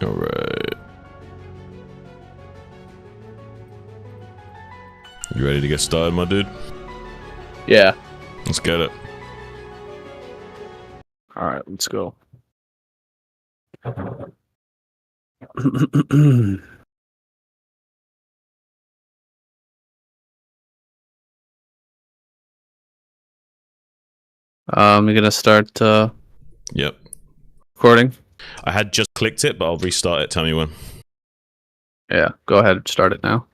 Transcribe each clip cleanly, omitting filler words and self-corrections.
Alright. You ready to get started, my dude? Yeah. Let's get it. Alright, let's go. You're gonna start Yep. recording? I had just clicked it, but I'll restart it. Tell me when. Yeah, go ahead, start it now.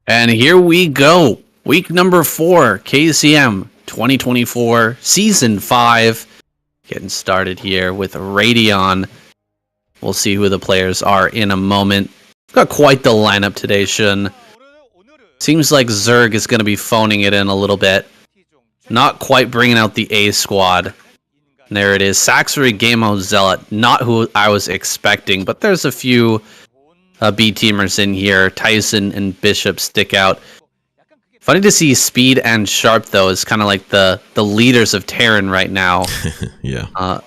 And here we go. Week number 4, KCM 2024, Season 5. Getting started here with Radeon. We'll see who the players are in a moment. Got quite the lineup today, Shun. Seems like Zerg is going to be phoning it in a little bit. Not quite bringing out the A squad. There it is. Saxery, Gameo, Zealot. Not who I was expecting, but there's a few B-teamers in here. Tyson and Bishop stick out. Funny to see Speed and Sharp, though, is kind of like the leaders of Terran right now. Yeah.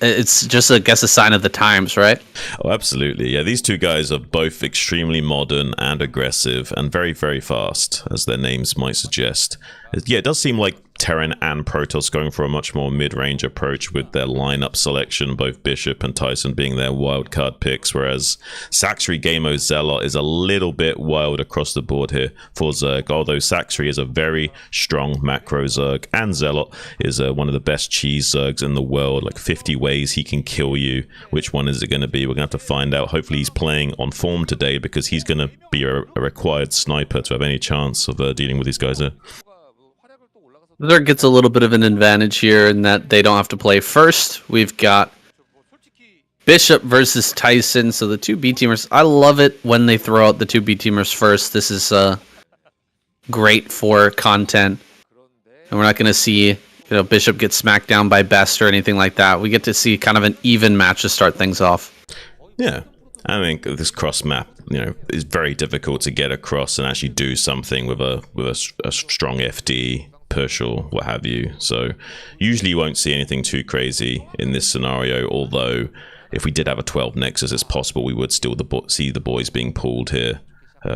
It's just, I guess, a sign of the times, right? Oh, absolutely. Yeah, these two guys are both extremely modern and aggressive and very, very fast, as their names might suggest. Yeah, it does seem like Terran and Protoss going for a much more mid-range approach with their lineup selection, both Bishop and Tyson being their wildcard picks, whereas Saxery, Gameo, Zealot is a little bit wild across the board here for Zerg, although Saxery is a very strong macro Zerg, and Zealot is one of the best cheese Zergs in the world, like 50 ways he can kill you. Which one is it going to be? We're going to have to find out. Hopefully he's playing on form today, because he's going to be a required sniper to have any chance of dealing with these guys here. Zerg gets a little bit of an advantage here in that they don't have to play first. We've got Bishop versus Tyson, so the two B-teamers. I love it when they throw out the two B-teamers first. This is great for content. And we're not going to see Bishop get smacked down by Best or anything like that. We get to see kind of an even match to start things off. Yeah. I think this cross map, is very difficult to get across and actually do something with a strong FD push or what have you. So usually you won't see anything too crazy in this scenario, although if we did have a 12 Nexus, it's possible we would still see the boys being pulled here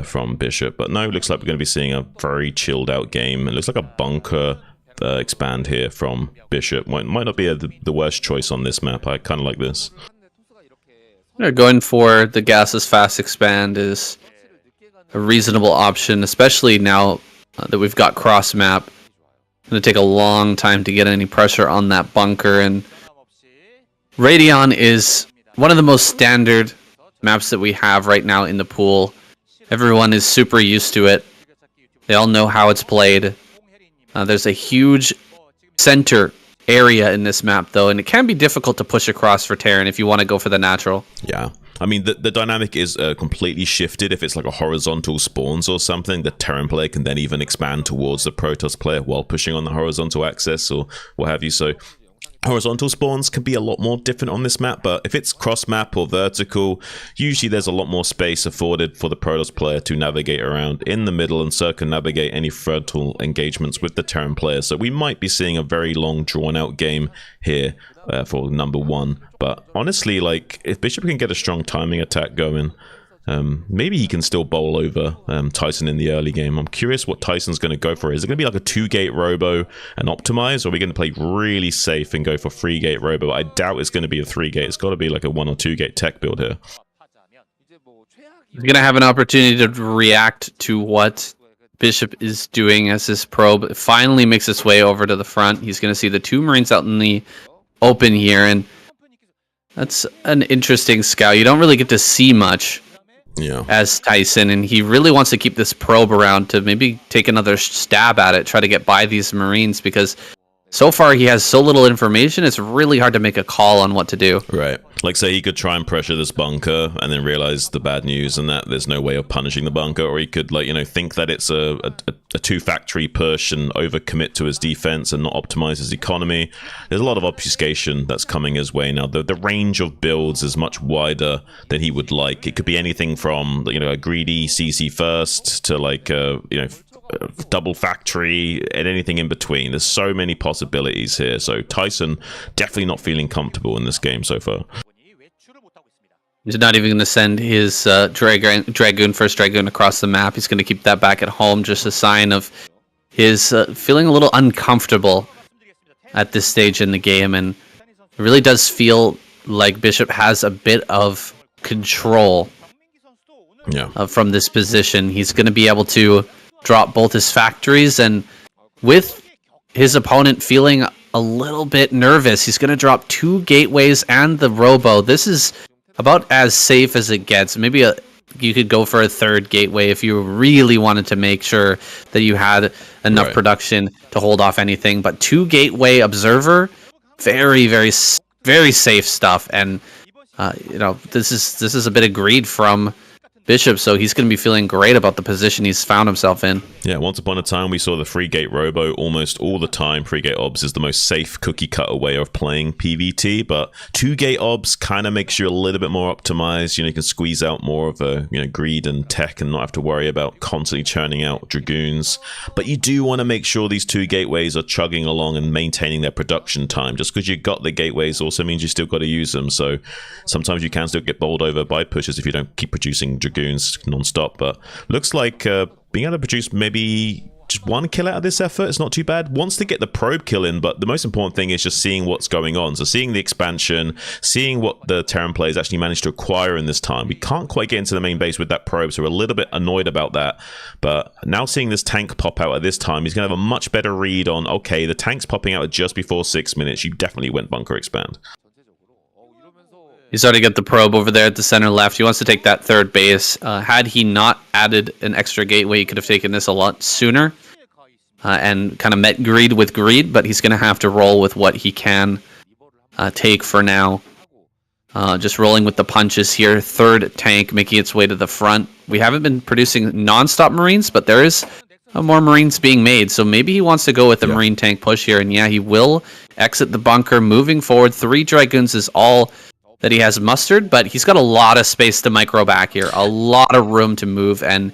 from Bishop. But no, it looks like we're going to be seeing a very chilled out game. It looks like a bunker expand here from Bishop. Might not be the worst choice on this map. I kind of like this. Going for the gases fast expand is a reasonable option, especially now that we've got cross map. It's going to take a long time to get any pressure on that bunker, and Radeon is one of the most standard maps that we have right now in the pool. Everyone is super used to it. They all know how it's played. There's a huge center area in this map, though, and it can be difficult to push across for Terran if you want to go for the natural. Yeah. I mean, the dynamic is completely shifted. If it's like a horizontal spawns or something, the Terran player can then even expand towards the Protoss player while pushing on the horizontal access or what have you. So horizontal spawns can be a lot more different on this map, but if it's cross map or vertical, usually there's a lot more space afforded for the Protoss player to navigate around in the middle and circumnavigate any frontal engagements with the Terran player. So we might be seeing a very long drawn out game here for number 1. But honestly, like, if Bishop can get a strong timing attack going, maybe he can still bowl over Tyson in the early game. I'm curious what Tyson's going to go for. Is it going to be like a 2-gate robo and optimize, or are we going to play really safe and go for 3-gate robo? I doubt it's going to be a 3-gate. It's got to be like a 1 or 2-gate tech build here. He's going to have an opportunity to react to what Bishop is doing as his probe finally makes its way over to the front. He's going to see the 2 Marines out in the open here, and that's an interesting scout. You don't really get to see much as Tyson, and he really wants to keep this probe around to maybe take another stab at it, try to get by these Marines, because so far he has so little information, it's really hard to make a call on what to do. Right. Like, say he could try and pressure this bunker and then realize the bad news and that there's no way of punishing the bunker, or he could, like, think that it's a 2-factory push and overcommit to his defense and not optimize his economy. There's a lot of obfuscation that's coming his way now. The range of builds is much wider than he would like. It could be anything from, a greedy CC first to, like, double factory, and anything in between. There's so many possibilities here. So Tyson definitely not feeling comfortable in this game so far. He's not even going to send his first Dragoon across the map. He's going to keep that back at home, just a sign of his feeling a little uncomfortable at this stage in the game. And it really does feel like Bishop has a bit of control from this position. He's going to be able to drop both his factories, and with his opponent feeling a little bit nervous, he's going to drop 2 gateways and the robo. This is about as safe as it gets. Maybe you could go for a 3rd gateway if you really wanted to make sure that you had enough production to hold off anything. But 2 gateway observer, very, very, very safe stuff. And this is a bit of greed from Bishop, so he's going to be feeling great about the position he's found himself in. Yeah, once upon a time, we saw the free gate robo almost all the time. Free gate obs is the most safe cookie cutter way of playing PvT, but 2 gate obs kind of makes you a little bit more optimized. You can squeeze out more of a greed and tech and not have to worry about constantly churning out Dragoons. But you do want to make sure these 2 gateways are chugging along and maintaining their production time. Just because you got the gateways also means you still got to use them. So sometimes you can still get bowled over by pushers if you don't keep producing Dragoons non-stop. But looks like being able to produce maybe just 1 kill out of this effort is not too bad. Wants to get the probe kill in, but the most important thing is just seeing what's going on. So seeing the expansion, seeing what the Terran players actually managed to acquire in this time. We can't quite get into the main base with that probe, so we're a little bit annoyed about that. But now seeing this tank pop out at this time, he's going to have a much better read on, okay, the tank's popping out at just before 6 minutes. You definitely went bunker expand. He's already got the probe over there at the center left. He wants to take that 3rd base. Had he not added an extra gateway, he could have taken this a lot sooner and kind of met greed with greed, but he's going to have to roll with what he can take for now. Just rolling with the punches here. 3rd tank making its way to the front. We haven't been producing non-stop Marines, but there is more Marines being made, so maybe he wants to go with the Marine tank push here, and yeah, he will exit the bunker. Moving forward, 3 Dragoons is all that he has mustered, but he's got a lot of space to micro back here, a lot of room to move and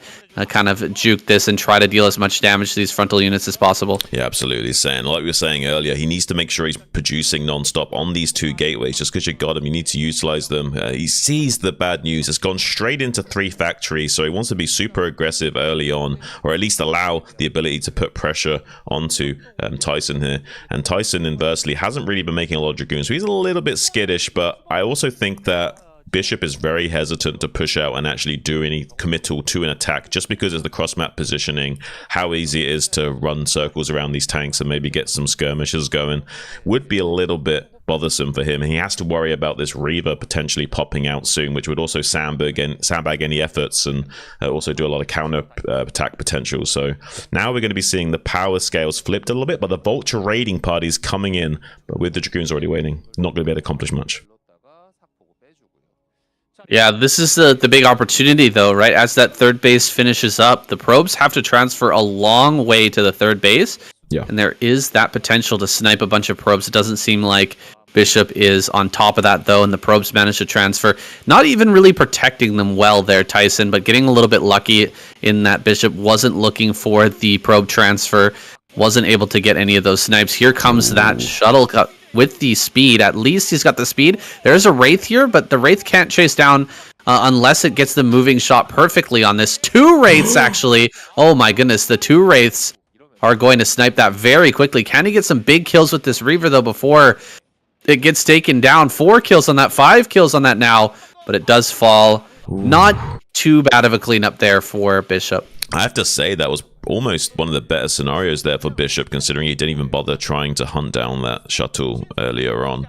kind of juke this and try to deal as much damage to these frontal units as possible. Yeah, absolutely. Saying, like we were saying earlier, he needs to make sure he's producing non-stop on these 2 gateways. Just because you got him, you need to utilize them. He sees the bad news. It's gone straight into 3 factories, so he wants to be super aggressive early on, or at least allow the ability to put pressure onto Tyson here. And Tyson, inversely, hasn't really been making a lot of Dragoons, so he's a little bit skittish, but I also think that Bishop is very hesitant to push out and actually do any committal to an attack just because of the cross-map positioning, how easy it is to run circles around these tanks and maybe get some skirmishes going. Would be a little bit bothersome for him. He has to worry about this Reaver potentially popping out soon, which would also sandbag any efforts and also do a lot of counter attack potential. So now we're going to be seeing the power scales flipped a little bit, but the Vulture raiding party's coming in, but with the Dragoons already waiting, not going to be able to accomplish much. Yeah, this is the big opportunity, though, right? As that 3rd base finishes up, the probes have to transfer a long way to the 3rd base. Yeah. And there is that potential to snipe a bunch of probes. It doesn't seem like Bishop is on top of that, though, and the probes managed to transfer. Not even really protecting them well there, Tyson, but getting a little bit lucky in that Bishop wasn't looking for the probe transfer, wasn't able to get any of those snipes. Here comes that shuttle with the speed. At least he's got the speed. There's a Wraith here, but the Wraith can't chase down unless it gets the moving shot perfectly on this. 2 Wraiths, actually. Oh my goodness, the 2 Wraiths are going to snipe that very quickly. Can he get some big kills with this Reaver, though, before it gets taken down? 4 kills on that, 5 kills on that now, but it does fall. Not too bad of a cleanup there for Bishop. I have to say that was almost one of the better scenarios there for Bishop, considering he didn't even bother trying to hunt down that shuttle earlier on.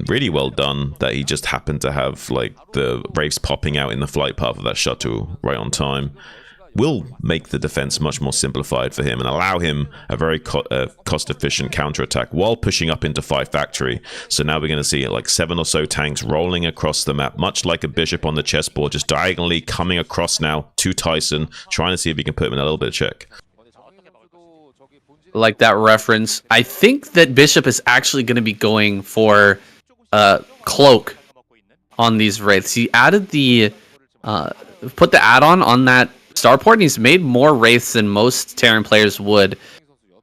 Really well done that he just happened to have like the Wraiths popping out in the flight path of that shuttle right on time. Will make the defense much more simplified for him and allow him a very cost-efficient counterattack while pushing up into 5 factory. So now we're going to see like 7 or so tanks rolling across the map, much like a Bishop on the chessboard, just diagonally coming across now to Tyson, trying to see if he can put him in a little bit of check. Like that reference. I think that Bishop is actually going to be going for Cloak on these Wraiths. He added the put the add-on on that starport, and he's made more Wraiths than most Terran players would.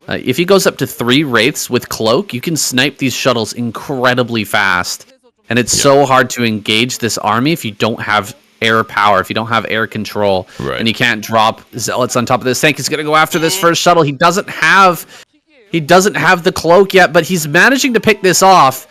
If he goes up to 3 Wraiths with Cloak, you can snipe these shuttles incredibly fast. And it's so hard to engage this army if you don't have air power, if you don't have air control. Right. And you can't drop Zealots on top of this tank. He's going to go after this first shuttle. He doesn't have the Cloak yet, but he's managing to pick this off.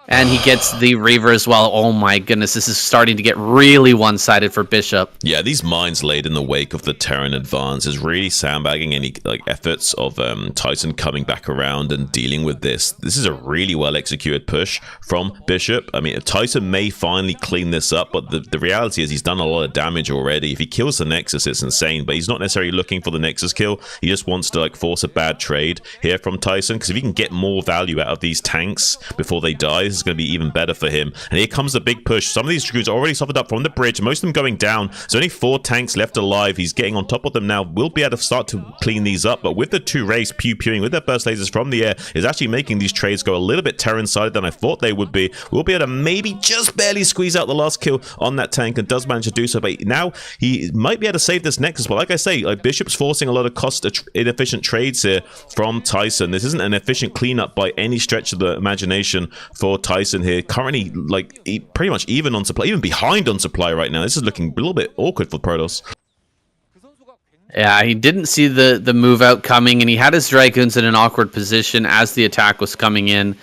And he gets the Reaver as well. Oh my goodness, this is starting to get really one-sided for Bishop. Yeah, these mines laid in the wake of the Terran advance is really sandbagging any efforts of Titan coming back around and dealing with this. This is a really well-executed push from Bishop. I mean, Titan may finally clean this up, but the reality is he's done a lot of damage already. If he kills the Nexus, it's insane, but he's not necessarily looking for the Nexus kill. He just wants to force a bad trade here from Titan, because if he can get more value out of these tanks before they die, this is going to be even better for him. And here comes the big push. Some of these Dragoons are already suffered up from the bridge, most of them going down. There's only 4 tanks left alive. He's getting on top of them now. We'll be able to start to clean these up, but with the 2 Wraiths pew-pewing with their burst lasers from the air, is actually making these trades go a little bit Terran-sided than I thought they would be. We'll be able to maybe just barely squeeze out the last kill on that tank, and does manage to do so, but now he might be able to save this Nexus. But like I say, Bishop's forcing a lot of cost-inefficient trades here from Tyson. This isn't an efficient cleanup by any stretch of the imagination for Tyson here. Currently, pretty much even on supply, even behind on supply right now. This is looking a little bit awkward for Protoss. Yeah, he didn't see the move out coming, and he had his Dragoons in an awkward position as the attack was coming in.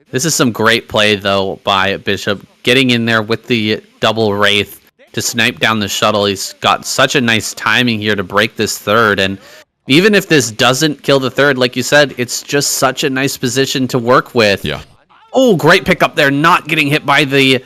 This is some great play, though, by Bishop, getting in there with the double Wraith to snipe down the shuttle. He's got such a nice timing here to break this third, and even if this doesn't kill the third, like you said, it's just such a nice position to work with. Yeah. Oh, great pickup there. Not getting hit by the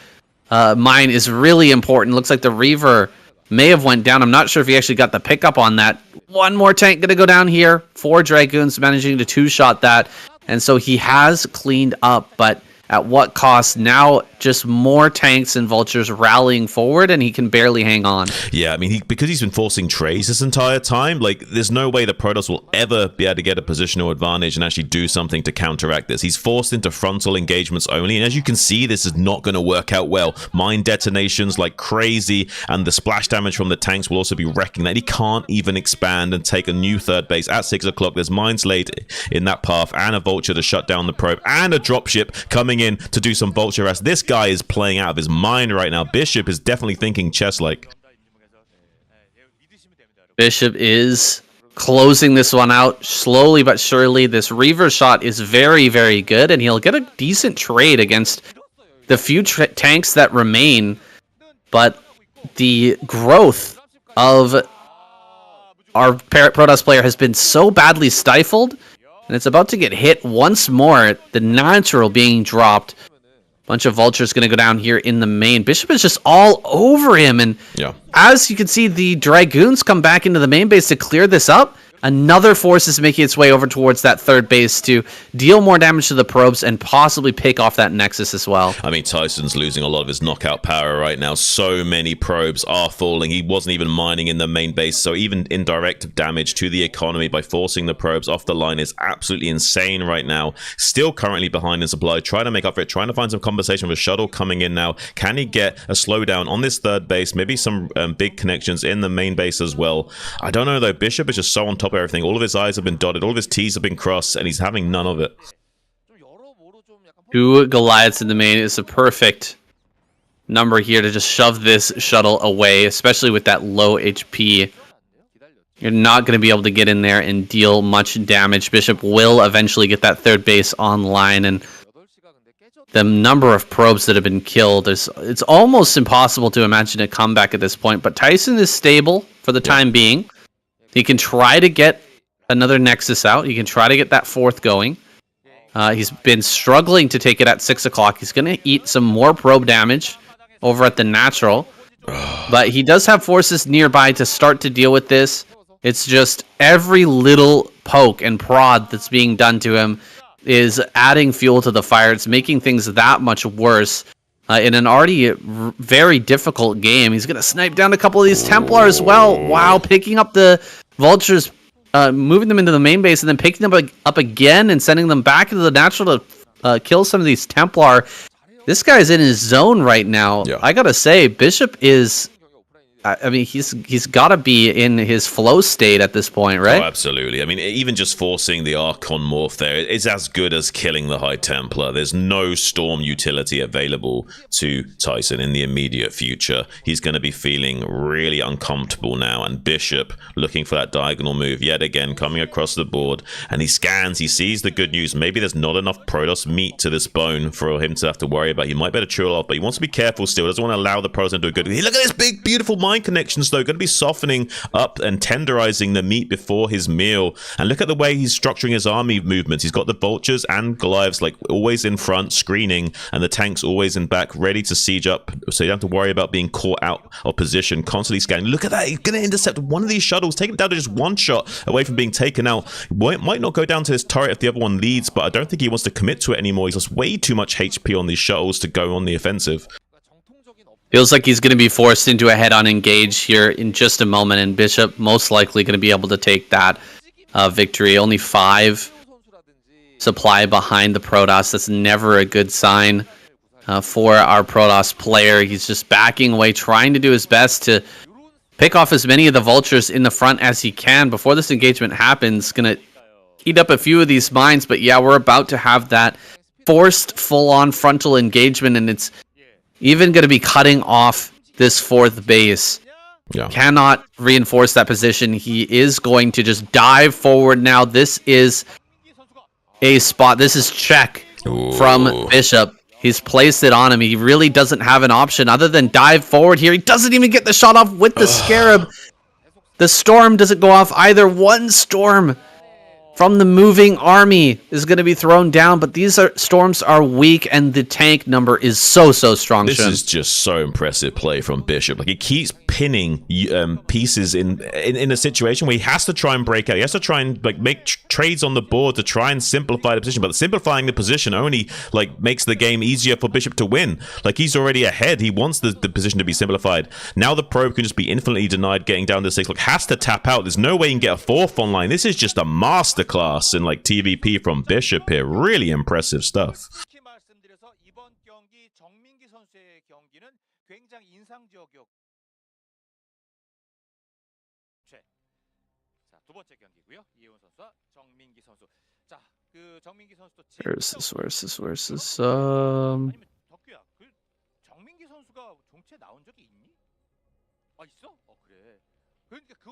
mine is really important. Looks like the Reaver may have went down. I'm not sure if he actually got the pickup on that. One more tank going to go down here. 4 Dragoons managing to 2-shot that. And so he has cleaned up, but at what cost? Now just more tanks and vultures rallying forward, and he can barely hang on. Yeah, I mean, because he's been forcing trades this entire time, there's no way the Protoss will ever be able to get a positional advantage and actually do something to counteract this. He's forced into frontal engagements only, and as you can see, this is not going to work out well. Mine detonations like crazy, and the splash damage from the tanks will also be wrecking that. He can't even expand and take a new third base at 6 o'clock. There's mines laid in that path, and a vulture to shut down the probe, and a dropship coming in to do some vulture rest. This guy is playing out of his mind right now. Bishop is definitely thinking chess-like. Bishop is closing this one out slowly but surely. This Reaver shot is very, very good, and he'll get a decent trade against the few tanks that remain. But the growth of our Protoss player has been so badly stifled, and it's about to get hit once more. The natural being dropped. Bunch of vultures going to go down here in the main. Bishop is just all over him, and as you can see, the Dragoons come back into the main base to clear this up. Another force is making its way over towards that third base to deal more damage to the probes and possibly pick off that Nexus as well. I mean, Tyson's losing a lot of his knockout power right now. So many probes are falling. He wasn't even mining in the main base, so even indirect damage to the economy by forcing the probes off the line is absolutely insane right now. Still currently behind in supply, trying to make up for it, trying to find some compensation with a shuttle coming in now. Can he get a slowdown on this third base? Maybe some big connections in the main base as well. I don't know, though. Bishop is just so on top of everything. All of his I's have been dotted, all of his T's have been crossed, and he's having none of it. 2 Goliaths in the main is a perfect number here to just shove this shuttle away, especially with that low HP. You're not going to be able to get in there and deal much damage. Bishop will eventually get that third base online, and the number of probes that have been killed, it's almost impossible to imagine a comeback at this point, but Tyson is stable for the time being. He can try to get another Nexus out. He can try to get that 4th going. He's been struggling to take it at 6 o'clock. He's going to eat some more probe damage over at the natural. But he does have forces nearby to start to deal with this. It's just every little poke and prod that's being done to him is adding fuel to the fire. It's making things that much worse. In an already very difficult game. He's going to snipe down a couple of these Templar as well. Wow, picking up the vultures, moving them into the main base, and then picking them up again and sending them back into the natural to kill some of these Templar. This guy's in his zone right now. I got to say, Bishop is I mean, he's got to be in his flow state at this point, right? Oh, absolutely. I mean, even just forcing the Archon Morph there is as good as killing the High Templar. There's no Storm utility available to Tyson in the immediate future. He's going to be feeling really uncomfortable now, and Bishop looking for that diagonal move yet again, coming across the board, and he scans, he sees the good news. Maybe there's not enough Protoss meat to this bone for him to have to worry about. He might better chill off, but he wants to be careful still. Doesn't want to allow the Protoss to do a good. Look at this big, beautiful mind connections, though. Going to be softening up and tenderizing the meat before his meal. And look at the way he's structuring his army movements. He's got the vultures and Goliaths like always in front, screening, and the tanks always in back, ready to siege up. So you don't have to worry about being caught out of position, constantly scanning. Look at that. He's going to intercept one of these shuttles, take it down to just one shot away from being taken out. Might not go down to his turret if the other one leads, but I don't think he wants to commit to it anymore. He's lost way too much HP on these shuttles to go on the offensive. Feels like he's going to be forced into a head-on engage here in just a moment, and Bishop most likely going to be able to take that victory. Only 5 supply behind the Protoss. That's never a good sign for our Protoss player. He's just backing away, trying to do his best to pick off as many of the vultures in the front as he can before this engagement happens. Going to eat up a few of these mines, but yeah, we're about to have that forced full-on frontal engagement, and it's even going to be cutting off this 4th base. Yeah. Cannot reinforce that position. He is going to just dive forward now. This is a spot. This is check from Bishop. He's placed it on him. He really doesn't have an option other than dive forward here. He doesn't even get the shot off with the Scarab. The storm doesn't go off either. One storm from the moving army is going to be thrown down, but these storms are weak, and the tank number is so strong. This is just so impressive play from Bishop. Like, he keeps pinning pieces in a situation where he has to try and break out. He has to try and like make trades on the board to try and simplify the position. But simplifying the position only like makes the game easier for Bishop to win. Like, he's already ahead. He wants the position to be simplified. Now the probe can just be infinitely denied getting down to 6. Like, has to tap out. There's no way he can get a 4th online. This is just a masterclass in like TVP from Bishop here. Really impressive stuff. Where's this?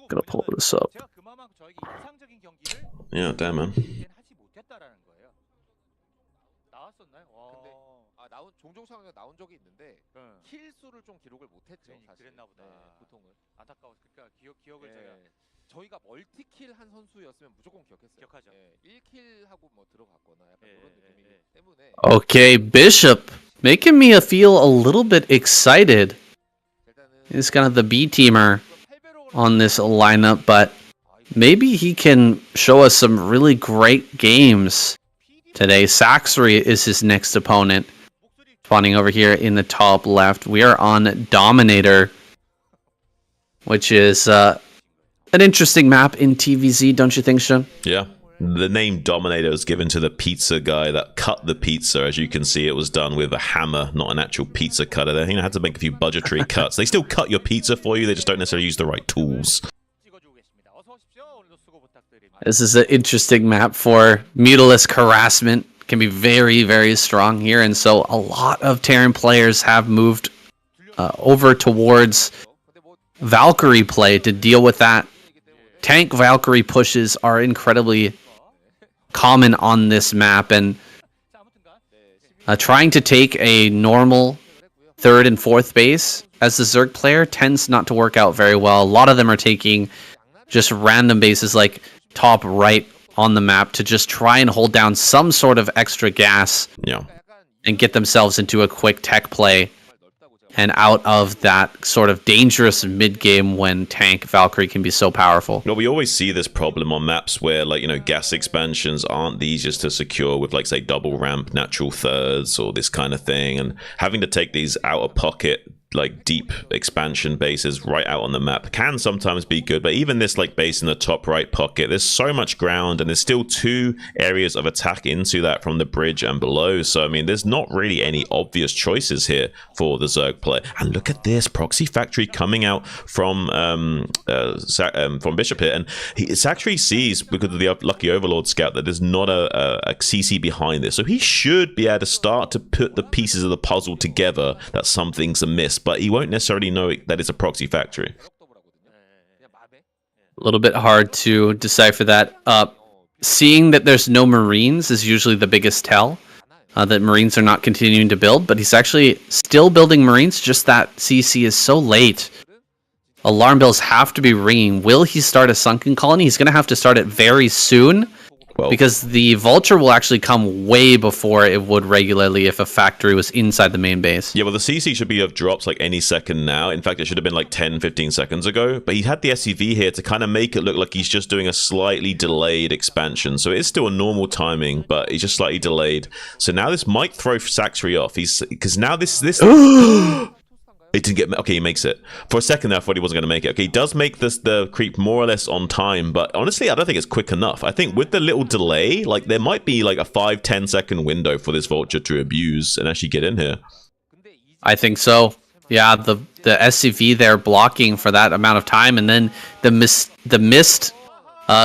Gonna pull this up. Yeah, damn, man. 종종 상황에 나온 적이 있는데 킬 수를 좀 기록을 못했죠. 사실. 그랬나 보다. 보통은 안타까워. 그러니까 기억을 저희가 멀티킬 한 선수였으면 무조건 기억했어요. 기억하죠. 1킬 하고 뭐 들어갔거나 약간 그런 느낌이기 때문에. Okay, Bishop making me feel a little bit excited. He's kind of the B teamer on this lineup, but maybe he can show us some really great games today. Saxry is his next opponent. Spawning over here in the top left. We are on Dominator, which is an interesting map in TVZ, don't you think, Sean? Yeah. The name Dominator is given to the pizza guy that cut the pizza. As you can see, it was done with a hammer, not an actual pizza cutter. They had to make a few budgetary cuts. They still cut your pizza for you. They just don't necessarily use the right tools. This is an interesting map for Mutalisk harassment. Can be very strong here, and so a lot of Terran players have moved over towards Valkyrie play to deal with that. Tank Valkyrie pushes are incredibly common on this map, and trying to take a normal 3rd and 4th base as the Zerg player tends not to work out very well. A lot of them are taking just random bases like top right on the map to just try and hold down some sort of extra gas, and get themselves into a quick tech play and out of that sort of dangerous mid-game when tank Valkyrie can be so powerful. Well, we always see this problem on maps where, like, gas expansions aren't the easiest to secure with, like, say, double ramp natural thirds or this kind of thing, and having to take these out-of-pocket like deep expansion bases right out on the map can sometimes be good, but even this like base in the top right pocket, there's so much ground and there's still 2 areas of attack into that from the bridge and below. So I mean, there's not really any obvious choices here for the Zerg player. And look at this proxy factory coming out from Bishop here, and Sanctuary sees, because of the lucky Overlord scout, that there's not a CC behind this, so he should be able to start to put the pieces of the puzzle together that something's amiss, but he won't necessarily know that it's a proxy factory. A little bit hard to decipher that. Seeing that there's no Marines is usually the biggest tell, that Marines are not continuing to build, but he's actually still building Marines, just that CC is so late. Alarm bells have to be ringing. Will he start a sunken colony? He's going to have to start it very soon. Well, because the Vulture will actually come way before it would regularly if a factory was inside the main base. Yeah, well, the CC should be of drops like any second now. In fact, it should have been like 10-15 seconds ago. But he had the SCV here to kind of make it look like he's just doing a slightly delayed expansion. So it is still a normal timing, but he's just slightly delayed. So now this might throw Saxry off. Because now this it didn't get... Okay, he makes it. For a second there, I thought he wasn't going to make it. Okay, he does make the creep more or less on time, but honestly, I don't think it's quick enough. I think with the little delay, like, there might be like a 5-10 second window for this Vulture to abuse and actually get in here. I think so. Yeah, the SCV there blocking for that amount of time, and then the missed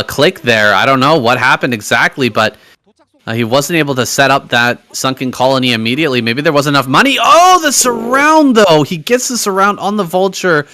click there. I don't know what happened exactly, but... he wasn't able to set up that sunken colony immediately. Maybe there wasn't enough money. Oh, the surround, though. He gets the surround on the Vulture.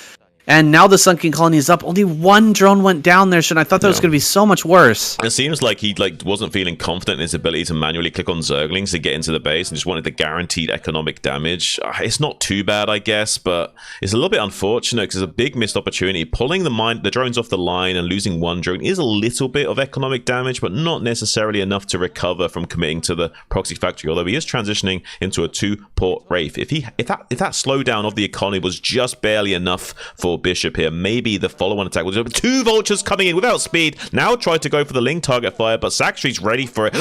And now the sunken colony is up. Only 1 drone went down there, and I thought that was going to be so much worse. It seems like he wasn't feeling confident in his ability to manually click on Zerglings to get into the base and just wanted the guaranteed economic damage. It's not too bad, I guess, but it's a little bit unfortunate because it's a big missed opportunity. Pulling the drones off the line and losing 1 drone is a little bit of economic damage, but not necessarily enough to recover from committing to the proxy factory, although he is transitioning into a 2-port Wraith. If that slowdown of the economy was just barely enough for Bishop here, maybe the follow-on attack was 2 Vultures coming in without speed. Now try to go for the Link target fire, but Saxry's ready for it.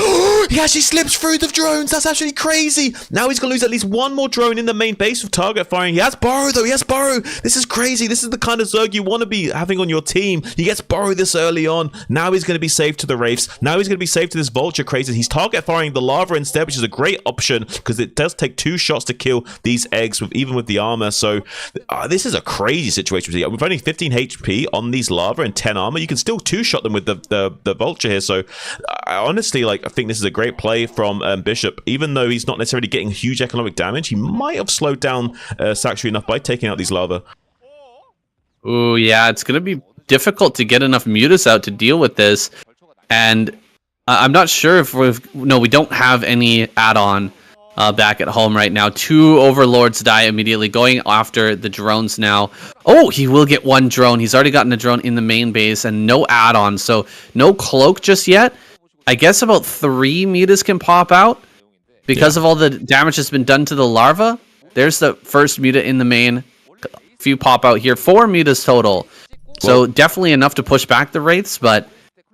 He actually slips through the drones. That's actually crazy. Now he's going to lose at least 1 more drone in the main base of target firing. He has Burrow, though. He has Burrow. This is crazy. This is the kind of Zerg you want to be having on your team. He gets Burrow this early on. Now he's going to be safe to the Wraiths. Now he's going to be safe to this Vulture crazy. He's target firing the Lava instead, which is a great option because it does take 2 shots to kill these eggs, even with the armor. So this is a crazy situation. With only 15 HP on these Lava and 10 armor, you can still 2-shot them with the Vulture here. So I honestly, I think this is a great play from Bishop. Even though he's not necessarily getting huge economic damage, he might have slowed down Saxry enough by taking out these Lava. Ooh, yeah, it's going to be difficult to get enough mutas out to deal with this. And I'm not sure if we don't have any add-on back at home right now. 2 Overlords die immediately, going after the drones now. Oh, he will get 1 drone. He's already gotten a drone in the main base and no add-on, so no cloak just yet. I guess about 3 mutas can pop out because of all the damage that's been done to the larva. There's the first muta in the main. A few pop out here. 4 mutas total. So definitely enough to push back the Wraiths, but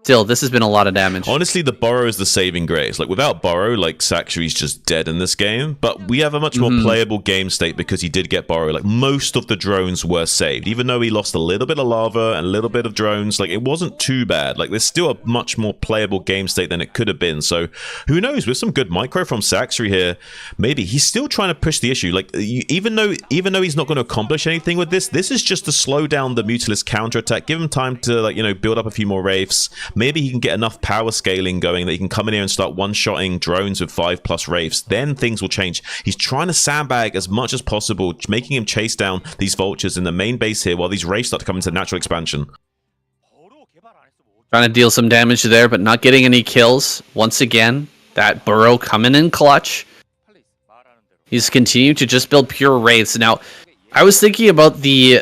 still, this has been a lot of damage. Honestly, the Burrow is the saving grace. Like, without Burrow, Saxry's just dead in this game. But we have a much more playable game state because he did get Burrow. Like, most of the drones were saved. Even though he lost a little bit of lava and a little bit of drones, it wasn't too bad. There's still a much more playable game state than it could have been. So, who knows? With some good micro from Saxry here, maybe he's still trying to push the issue. Even though he's not going to accomplish anything with this is just to slow down the Mutalist counterattack. Give him time to, build up a few more Wraiths. Maybe he can get enough power scaling going that he can come in here and start one-shotting drones with 5+ Wraiths. Then things will change. He's trying to sandbag as much as possible, making him chase down these Vultures in the main base here while these Wraiths start to come into natural expansion. Trying to deal some damage there, but not getting any kills. Once again, that Burrow coming in clutch. He's continued to just build pure Wraiths. Now, I was thinking about the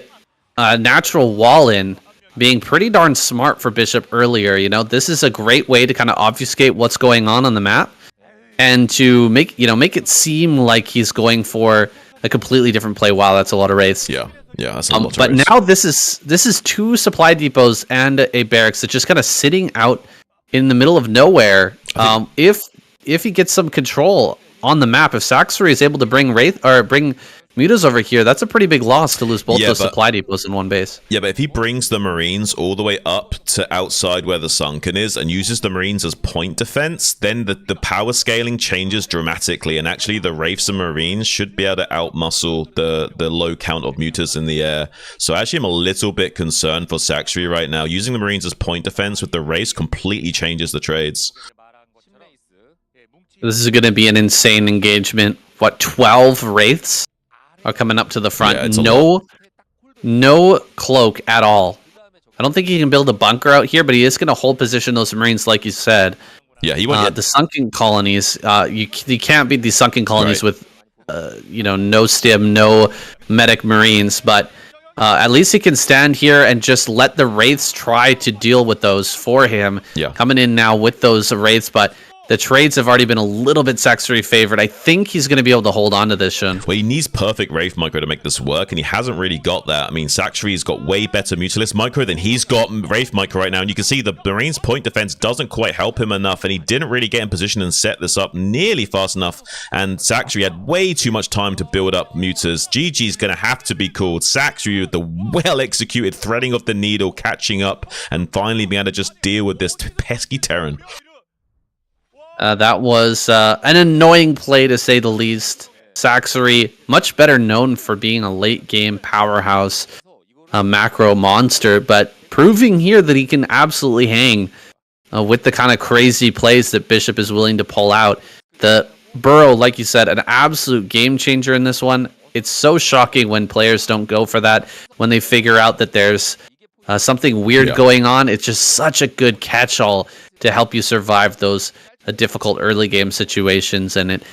natural wall-in being pretty darn smart for Bishop earlier. This is a great way to kind of obfuscate what's going on the map and to make it seem like he's going for a completely different play. Wow, that's a lot of Wraiths. Yeah, that's a lot of But Wraiths. now this is 2 supply depots and a barracks that's just kind of sitting out in the middle of nowhere. If he gets some control on the map, if Saxry is able to bring Mutas over here, that's a pretty big loss to lose both Yeah, those but- supply depots in one base. Yeah, but if he brings the Marines all the way up to outside where the Sunken is and uses the Marines as point defense, then the power scaling changes dramatically, and actually the Wraiths and Marines should be able to outmuscle the low count of Mutas in the air. So actually I'm a little bit concerned for Saxry right now. Using the Marines as point defense with the Wraiths completely changes the trades. This is going to be an insane engagement. What, 12 Wraiths are coming up to the front? Yeah, it's a No cloak at all. I don't think he can build a bunker out here, but he is going to hold position those Marines, like you said. Yeah, he went The sunken colonies. You can't beat these sunken colonies with, no stim, no medic Marines. But at least he can stand here and just let the Wraiths try to deal with those for him. Yeah. Coming in now with those Wraiths, but the trades have already been a little bit Saxry favored. I think he's going to be able to hold on to this, Shun. Well, he needs perfect Wraith Micro to make this work, and he hasn't really got that. I mean, Saxry's got way better Mutalist Micro than he's got Wraith Micro right now, and you can see the Marine's point defense doesn't quite help him enough, and he didn't really get in position and set this up nearly fast enough, and Saxry had way too much time to build up Mutas. GG's going to have to be called. Saxry with the well-executed threading of the needle, catching up, and finally being able to just deal with this pesky Terran. That was an annoying play, to say the least. Saxry, much better known for being a late-game powerhouse, a macro monster, but proving here that he can absolutely hang with the kind of crazy plays that Bishop is willing to pull out. The Burrow, like you said, an absolute game changer in this one. It's so shocking when players don't go for that, when they figure out that there's something weird going on. It's just such a good catch-all to help you survive those difficult early game situations, and it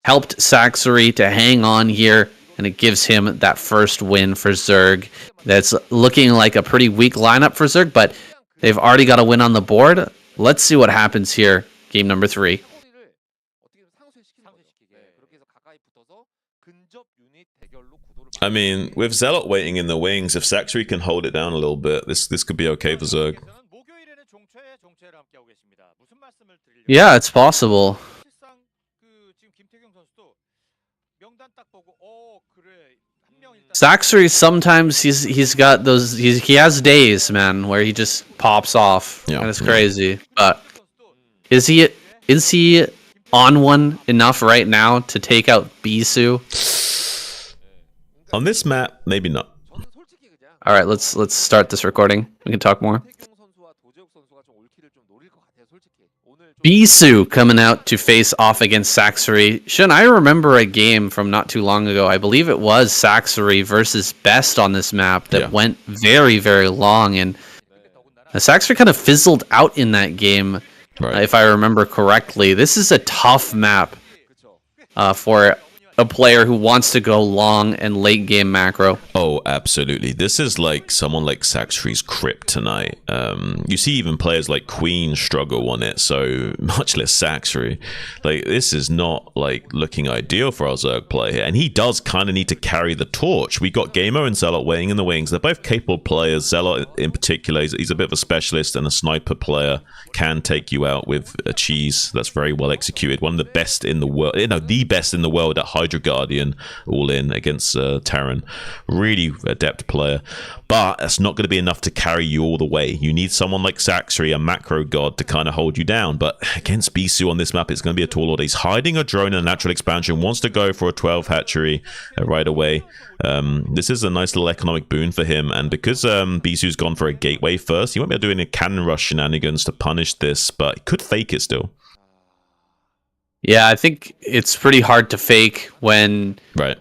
helped Saxry to hang on here, and it gives him that first win for Zerg. That's looking like a pretty weak lineup for Zerg, but they've already got a win on the board. Let's see what happens here, game number 3. I mean, with Zealot waiting in the wings, if Saxry can hold it down a little bit, this could be okay for Zerg. Yeah, it's possible. Saxry, sometimes he's got those, he has days, man, where he just pops off, and it's crazy. But is he on one enough right now to take out Bisu? On this map, maybe not. All right, let's start this recording. We can talk more. Bisu coming out to face off against Saxry. Shun, I remember a game from not too long ago. I believe it was Saxry versus Best on this map that went very, very long, and Saxry kind of fizzled out in that game, if I remember correctly. This is a tough map for a player who wants to go long and late game macro. Oh, absolutely. This is like someone like Saxry's kryptonite. You see even players like Queen struggle on it, so much less Saxry. Like, this is not like looking ideal for our Zerg player here, and he does kind of need to carry the torch. We got Gamer and Zealot waiting in the wings. They're both capable players. Zealot in particular, he's a bit of a specialist, and a sniper player can take you out with a cheese that's very well executed. One of the best in the world, the best in the world at Hydra Guardian, all in against Terran. Really adept player, but that's not going to be enough to carry you all the way. You need someone like Saxry, a macro god, to kind of hold you down. But against Bisu on this map, it's going to be a tall order. He's hiding a drone in a natural expansion, wants to go for a 12 hatchery right away. This is a nice little economic boon for him, and because Bisu's gone for a gateway first, he won't be able to do any cannon rush shenanigans to punish this, but he could fake it still. Yeah, I think it's pretty hard to fake when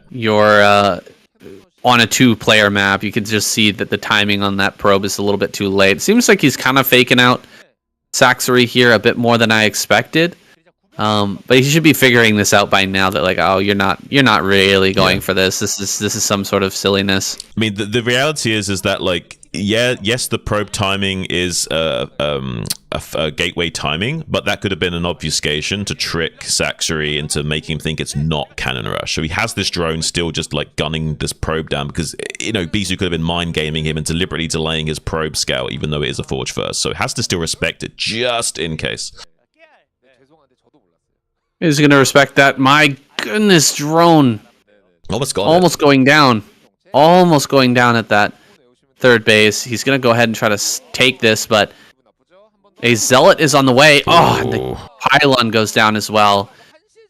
you're on a 2-player map. You can just see that the timing on that probe is a little bit too late. It seems like he's kind of faking out Saxry here a bit more than I expected. But he should be figuring this out by now, that like, oh, you're not really going for this. This is some sort of silliness. I mean, the reality is that, like, yes, the probe timing is a gateway timing, but that could have been an obfuscation to trick Saxry into making him think it's not cannon rush. So he has this drone still just like gunning this probe down because, Bisu could have been mind gaming him and deliberately delaying his probe scout, even though it is a forge first. So it has to still respect it just in case. He's going to respect that. My goodness, drone. Almost got Almost going down. Almost going down at that third base. He's going to go ahead and try to take this, but a Zealot is on the way. Oh, and the pylon goes down as well.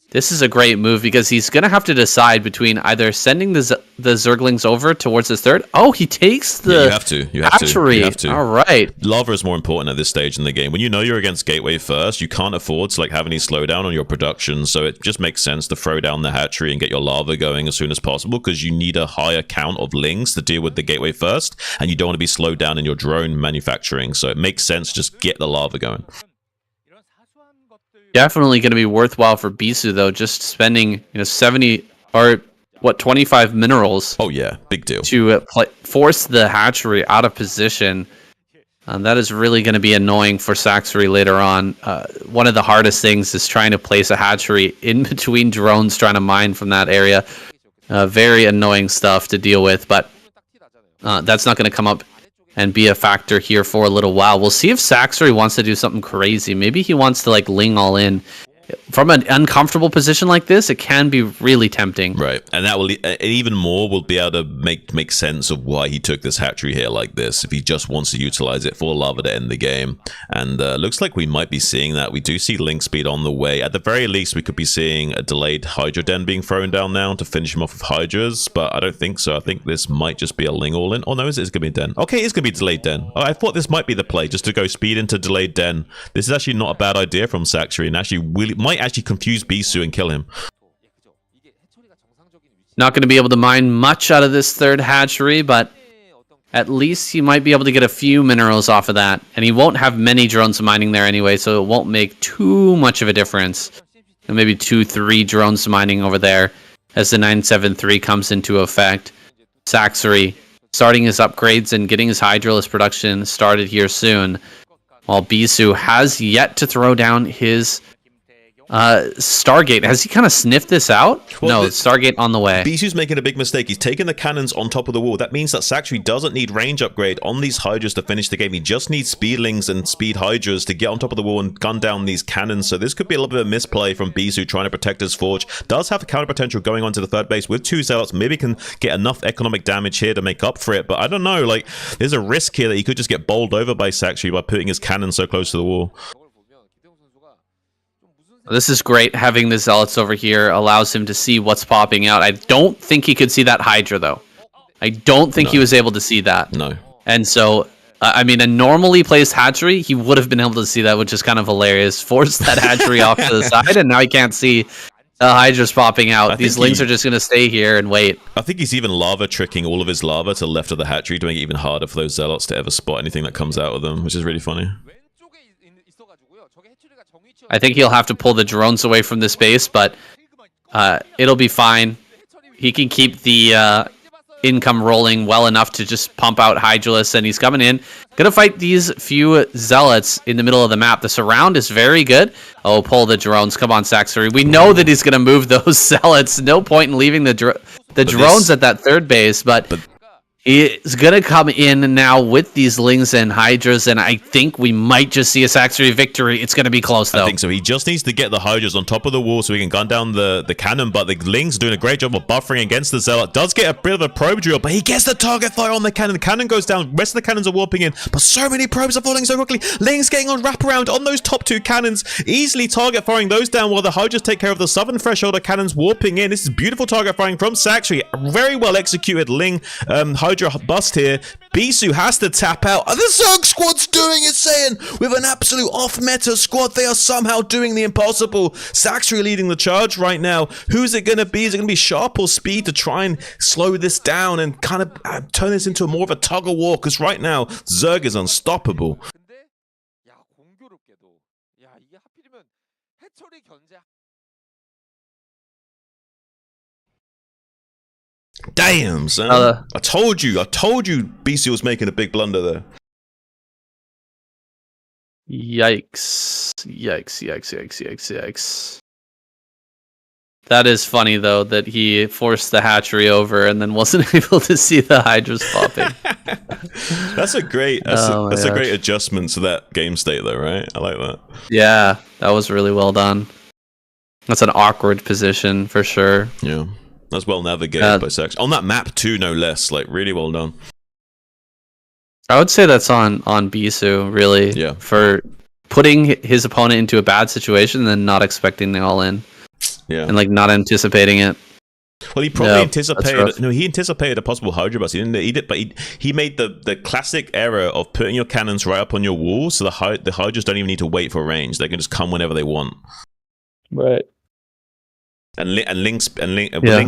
This is a great move because he's going to have to decide between either sending the Zerglings over towards his third. Oh, he takes the Yeah, you have to. You have hatchery. to. You have to. All right. Lava is more important at this stage in the game. When you know you're against Gateway first, you can't afford to have any slowdown on your production, so it just makes sense to throw down the hatchery and get your lava going as soon as possible because you need a higher count of lings to deal with the Gateway first, and you don't want to be slowed down in your drone manufacturing, so it makes sense to just get the lava going. Definitely going to be worthwhile for Bisu though, just spending 70 or 25 minerals. Oh yeah, big deal. To force the hatchery out of position. That is really going to be annoying for Saxery later on. One of the hardest things is trying to place a hatchery in between drones trying to mine from that area. Very annoying stuff to deal with, but that's not going to come up and be a factor here for a little while. We'll see if Saxery wants to do something crazy. Maybe he wants to ling all in. From an uncomfortable position like this, it can be really tempting. Right, and that will even more will be able to make sense of why he took this hatchery here like this, if he just wants to utilize it for lava to end the game. And looks like we might be seeing that. We do see link speed on the way. At the very least, we could be seeing a delayed Hydra Den being thrown down now to finish him off with Hydras, but I don't think so. I think this might just be a ling all in. Oh no, it's going to be a Den. Okay, it's going to be delayed Den. Oh, I thought this might be the play, just to go speed into delayed Den. This is actually not a bad idea from Saxery, and actually might actually confuse Bisu and kill him. Not going to be able to mine much out of this third hatchery, but at least he might be able to get a few minerals off of that. And he won't have many drones mining there anyway, so it won't make too much of a difference. And maybe 2-3 drones mining over there as the 973 comes into effect. Saxery starting his upgrades and getting his Hydralis production started here soon, while Bisu has yet to throw down his Stargate. Has he kind of sniffed this out? Well, no, Stargate on the way. Bisu's making a big mistake. He's taking the cannons on top of the wall. That means that Saxery doesn't need range upgrade on these Hydras to finish the game. He just needs Speedlings and Speed Hydras to get on top of the wall and gun down these cannons. So this could be a little bit of a misplay from Bisu trying to protect his Forge. Does have a counter potential going onto the third base with 2 Zealots. Maybe can get enough economic damage here to make up for it. But I don't know. There's a risk here that he could just get bowled over by Saxery by putting his cannon so close to the wall. This is great. Having the Zealots over here allows him to see what's popping out. I don't think he could see that Hydra, though. I don't think he was able to see that. No. And so, I mean, a normally placed hatchery, he would have been able to see that, which is kind of hilarious. Force that hatchery off to the side, and now he can't see Hydra's popping out. These lings are just going to stay here and wait. I think he's even lava tricking all of his lava to the left of the hatchery to make it even harder for those Zealots to ever spot anything that comes out of them, which is really funny. I think he'll have to pull the drones away from this base, but it'll be fine. He can keep the income rolling well enough to just pump out Hydralis, and he's coming in. Gonna fight these few Zealots in the middle of the map. The surround is very good. Oh, pull the drones. Come on, Saxery. We know that he's gonna move those Zealots. No point in leaving the drones at that third base, but he's going to come in now with these Lings and Hydras, and I think we might just see a Saxery victory. It's going to be close, though. I think so. He just needs to get the Hydras on top of the wall so he can gun down the cannon, but the Lings are doing a great job of buffering against the Zealot. Does get a bit of a probe drill, but he gets the target fire on the cannon. The cannon goes down. Rest of the cannons are warping in, but so many probes are falling so quickly. Lings getting on wraparound on those top 2 cannons, easily target firing those down while the Hydras take care of the southern thresholder cannons warping in. This is beautiful target firing from Saxery. Very well executed Ling Hydra bust here. Bisu has to tap out. The Zerg squad's doing it, saying with an absolute off-meta squad, they are somehow doing the impossible. Saxery leading the charge right now. Who's it going to be? Is it going to be Sharp or Speed to try and slow this down and kind of turn this into more of a tug of war? Because right now, Zerg is unstoppable. Damn, son. I told you BC was making a big blunder there. Yikes. That is funny, though, that he forced the hatchery over and then wasn't able to see the Hydras popping. That's a great adjustment to that game state, though, right? I like that. Yeah, that was really well done. That's an awkward position for sure. Yeah. That's well navigated by Sax. On that map too, no less. Like, really well done. I would say that's on Bisu, really. Yeah. For putting his opponent into a bad situation and then not expecting the all-in. Yeah. And, like, not anticipating it. Well, he probably anticipated. No, he anticipated a possible Hydra bust. He didn't. He did, but he made the classic error of putting your cannons right up on your wall, so the Hydras don't even need to wait for range. They can just come whenever they want. Right. And links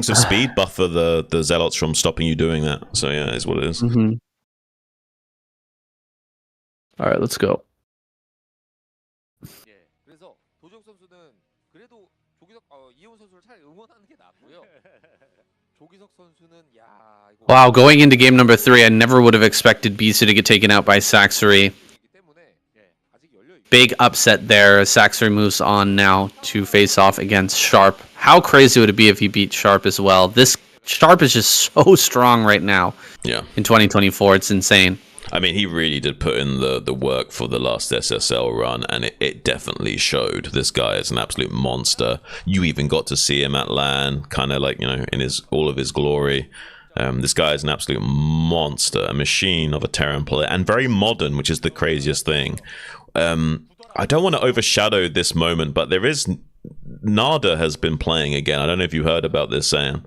of speed buffer the zealots from stopping you doing that. So yeah, is what it is. Mm-hmm. All right, let's go. 예, 그래서 도적 선수는 그래도 조기석 이훈 선수를 잘 응원하는 게 낫고요. 조기석 선수는 야 이거 Wow, going into game number 3, I never would have expected Bisu to get taken out by Saxery. Big upset there. Saxery moves on now to face off against Sharp. How crazy would it be if he beat Sharp as well? This Sharp is just so strong right now. Yeah. In 2024, it's insane. I mean, he really did put in the work for the last SSL run, and it definitely showed. This guy is an absolute monster. You even got to see him at LAN, kind of like, you know, in all of his glory. This guy is an absolute monster, a machine of a Terran player, and very modern, which is the craziest thing. I don't want to overshadow this moment, but Nada has been playing again. I don't know if you heard about this, Sam.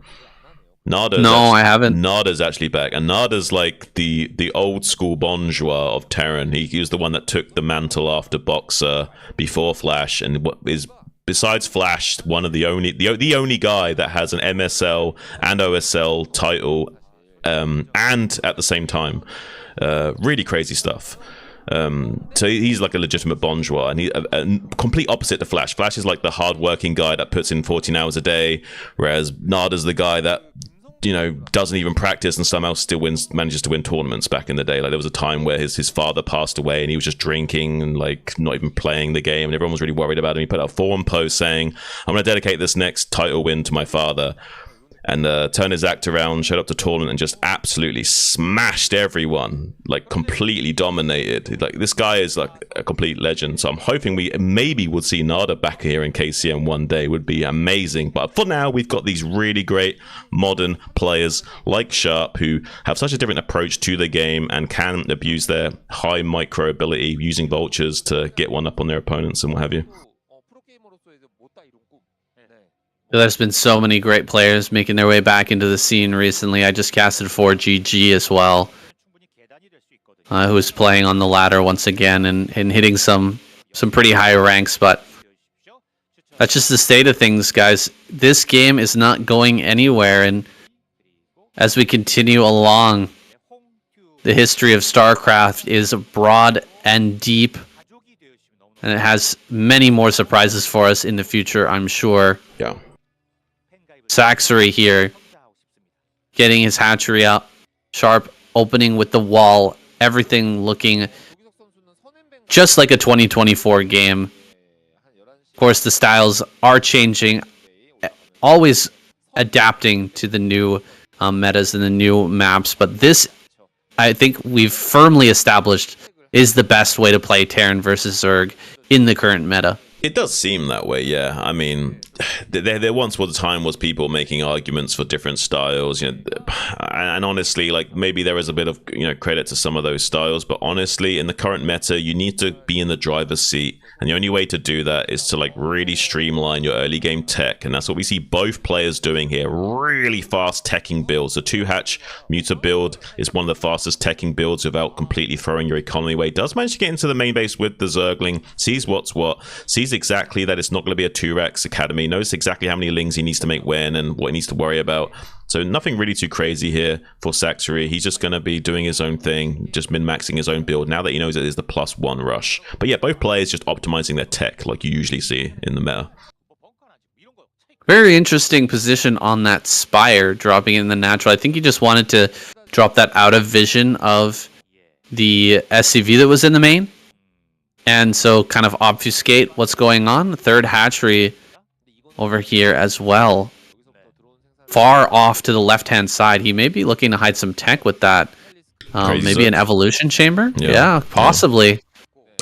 I haven't. Nada's actually back, and Nada's like the old school Bonjour of Terran. He was the one that took the mantle after Boxer before Flash, and what is besides Flash one of the only guy that has an MSL and OSL title, and at the same time, really crazy stuff. So he's like a legitimate Bonjour, and he complete opposite to Flash. Flash is like the hard-working guy that puts in 14 hours a day, whereas Nada's the guy that, you know, doesn't even practice and somehow still manages to win tournaments. Back in the day, like there was a time where his father passed away and he was just drinking and like not even playing the game, and everyone was really worried about him. He put out a forum post saying, "I'm going to dedicate this next title win to my father." And turned his act around, showed up to tournament, and just absolutely smashed everyone, like completely dominated. Like this guy is like a complete legend. So I'm hoping we maybe would see Nada back here in KCM one day. Would be amazing. But for now, we've got these really great modern players like Sharp who have such a different approach to the game and can abuse their high micro ability using vultures to get one up on their opponents and what have you. There's been so many great players making their way back into the scene recently. I just casted for GG as well, who is playing on the ladder once again and hitting some pretty high ranks, but that's just the state of things, guys. This game is not going anywhere, and as we continue along, the history of Starcraft is broad and deep, and it has many more surprises for us in the future, I'm sure. Yeah. Saxery here, getting his hatchery up. Sharp opening with the wall. Everything looking just like a 2024 game. Of course, the styles are changing, always adapting to the new metas and the new maps. But this, I think we've firmly established, is the best way to play Terran versus Zerg in the current meta. It does seem that way, yeah. I mean, there once was a time was people making arguments for different styles, you know, and honestly, like maybe there is a bit of, you know, credit to some of those styles, but honestly, in the current meta, you need to be in the driver's seat, and the only way to do that is to like really streamline your early game tech, and that's what we see both players doing here. Really fast teching builds. The 2-hatch Muta build is one of the fastest teching builds without completely throwing your economy away. Does manage to get into the main base with the Zergling, sees what's what, sees exactly that it's not going to be a 2-Rex academy, knows exactly how many lings he needs to make when and what he needs to worry about. So nothing really too crazy here for Saxery. He's just going to be doing his own thing, just min-maxing his own build now that he knows it is the +1 rush. But yeah, both players just optimizing their tech like you usually see in the meta. Very interesting position on that Spire, dropping in the natural. I think he just wanted to drop that out of vision of the SCV that was in the main, and so kind of obfuscate what's going on. Third hatchery over here as well. Far off to the left-hand side. He may be looking to hide some tech with that. Maybe an evolution chamber? Yeah, possibly. Yeah.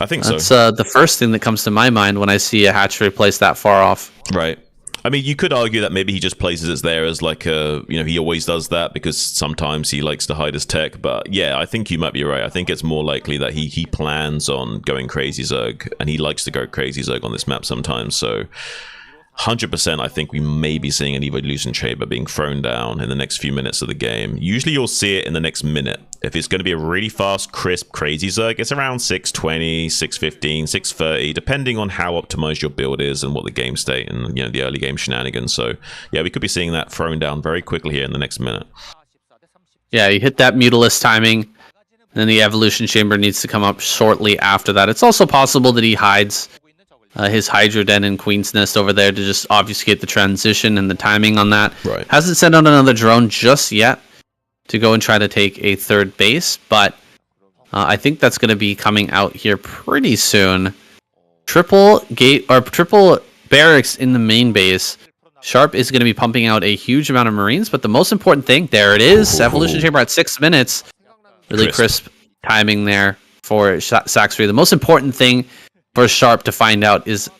I think That's the first thing that comes to my mind when I see a hatchery placed that far off. Right. I mean, you could argue that maybe he just places it there as like a, he always does that because sometimes he likes to hide his tech. But yeah, I think you might be right. I think it's more likely that he plans on going crazy Zerg, and he likes to go crazy Zerg on this map sometimes. So 100%, I think we may be seeing an evolution chamber being thrown down in the next few minutes of the game. Usually you'll see it in the next minute. If it's going to be a really fast, crisp, crazy Zerg, it's around 620, 615, 630, depending on how optimized your build is and what the game state and the early game shenanigans. So yeah, we could be seeing that thrown down very quickly here in the next minute. Yeah, you hit that Mutalisk timing, and then the evolution chamber needs to come up shortly after that. It's also possible that he hides his Hydro Den and Queen's Nest over there to just obfuscate the transition and the timing on that. Right. Hasn't sent out another drone just yet to go and try to take a third base, but I think that's going to be coming out here pretty soon. Triple barracks in the main base. Sharp is going to be pumping out a huge amount of Marines, but the most important thing, there it is, evolution chamber at 6 minutes. Really crisp timing there for Saxry. The most important thing for Sharp to find out is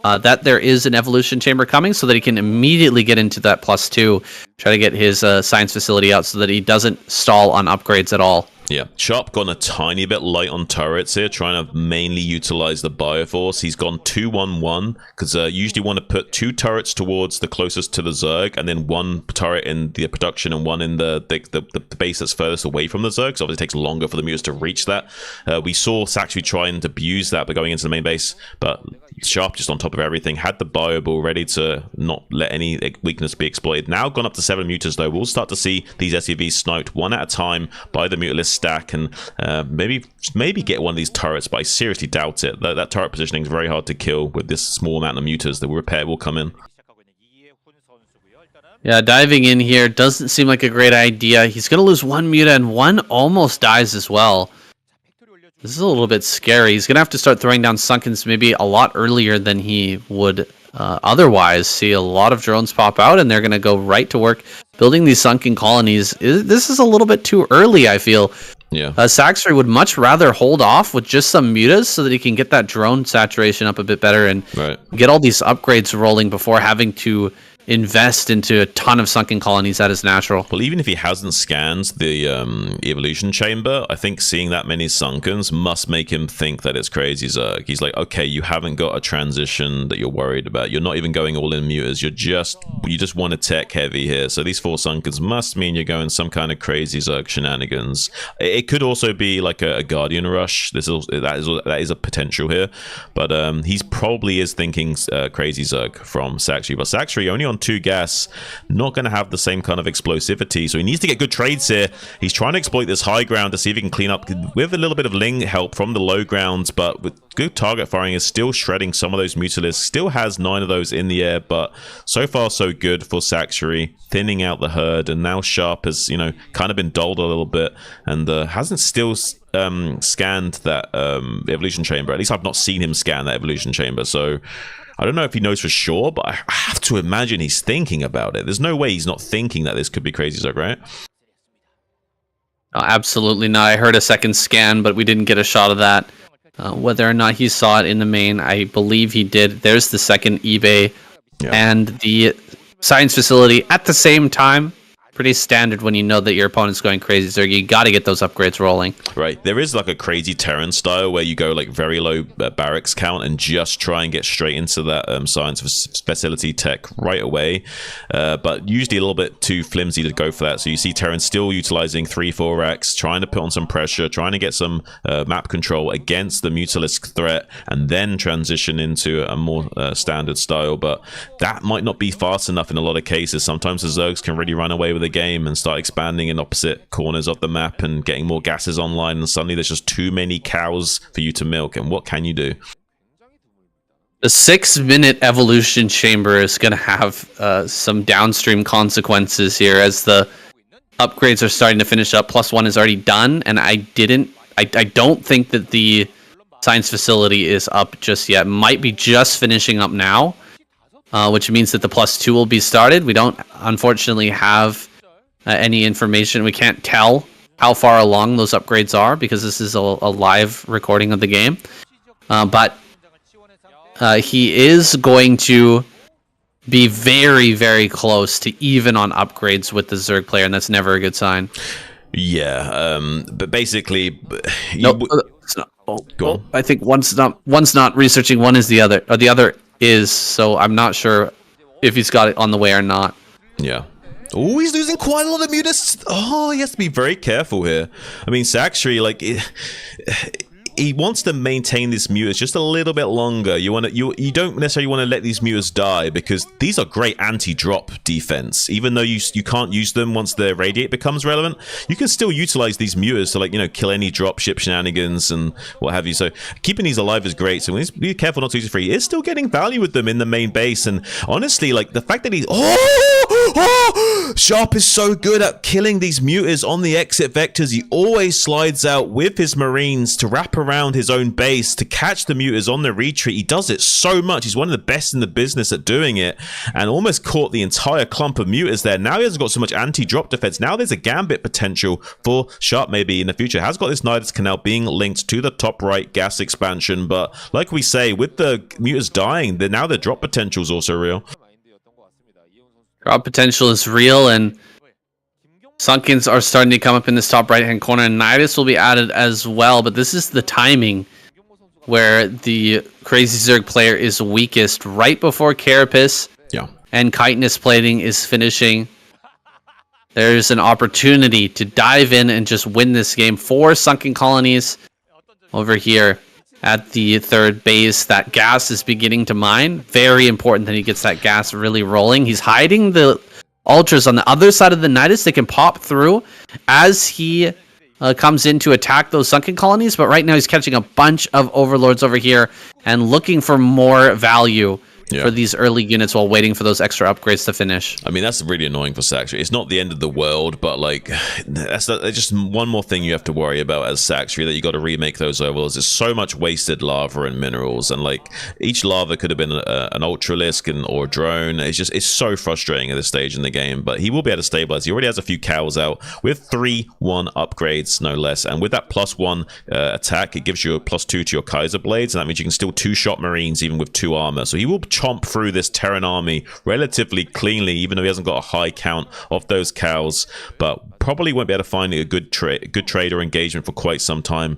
that there is an evolution chamber coming, so that he can immediately get into that +2, try to get his science facility out so that he doesn't stall on upgrades at all. Yeah, Sharp gone a tiny bit light on turrets here, trying to mainly utilize the Bioforce. He's gone 2-1-1, because usually want to put 2 turrets towards the closest to the Zerg, and then 1 turret in the production and 1 in the base that's furthest away from the Zerg, so obviously it takes longer for the Mutas to reach that. We saw Saxby trying to abuse that by going into the main base, but Sharp just on top of everything, had the Bio Ball ready to not let any weakness be exploited. Now gone up to 7 Mutas though. We'll start to see these SUVs sniped one at a time by the Mutalisk stack, and maybe get one of these turrets, but I seriously doubt it. That turret positioning is very hard to kill with this small amount of Mutas. The repair will come in. Yeah, diving in here doesn't seem like a great idea. He's going to lose 1 Muta, and 1 almost dies as well. This is a little bit scary. He's going to have to start throwing down Sunkens maybe a lot earlier than he would otherwise. See a lot of drones pop out, and they're going to go right to work building these sunken colonies. This is a little bit too early, I feel. Yeah. Saxry would much rather hold off with just some Mutas so that he can get that drone saturation up a bit better and get all these upgrades rolling before having to invest into a ton of sunken colonies. That is natural. Well, even if he hasn't scanned the evolution chamber, I think seeing that many sunkens must make him think that it's crazy Zerg. He's like, okay, you haven't got a transition that you're worried about. You're not even going all in Mutas. You just want to tech heavy here. So these 4 sunkens must mean you're going some kind of crazy Zerg shenanigans. It could also be like a Guardian rush. That is a potential here, but he's probably is thinking crazy Zerg from Saxry. But Saxry only on 2 gas, not going to have the same kind of explosivity, so he needs to get good trades here. He's trying to exploit this high ground to see if he can clean up with a little bit of Ling help from the low grounds, but with good target firing is still shredding some of those Mutalisks. Still has 9 of those in the air, but so far so good for Saxry, thinning out the herd. And now Sharp has kind of been dulled a little bit, and hasn't still scanned that evolution chamber. At least I've not seen him scan that evolution chamber, so I don't know if he knows for sure, but I have to imagine he's thinking about it. There's no way he's not thinking that this could be crazy Zerg, right? Oh, absolutely not. I heard a second scan, but we didn't get a shot of that. Whether or not he saw it in the main, I believe he did. There's the second eBay and the science facility at the same time. Pretty standard when you know that your opponent's going crazy, so you got to get those upgrades rolling. Right. There is like a crazy Terran style where you go like very low barracks count and just try and get straight into that science facility tech right away. But usually a little bit too flimsy to go for that. So you see Terran still utilizing 3-4 racks, trying to put on some pressure, trying to get some map control against the Mutalisk threat, and then transition into a more standard style. But that might not be fast enough in a lot of cases. Sometimes the Zergs can really run away with the game and start expanding in opposite corners of the map and getting more gases online, and suddenly there's just too many cows for you to milk. And what can you do? The 6-minute evolution chamber is going to have some downstream consequences here as the upgrades are starting to finish up. +1 is already done, and I don't think that the science facility is up just yet. Might be just finishing up now, which means that the +2 will be started. We don't unfortunately have any information. We can't tell how far along those upgrades are because this is a live recording of the game. But he is going to be very, very close to even on upgrades with the Zerg player, and that's never a good sign. Yeah, but basically, Nope, it's not. Go on. I think one's not researching, one is the other, or the other is. So I'm not sure if he's got it on the way or not. Yeah. Oh, he's losing quite a lot of mutas. Oh, he has to be very careful here. I mean, Saxry, like, he wants to maintain this mutas just a little bit longer. You don't necessarily want to let these mutas die, because these are great anti-drop defense. Even though you can't use them once the radiate becomes relevant, you can still utilize these mutas to, like, kill any dropship shenanigans and what have you. So keeping these alive is great. So be careful not to use it free. He is still getting value with them in the main base, and honestly, like, the fact that he's Sharp is so good at killing these mutas on the exit vectors. He always slides out with his marines to wrap around his own base to catch the mutas on the retreat. He does it so much. He's one of the best in the business at doing it, and almost caught the entire clump of mutas there. Now he hasn't got so much anti-drop defense. Now there's a gambit potential for Sharp maybe in the future. Has got this Nidus Canal being linked to the top right gas expansion, but like we say, with the mutas dying, now the drop potential is also real. Drop potential is real, and Sunkens are starting to come up in this top right-hand corner, and Nidus will be added as well, but this is the timing where the Crazy Zerg player is weakest, right before Carapace and chitinous plating is finishing. There's an opportunity to dive in and just win this game. 4 sunken colonies over here at the third base. That gas is beginning to mine. Very important that he gets that gas really rolling. He's hiding the ultras on the other side of the Nidus. They can pop through as he comes in to attack those sunken colonies, but right now he's catching a bunch of overlords over here and looking for more value for these early units while waiting for those extra upgrades to finish. I mean, that's really annoying for Saxry. It's not the end of the world, but like, that's just one more thing you have to worry about as Saxry, that you got to remake those overlords. There's so much wasted lava and minerals, and like, each lava could have been an Ultralisk or a drone. It's so frustrating at this stage in the game, but he will be able to stabilize. He already has a few cows out with 3-1 upgrades, no less, and with that +1 attack, it gives you a +2 to your Kaiser Blades, and that means you can still 2-shot Marines even with 2 armor. So he will chomp through this Terran army relatively cleanly, even though he hasn't got a high count of those cows, but probably won't be able to find a good trade or engagement for quite some time.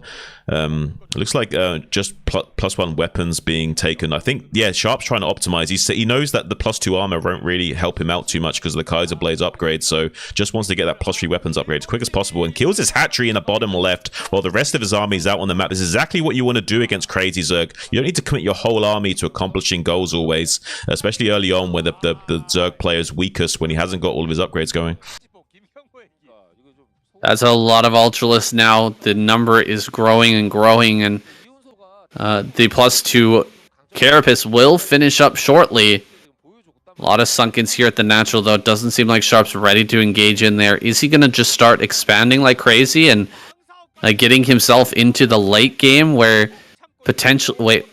Looks like just +1 weapons being taken. I think, yeah, Sharp's trying to optimize. He knows that the +2 armor won't really help him out too much because of the Kaiser Blades upgrade, so just wants to get that +3 weapons upgrade as quick as possible and kills his hatchery in the bottom left while the rest of his army is out on the map. This is exactly what you want to do against Crazy Zerg. You don't need to commit your whole army to accomplishing goals always, especially early on when the Zerg player is weakest, when he hasn't got all of his upgrades going. That's a lot of Ultralists now. The number is growing and growing, and the +2 Carapace will finish up shortly. A lot of Sunkens here at the natural, though. It doesn't seem like Sharp's ready to engage in there. Is he going to just start expanding like crazy and getting himself into the late game where potentially... Wait,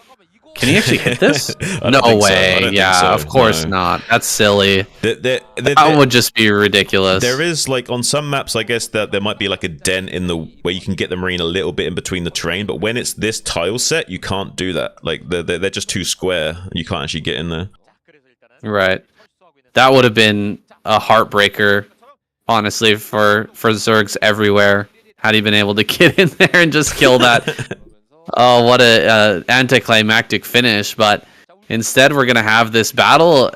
can he actually hit this? No way. So. Yeah, of course not. That's silly. That would just be ridiculous. There is, like, on some maps, I guess, that there might be like a dent in the where you can get the Marine a little bit in between the terrain, but when it's this tile set, you can't do that. Like, they're just too square. You can't actually get in there. Right. That would have been a heartbreaker, honestly, for Zergs everywhere, had he been able to get in there and just kill that. Oh, what a anticlimactic finish, but instead we're going to have this battle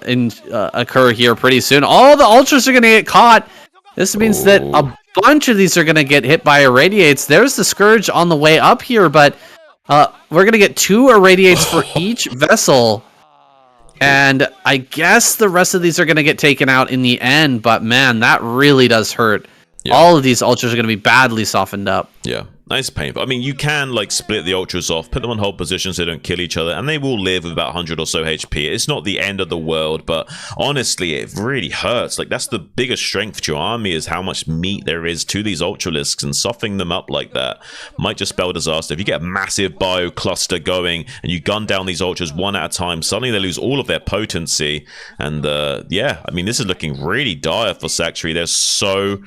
occur here pretty soon. All the Ultras are going to get caught. This means that a bunch of these are going to get hit by Irradiates. There's the Scourge on the way up here, but we're going to get 2 Irradiates for each vessel. And I guess the rest of these are going to get taken out in the end, but man, that really does hurt. Yeah. All of these Ultras are going to be badly softened up. Yeah. Nice painful. I mean, you can like split the Ultras off, put them on hold positions so they don't kill each other, and they will live with about 100 or so HP. It's not the end of the world, but honestly, it really hurts. Like, that's the biggest strength to your army, is how much meat there is to these Ultralisks, and softening them up like that might just spell disaster. If you get a massive bio cluster going and you gun down these Ultras one at a time, suddenly they lose all of their potency. And yeah, I mean, this is looking really dire for Saxry.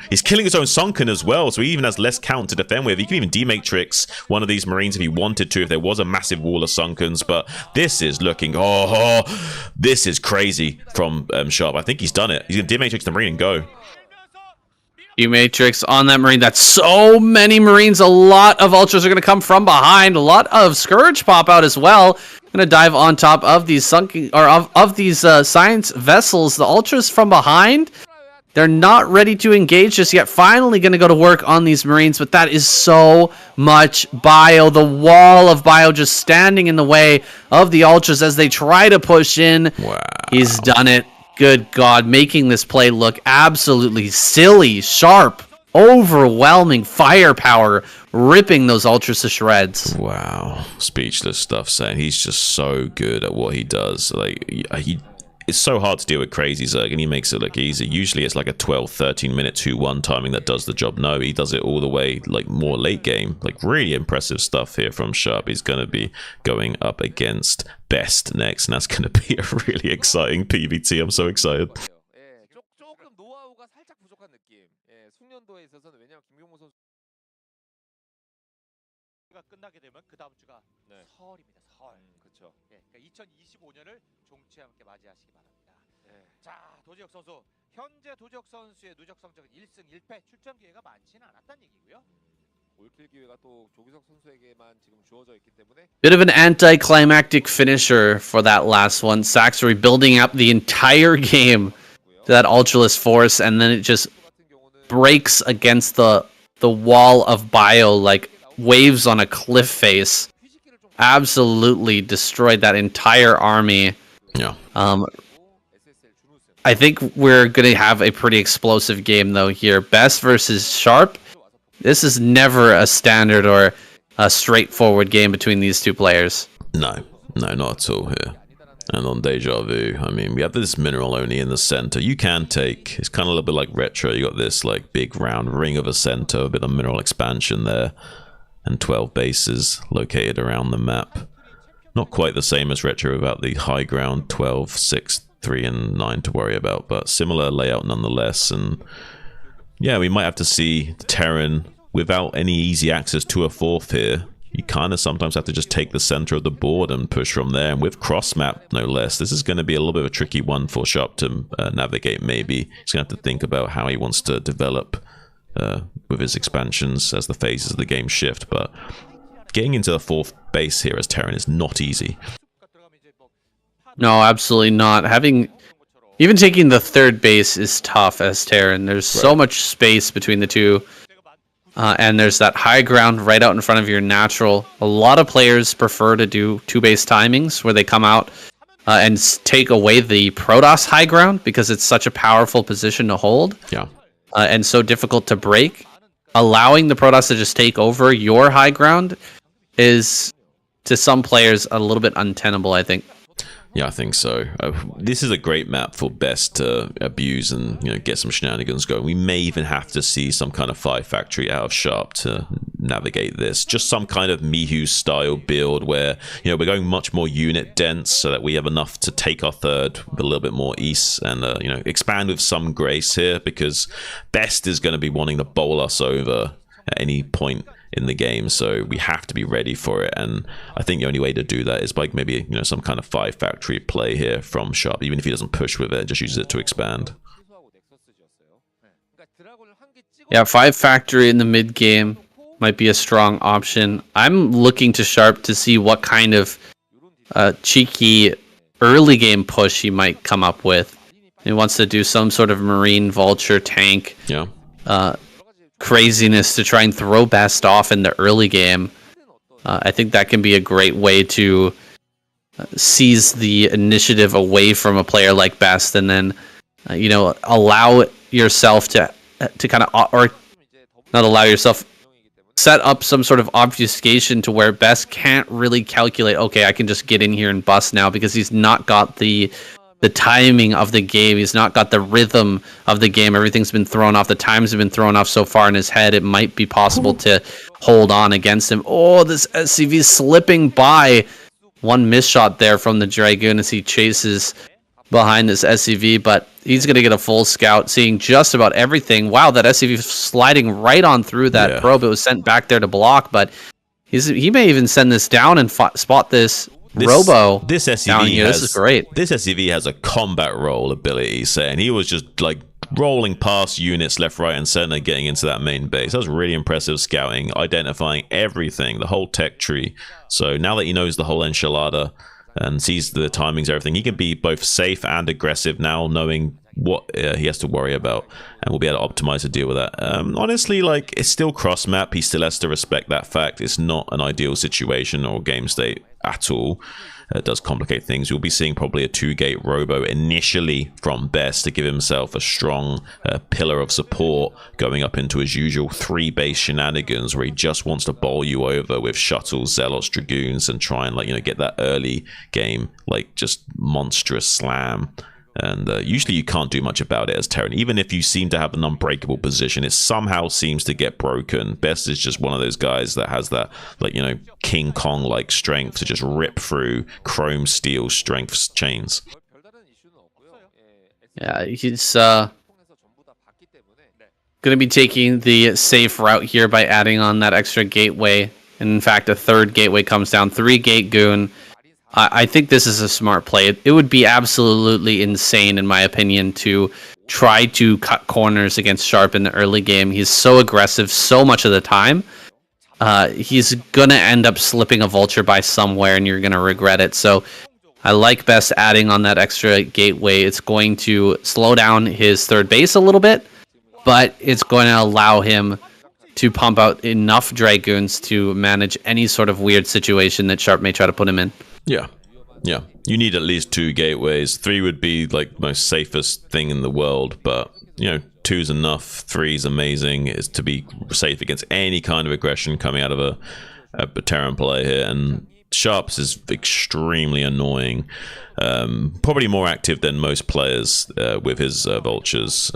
He's killing his own Sunken as well, so he even has less count to defend with. He can even dematrix one of these Marines if he wanted to, if there was a massive wall of Sunkens, but this is looking, this is crazy from Sharp. I think he's done it. He's going to dematrix the Marine and go. Matrix on that Marine. That's so many Marines. A lot of Ultras are going to come from behind. A lot of Scourge pop out as well. Going to dive on top of these sunken, or of these science vessels. The Ultras from behind, they're not ready to engage just yet. Finally going to go to work on these Marines, but that is so much bio. The wall of bio just standing in the way of the Ultras as they try to push in. Wow. He's done it. Good God, making this play look absolutely silly, Sharp, overwhelming firepower, ripping those Ultras to shreds. Wow. Speechless stuff, saying he's just so good at what he does. Like, it's so hard to deal with Crazy Zerg, and he makes it look easy. Usually it's like a 12-13 minute 2-1 timing that does the job. No, he does it all the way, like, more late game. Like, really impressive stuff here from Sharp. He's going to be going up against Best next, and that's going to be a really exciting PvT. I'm so excited. 조금 노하우가 살짝 부족한 느낌. 숙련도에 있어서는 왜냐면 김경모 선수가 끝나게 되면 그 다음 주가 설입니다. 설. 그렇죠. 그러니까 2025년을 종치와 함께 맞이하시기 바랍니다. 자, 도지혁 선수. 현재 도지혁 선수의 누적 성적은 1승 1패. 출전 기회가 많지는 않았다는 얘기고요. 올킬 기회가 또 조기석 선수에게만 지금 주어져 있기 때문에 Bit of an anticlimactic finisher for that last one. Saxory building up the entire game to that Ultralist force, and then it just breaks against the wall of bio like waves on a cliff face. Absolutely destroyed that entire army. Yeah. I think we're going to have a pretty explosive game, though, here. Best versus Sharp. This is never a standard or a straightforward game between these two players. No, not at all here. And on Deja Vu, I mean, we have this mineral only in the center. You can take, it's kind of a little bit like Retro. You got this like big round ring of a center, a bit of mineral expansion there, and 12 bases located around the map. Not quite the same as Retro without the high ground 12, 6, 3, and 9 to worry about, but similar layout nonetheless. And yeah, we might have to see Terran without any easy access to a fourth here. You kind of sometimes have to just take the center of the board and push from there. And with cross map, no less, this is going to be a little bit of a tricky one for Sharp to navigate, maybe. He's going to have to think about how he wants to develop with his expansions as the phases of the game shift. But getting into the fourth base here as Terran is not easy. No, absolutely not. Even taking the third base is tough as Terran. There's so much space between the two. And there's that high ground right out in front of your natural. A lot of players prefer to do two-base timings where they come out and take away the Protoss high ground because it's such a powerful position to hold. Yeah. And so difficult to break. Allowing the Protoss to just take over your high ground is, to some players, a little bit untenable, I think. Yeah, I think so. This is a great map for Best to abuse and get some shenanigans going. We may even have to see some kind of 5 factory out of Sharp to navigate this. Just some kind of Mihu style build where we're going much more unit dense so that we have enough to take our third with a little bit more ease and expand with some grace here, because Best is going to be wanting to bowl us over at any point in the game, so we have to be ready for it. And I think the only way to do that is by maybe some kind of 5 factory play here from Sharp, even if he doesn't push with it, just uses it to expand. Yeah, 5 factory in the mid game might be a strong option. I'm looking to Sharp to see what kind of cheeky early game push he might come up with. He wants to do some sort of Marine Vulture tank. Yeah. Craziness to try and throw Best off in the early game. I think that can be a great way to seize the initiative away from a player like Best, and then allow yourself to kind of, or not allow yourself, set up some sort of obfuscation to where Best can't really calculate, okay, I can just get in here and bust now, because he's not got the timing of the game. He's not got the rhythm of the game. Everything's been thrown off. The times have been thrown off so far in his head. It might be possible to hold on against him. Oh, this SCV slipping by. One miss shot there from the Dragoon as he chases behind this SCV, but he's going to get a full scout, seeing just about everything. Wow, that SCV sliding right on through that probe. It was sent back there to block, but he may even send this down and spot this Robo. This SCV down here. This is great. This SCV has a combat roll ability, and he was just like rolling past units left, right, and center, getting into that main base. That was really impressive scouting, identifying everything, the whole tech tree. So now that he knows the whole enchilada and sees the timings, everything, he can be both safe and aggressive now, knowing what he has to worry about, and we'll be able to optimize to deal with that. Honestly, like, it's still cross map. He still has to respect that fact. It's not an ideal situation or game state at all. It does complicate things. You'll be seeing probably a 2-gate Robo initially from Best to give himself a strong pillar of support going up into his usual 3-base shenanigans, where he just wants to bowl you over with shuttles, zealots, dragoons, and try and, like, you know, get that early game, like, just monstrous slam. And usually you can't do much about it as Terran. Even if you seem to have an unbreakable position, it somehow seems to get broken. Best is just one of those guys that has that, like, you know, King Kong-like strength to just rip through chrome steel strength chains. Yeah, he's going to be taking the safe route here by adding on that extra gateway. And in fact, a third gateway comes down, 3-gate goon. I think this is a smart play. It would be absolutely insane, in my opinion, to try to cut corners against Sharp in the early game. He's so aggressive so much of the time. He's going to end up slipping a Vulture by somewhere, and you're going to regret it. So I like Best adding on that extra gateway. It's going to slow down his third base a little bit, but it's going to allow him to pump out enough Dragoons to manage any sort of weird situation that Sharp may try to put him in. Yeah. You need at least 2 gateways. 3 would be like most safest thing in the world, but you know, 2's enough. 3's amazing. Is to be safe against any kind of aggression coming out of a Terran play here. And Sharps is extremely annoying. Probably more active than most players with his vultures.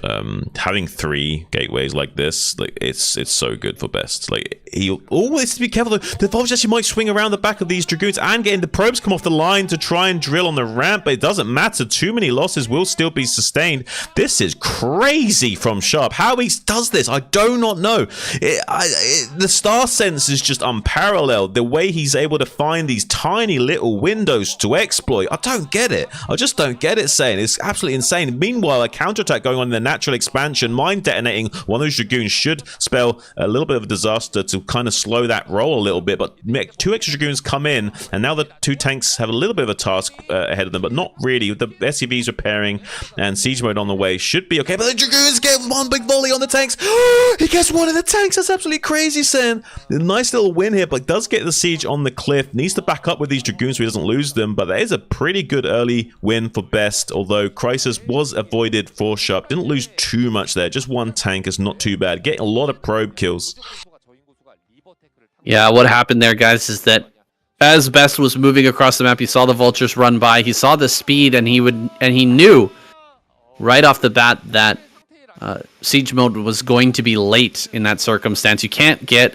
Having 3 gateways like this, like it's so good for Best. Like, he always be careful. The vultures actually might swing around the back of these dragoons and getting the probes come off the line to try and drill on the ramp, but it doesn't matter. Too many losses will still be sustained. This is crazy from Sharp. How he does this, I do not know. The star sense is just unparalleled. The way he's able to find these tiny little windows to exploit, I don't get it. I just don't get it, Sane. It's absolutely insane. Meanwhile, a counterattack going on in the natural expansion, mine detonating one of those dragoons should spell a little bit of a disaster to kind of slow that roll a little bit, but 2 extra dragoons come in, and now the 2 tanks have a little bit of a task ahead of them, but not really. The SCVs repairing and siege mode on the way should be okay, but the dragoons get one big volley on the tanks. He gets one of the tanks. That's absolutely crazy, Sen. Nice little win here, but does get the siege on the cliff. Needs to back up with these dragoons so he doesn't lose them, but that is a pretty good early win for Best, although Crisis was avoided for Sharp. Didn't lose too much there. Just 1 tank is not too bad. Getting a lot of probe kills. Yeah, what happened there, guys, is that as Best was moving across the map, he saw the vultures run by. He saw the speed, and he knew right off the bat that siege mode was going to be late in that circumstance. You can't get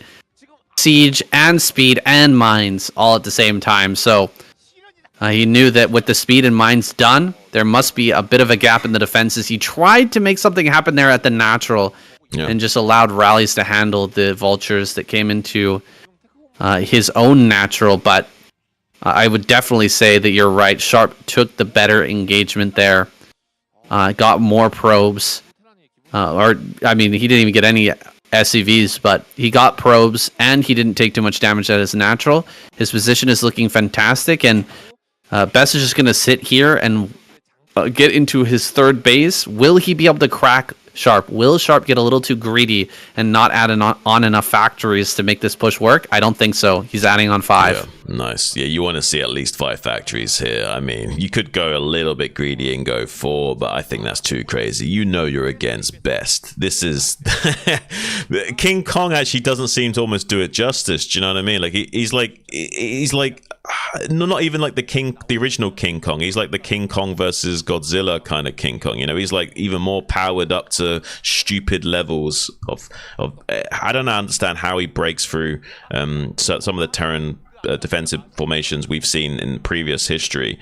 siege and speed and mines all at the same time. So he knew that with the speed and mines done, there must be a bit of a gap in the defenses. He tried to make something happen there at the natural, and just allowed rallies to handle the vultures that came into his own natural. But I would definitely say that you're right. Sharp took the better engagement there, got more probes, or I mean, he didn't even get any SCVs, but he got probes, and he didn't take too much damage at his natural. His position is looking fantastic, and Best is just going to sit here and get into his third base. Will he be able to crack Sharp? Will Sharp get a little too greedy and not add on enough factories to make this push work? I don't think so. He's adding on 5. Yeah, nice. Yeah, you want to see at least 5 factories here. I mean, you could go a little bit greedy and go 4, but I think that's too crazy. You know you're against Best. This is... King Kong actually doesn't seem to almost do it justice. Do you know what I mean? Like, he's like... No, not even like the original King Kong. He's like the King Kong versus Godzilla kind of King Kong. You know, he's like even more powered up to stupid levels of I don't understand how he breaks through some of the Terran defensive formations we've seen in previous history.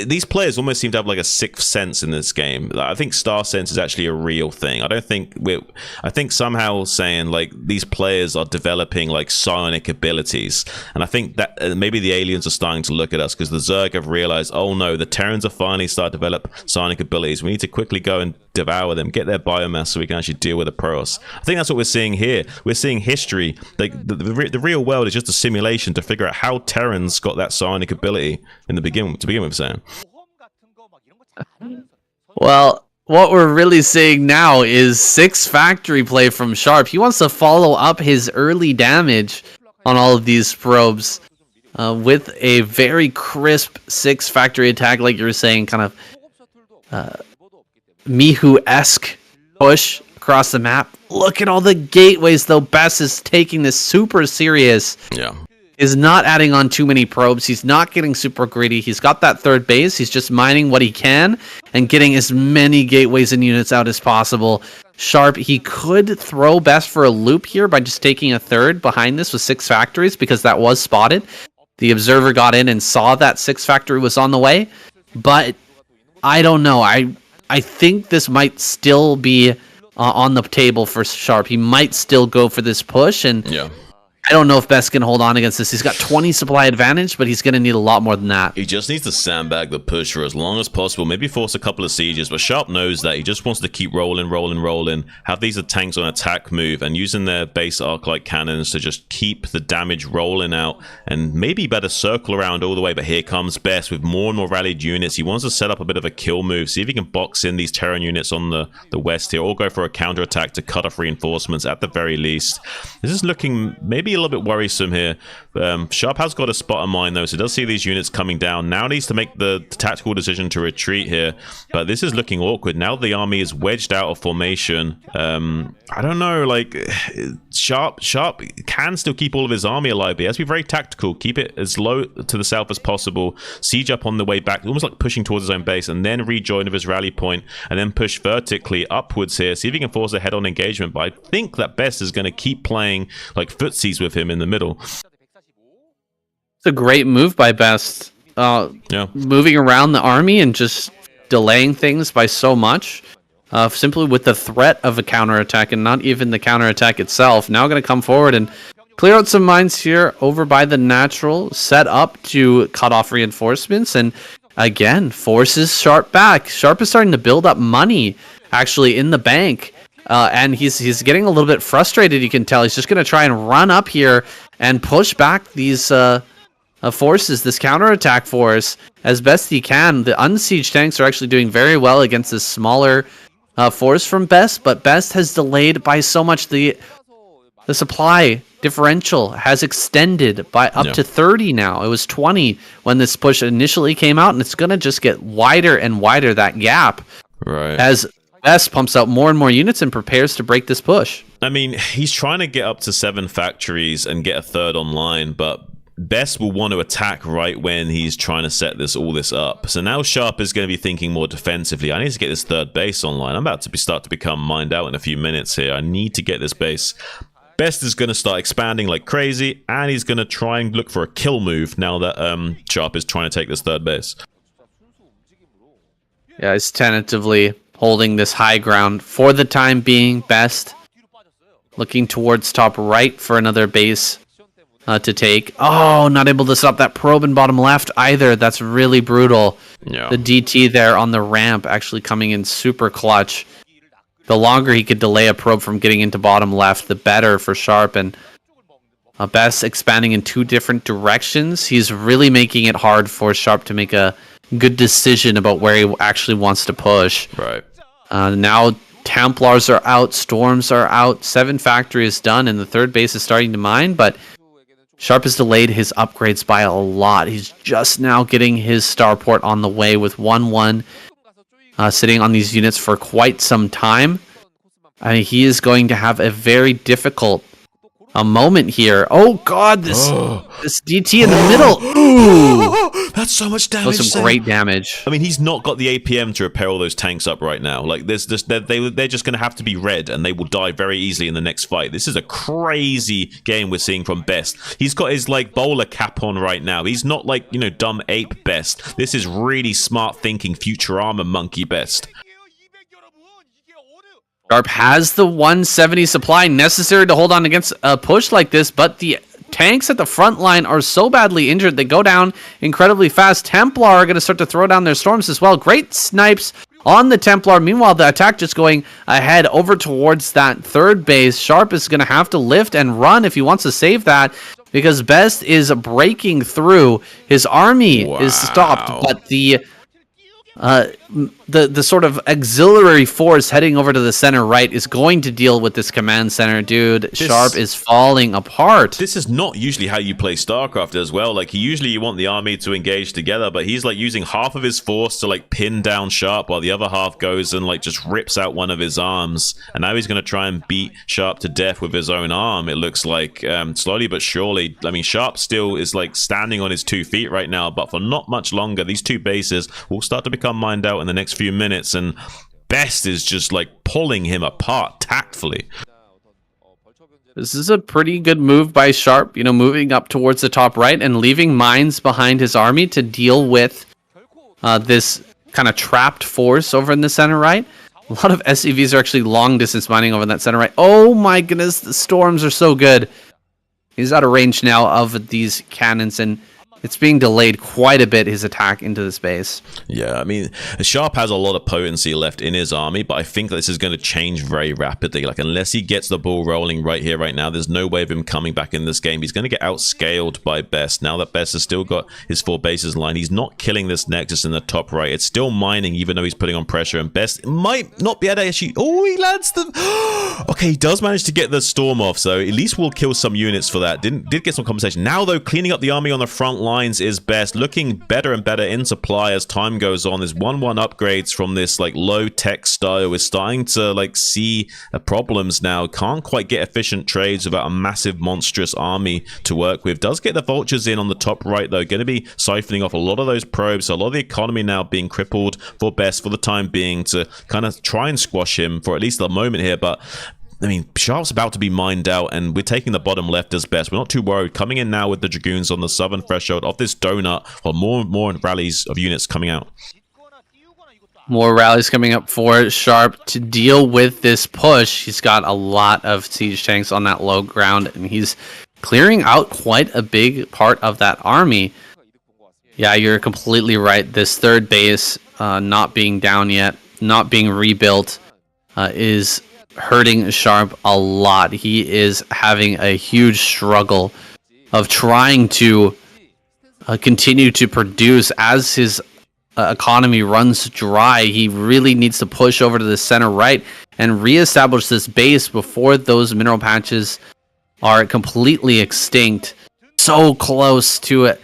these players almost seem to have like a sixth sense in this game. Like, I think Star Sense is actually a real thing. I think somehow saying like these players are developing like psionic abilities, and I think that maybe the aliens are starting to look at us because the Zerg have realized, oh no, the Terrans are finally starting to develop psionic abilities. We need to quickly go and devour them, get their biomass so we can actually deal with the Protoss. I think that's what we're seeing here. We're seeing history. Like the real world is just a simulation to figure out how Terrans got that psionic ability in the begin with, Sam. Well, what we're really seeing now is 6 factory play from Sharp. He wants to follow up his early damage on all of these probes with a very crisp 6 factory attack, like you were saying, kind of Mihu-esque push across the map. Look at all the gateways, though. Best is taking this super serious. Yeah. Is not adding on too many probes. He's not getting super greedy. He's got that third base. He's just mining what he can and getting as many gateways and units out as possible. Sharp, he could throw Best for a loop here by just taking a third behind this with 6 factories because that was spotted. The observer got in and saw that 6 factory was on the way, but I don't know. I think this might still be on the table for Sharp. He might still go for this push, and yeah. I don't know if Best can hold on against this. He's got 20 supply advantage, but he's going to need a lot more than that. He just needs to sandbag the push for as long as possible, maybe force a couple of sieges, but Sharp knows that. He just wants to keep rolling, have these tanks on attack move, and using their base arc-like cannons to just keep the damage rolling out, and maybe better circle around all the way, but here comes Best with more and more rallied units. He wants to set up a bit of a kill move, see if he can box in these Terran units on the west here, or go for a counterattack to cut off reinforcements at the very least. This is looking maybe a little bit worrisome here. Sharp has got a spot in mind though, so does see these units coming down. Now needs to make the tactical decision to retreat here, but this is looking awkward. Now the army is wedged out of formation. I don't know, like Sharp can still keep all of his army alive, but he has to be very tactical, keep it as low to the south as possible, siege up on the way back, almost like pushing towards his own base, and then rejoin of his rally point, and then push vertically upwards here, see if he can force a head-on engagement. But I think that Best is going to keep playing like footsies with him in the middle. It's a great move by Best. Yeah. Moving around the army and just delaying things by so much. Simply with the threat of a counterattack and not even the counterattack itself. Now going to come forward and clear out some mines here over by the natural. Set up to cut off reinforcements. And again, forces Sharp back. Sharp is starting to build up money actually in the bank. And he's getting a little bit frustrated, you can tell. He's just going to try and run up here and push back these forces, this counterattack force, as best he can. The unsieged tanks are actually doing very well against this smaller force from Best, but Best has delayed by so much. The supply differential has extended by up to 30 now. It was 20 when this push initially came out, and it's going to just get wider and wider, that gap. Right. As Best pumps out more and more units and prepares to break this push. I mean, he's trying to get up to 7 factories and get a third online, but Best will want to attack right when he's trying to set all this up. So now Sharp is going to be thinking more defensively. I need to get this third base online. I'm about to start to become mined out in a few minutes here. I need to get this base. Best is going to start expanding like crazy, and he's going to try and look for a kill move now that Sharp is trying to take this third base. Yeah, he's tentatively holding this high ground for the time being. Best looking towards top right for another base to take. Oh, not able to stop that probe in bottom left either. That's really brutal. Yeah. The DT there on the ramp actually coming in super clutch. The longer he could delay a probe from getting into bottom left, the better for Sharp. And Best expanding in 2 different directions. He's really making it hard for Sharp to make a good decision about where he actually wants to push. Right. Now Templars are out, Storms are out, 7 factory is done, and the third base is starting to mine, but Sharp has delayed his upgrades by a lot. He's just now getting his starport on the way with 1-1 sitting on these units for quite some time. I mean, he is going to have a very difficult moment here. Oh god, this DT in the middle. Ooh, That's so much That damage. was some great damage. I mean, he's not got the APM to repair all those tanks up right now. Like, there's just they're just going to have to be red, and they will die very easily in the next fight. This is a crazy game we're seeing from Best. He's got his like bowler cap on right now. He's not like, you know, dumb ape Best. This is really smart thinking future armor monkey Best. Sharp has the 170 supply necessary to hold on against a push like this, but the tanks at the front line are so badly injured they go down incredibly fast. Templar are going to start to throw down their storms as well. Great snipes on the Templar. Meanwhile, the attack just going ahead over towards that third base. Sharp is going to have to lift and run if he wants to save that, because Best is breaking through. His army is stopped, but the sort of auxiliary force heading over to the center right is going to deal with this command center, dude. Sharp is falling apart. This is not usually how you play StarCraft as well. Like, usually you want the army to engage together, but he's like using half of his force to like pin down Sharp while the other half goes and like just rips out one of his arms. And now he's going to try and beat Sharp to death with his own arm, it looks like, slowly but surely. I mean, Sharp still is like standing on his 2 feet right now, but for not much longer, these two bases will start to become mined out in the next few minutes, and Best is just like pulling him apart tactfully. This is a pretty good move by Sharp, you know, moving up towards the top right and leaving mines behind his army to deal with this kind of trapped force over in the center right. A lot of SCVs are actually long distance mining over in that center right. Oh my goodness, the storms are so good. He's out of range now of these cannons, and it's being delayed quite a bit, his attack into the space. Yeah, I mean, Sharp has a lot of potency left in his army, but I think this is going to change very rapidly. Like, unless he gets the ball rolling right here, right now, there's no way of him coming back in this game. He's going to get outscaled by Best. Now that Best has still got his 4 bases line, he's not killing this Nexus in the top right. It's still mining, even though he's putting on pressure, and Best might not be able to actually... Oh, he lands the... Okay, he does manage to get the Storm off, so at least we'll kill some units for that. Did get some compensation. Now, though, cleaning up the army on the front lines is Best, looking better and better in supply as time goes on. There's 1-1 upgrades from this like low tech style. We're starting to like see problems now. Can't quite get efficient trades without a massive monstrous army to work with. Does get the vultures in on the top right though, going to be siphoning off a lot of those probes. So a lot of the economy now being crippled for Best for the time being to kind of try and squash him for at least the moment here. But I mean, Sharp's about to be mined out, and we're taking the bottom left as Best. We're not too worried. Coming in now with the Dragoons on the southern threshold of this donut, while more rallies of units coming out. More rallies coming up for Sharp to deal with this push. He's got a lot of siege tanks on that low ground, and he's clearing out quite a big part of that army. Yeah, you're completely right. This third base not being down yet, not being rebuilt, is hurting Sharp a lot. He is having a huge struggle of trying to continue to produce as his economy runs dry. He really needs to push over to the center right and reestablish this base before those mineral patches are completely extinct. So close to it,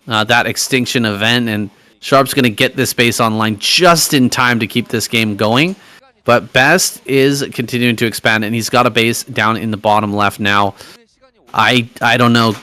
that extinction event, and Sharp's going to get this base online just in time to keep this game going. But Best is continuing to expand, and he's got a base down in the bottom left now. I don't know.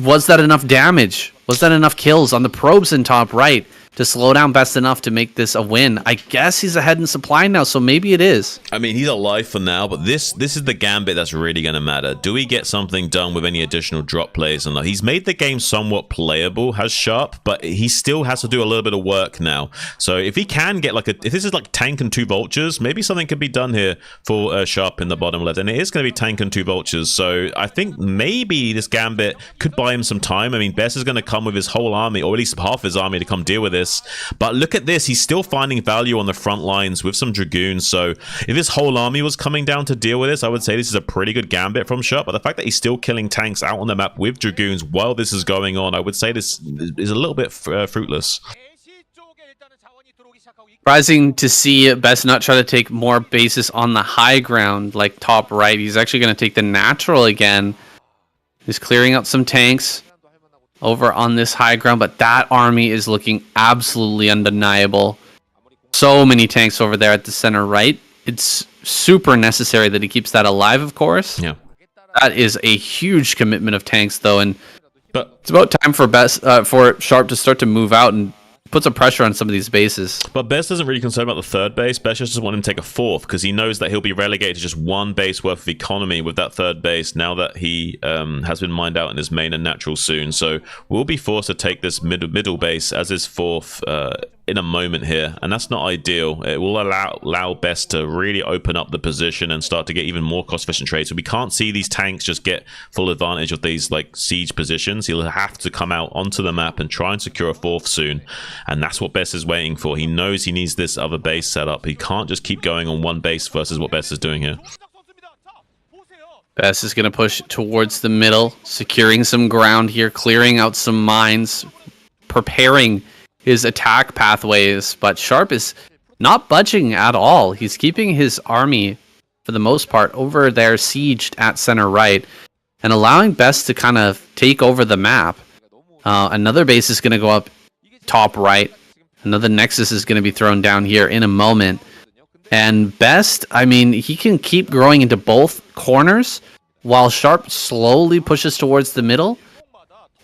Was that enough damage? Was that enough kills on the probes in top right to slow down Best enough to make this a win? I guess he's ahead in supply now, so maybe it is. I mean, he's alive for now, but this is the gambit that's really going to matter. Do we get something done with any additional drop plays? And he's made the game somewhat playable, has Sharp, but he still has to do a little bit of work now. So if he can get like if this is like tank and 2 vultures, maybe something could be done here for Sharp in the bottom left. And it is going to be tank and 2 vultures. So I think maybe this gambit could buy him some time. I mean, Best is going to come with his whole army, or at least half his army, to come deal with this. But look at this, he's still finding value on the front lines with some Dragoons. So if his whole army was coming down to deal with this, I would say this is a pretty good gambit from Sharp. But the fact that he's still killing tanks out on the map with Dragoons while this is going on, I would say this is a little bit fruitless. Surprising to see Best not try to take more bases on the high ground, like top right. He's actually going to take the natural again. He's clearing out some tanks over on this high ground, but that army is looking absolutely undeniable. So many tanks over there at the center right. It's super necessary that he keeps that alive, of course. Yeah. That is a huge commitment of tanks, though, and But It's about time for for Sharp to start to move out and put some pressure on some of these bases. But Best isn't really concerned about the third base. Best just doesn't want him to take a fourth because he knows that he'll be relegated to just one base worth of economy with that third base now that he has been mined out in his main and natural soon. So we'll be forced to take this middle base as his fourth in a moment here, and that's not ideal. It will allow Best to really open up the position and start to get even more cost-efficient trades. So we can't see these tanks just get full advantage of these like siege positions. He'll have to come out onto the map and try and secure a fourth soon, and that's what Best is waiting for. He knows he needs this other base set up. He can't just keep going on one base versus what Best is doing here. Best is going to push towards the middle, securing some ground here, clearing out some mines, preparing his attack pathways, but Sharp is not budging at all. He's keeping his army, for the most part, over there sieged at center right, and allowing Best to kind of take over the map. Another base is going to go up top right. Another Nexus is going to be thrown down here in a moment. And Best, I mean, he can keep growing into both corners while Sharp slowly pushes towards the middle.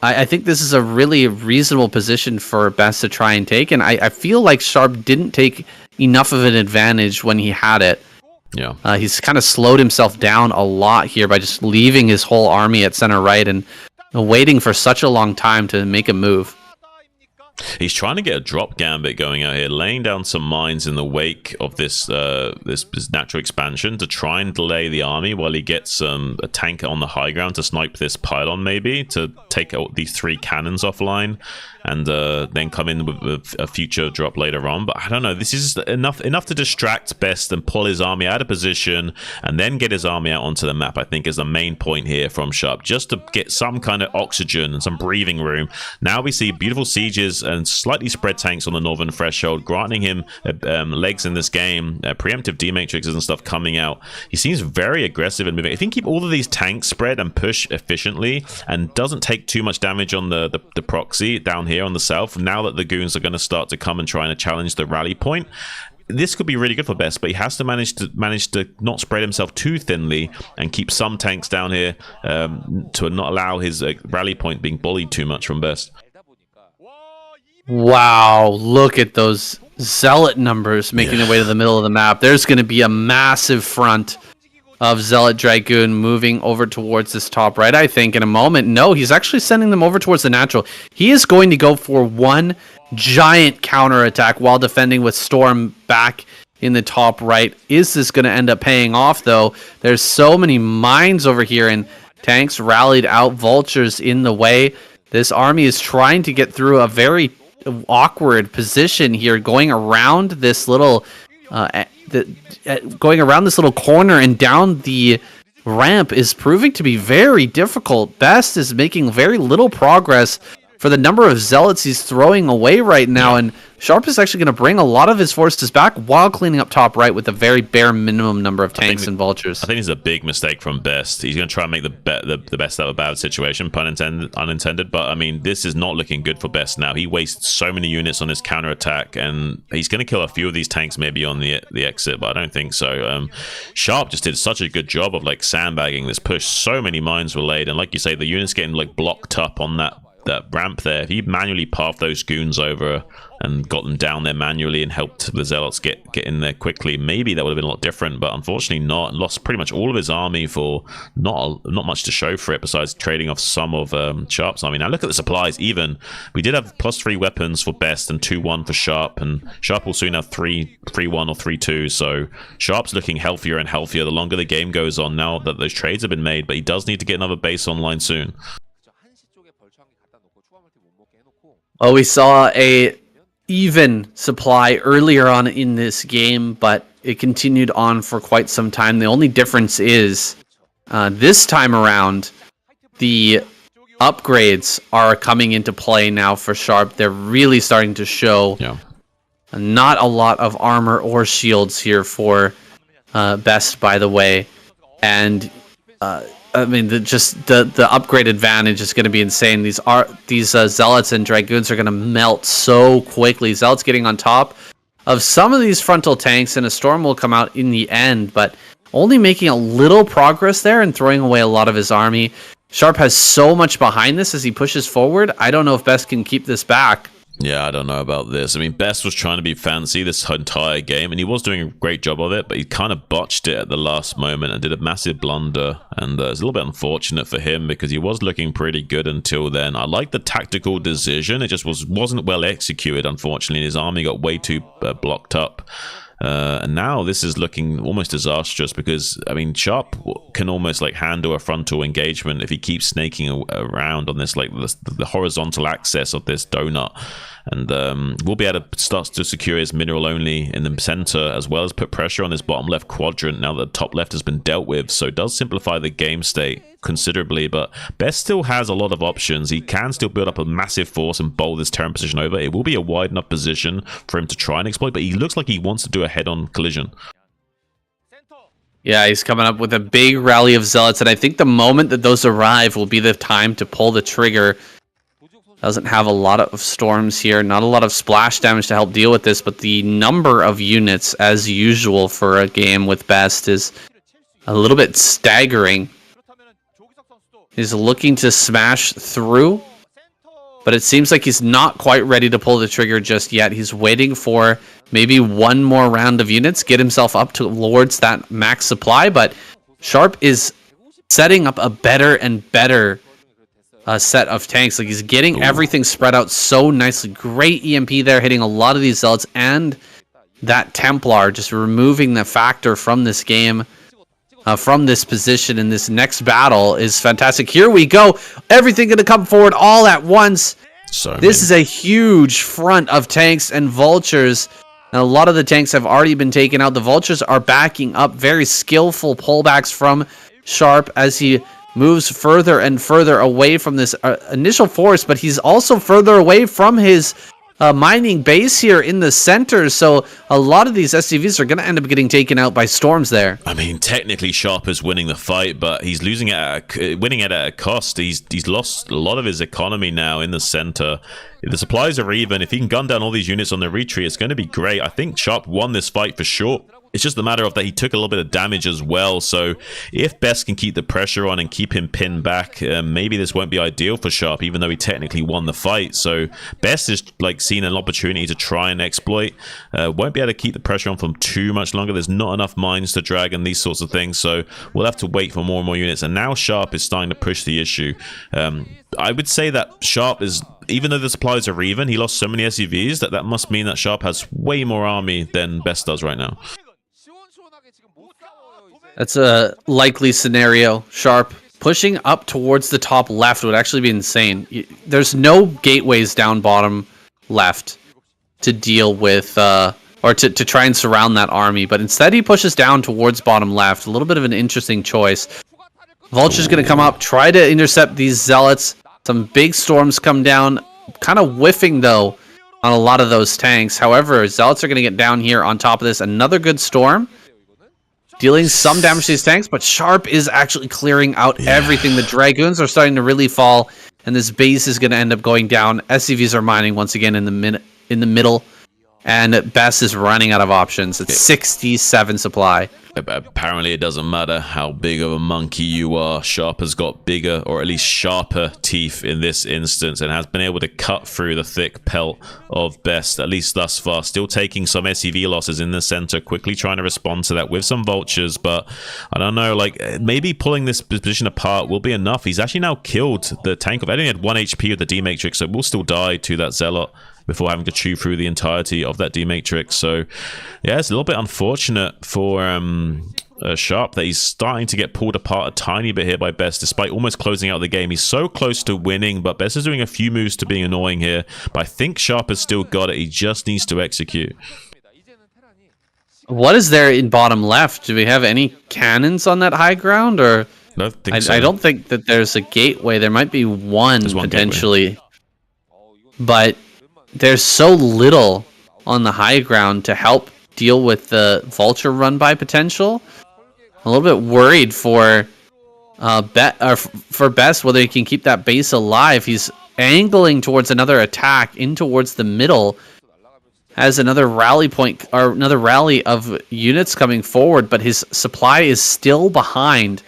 I think this is a really reasonable position for Best to try and take, and I feel like Sharp didn't take enough of an advantage when he had it. Yeah. He's kind of slowed himself down a lot here by just leaving his whole army at center right and waiting for such a long time to make a move. He's trying to get a drop gambit going out here, laying down some mines in the wake of this this natural expansion to try and delay the army while he gets a tank on the high ground to snipe this pylon, maybe to take out these 3 cannons offline, and then come in with a future drop later on. But I don't know, this is enough to distract Best and pull his army out of position and then get his army out onto the map. I think is the main point here from Sharp, just to get some kind of oxygen and some breathing room. Now we see beautiful sieges and slightly spread tanks on the northern threshold, granting him legs in this game, preemptive D-matrixes and stuff coming out. He seems very aggressive and moving. If he can keep all of these tanks spread and push efficiently and doesn't take too much damage on the proxy down here on the south, now that the goons are going to start to come and try and challenge the rally point, this could be really good for Best, but he has to manage to not spread himself too thinly and keep some tanks down here to not allow his rally point being bullied too much from Best. Wow, look at those Zealot numbers making their way to the middle of the map. There's going to be a massive front of Zealot Dragoon moving over towards this top right, I think, in a moment. No, he's actually sending them over towards the natural. He is going to go for one giant counterattack while defending with Storm back in the top right. Is this going to end up paying off, though? There's so many mines over here, and tanks rallied out, vultures in the way. This army is trying to get through a very awkward position here, going around this little going around this little corner and down the ramp is proving to be very difficult. Best is making very little progress for the number of zealots he's throwing away right now, and Sharp is actually going to bring a lot of his forces back while cleaning up top right with a very bare minimum number of tanks and vultures. I think it's a big mistake from Best. He's going to try and make the best out of a bad situation, pun unintended. But I mean, this is not looking good for Best now. He wastes so many units on his counterattack, and he's going to kill a few of these tanks maybe on the exit, but I don't think so. Sharp just did such a good job of like sandbagging this push. So many mines were laid, and like you say, the units getting like blocked up on that ramp there. If he manually pathed those goons over and got them down there manually and helped the zealots get in there quickly, maybe that would have been a lot different, but unfortunately not. Lost pretty much all of his army for not much to show for it besides trading off some of Sharp's army. Now look at the supplies. Even we did have +3 weapons for Best and 2-1 for Sharp, and Sharp will soon have 3-1 or 3-2, so Sharp's looking healthier and healthier the longer the game goes on now that those trades have been made, but he does need to get another base online soon. Well, we saw a even supply earlier on in this game, but it continued on for quite some time. The only difference is this time around, the upgrades are coming into play now for Sharp. They're really starting to show. Yeah. Not a lot of armor or shields here for Best, by the way. And I mean, the upgrade advantage is going to be insane. These zealots and dragoons are going to melt so quickly. Zealots getting on top of some of these frontal tanks, and a storm will come out in the end, but only making a little progress there and throwing away a lot of his army. Sharp has so much behind this as he pushes forward. I don't know if Best can keep this back. Yeah, I don't know about this. I mean, Best was trying to be fancy this entire game, and he was doing a great job of it, but he kind of botched it at the last moment and did a massive blunder, and it's a little bit unfortunate for him because he was looking pretty good until then. I like the tactical decision. It just wasn't well executed, unfortunately. His army got way too blocked up. And now this is looking almost disastrous because, I mean, Sharp can almost like handle a frontal engagement if he keeps snaking around on this, like the horizontal axis of this donut. And we'll be able to start to secure his mineral only in the center, as well as put pressure on his bottom left quadrant now that the top left has been dealt with. So it does simplify the game state considerably, but Best still has a lot of options. He can still build up a massive force and bowl this terrain position over. It will be a wide enough position for him to try and exploit, but he looks like he wants to do a head-on collision. Yeah, he's coming up with a big rally of zealots, and I think the moment that those arrive will be the time to pull the trigger. Doesn't have a lot of storms here, not a lot of splash damage to help deal with this, but the number of units, as usual for a game with Best, is a little bit staggering. He's looking to smash through, but it seems like he's not quite ready to pull the trigger just yet. He's waiting for maybe one more round of units, get himself up towards that max supply, but Sharp is setting up a better and better set of tanks. Like, he's getting everything spread out so nicely. Great EMP there, hitting a lot of these zealots, and that Templar just removing the factor from this game, from this position in this next battle is fantastic. Here we go. Everything going to come forward all at once. This is a huge front of tanks and vultures. And a lot of the tanks have already been taken out. The vultures are backing up. Very skillful pullbacks from Sharp as he moves further and further away from this initial force, but he's also further away from his mining base here in the center, so a lot of these SCVs are going to end up getting taken out by storms there. I mean, technically Sharp is winning the fight, but he's losing it winning it at a cost. He's lost a lot of his economy now in the center. If the supplies are even, if he can gun down all these units on the retreat, it's going to be great. I think Sharp won this fight for sure. It's just a matter of that he took a little bit of damage as well. So if Best can keep the pressure on and keep him pinned back, maybe this won't be ideal for Sharp, even though he technically won the fight. So Best is like seeing an opportunity to try and exploit. Won't be able to keep the pressure on for too much longer. There's not enough mines to drag and these sorts of things. So we'll have to wait for more and more units. And now Sharp is starting to push the issue. I would say that Sharp is, even though the supplies are even, he lost so many SCVs that must mean that Sharp has way more army than Best does right now. That's a likely scenario. Sharp pushing up towards the top left would actually be insane. There's no gateways down bottom left to deal with, or to try and surround that army, but instead he pushes down towards bottom left. A little bit of an interesting choice. Vulture's going to come up, try to intercept these zealots. Some big storms come down, kind of whiffing though on a lot of those tanks. However, zealots are going to get down here on top of this. Another good storm, dealing some damage to these tanks, but Sharp is actually clearing out everything. The Dragoons are starting to really fall, and this base is going to end up going down. SCVs are mining once again in the middle, and Best is running out of options. It's 67 supply. Apparently it doesn't matter how big of a monkey you are. Sharp has got bigger, or at least sharper teeth in this instance, and has been able to cut through the thick pelt of Best, at least thus far. Still taking some SCV losses in the center, quickly trying to respond to that with some vultures, but I don't know, like, maybe pulling this position apart will be enough. He's actually now killed the tank. I've only had 1 HP with the D-Matrix, so we'll still die to that Zealot before having to chew through the entirety of that D-Matrix. So yeah, it's a little bit unfortunate for Sharp that he's starting to get pulled apart a tiny bit here by Best, despite almost closing out the game. He's so close to winning, but Best is doing a few moves to being annoying here. But I think Sharp has still got it. He just needs to execute. What is there in bottom left? Do we have any cannons on that high ground? Or I don't think that there's a gateway. There might be one potentially. Gateway. But there's so little on the high ground to help deal with the vulture run by potential. A little bit worried for Best whether he can keep that base alive. He's angling towards another attack in towards the middle. Has another rally point, or another rally of units coming forward, but his supply is still behind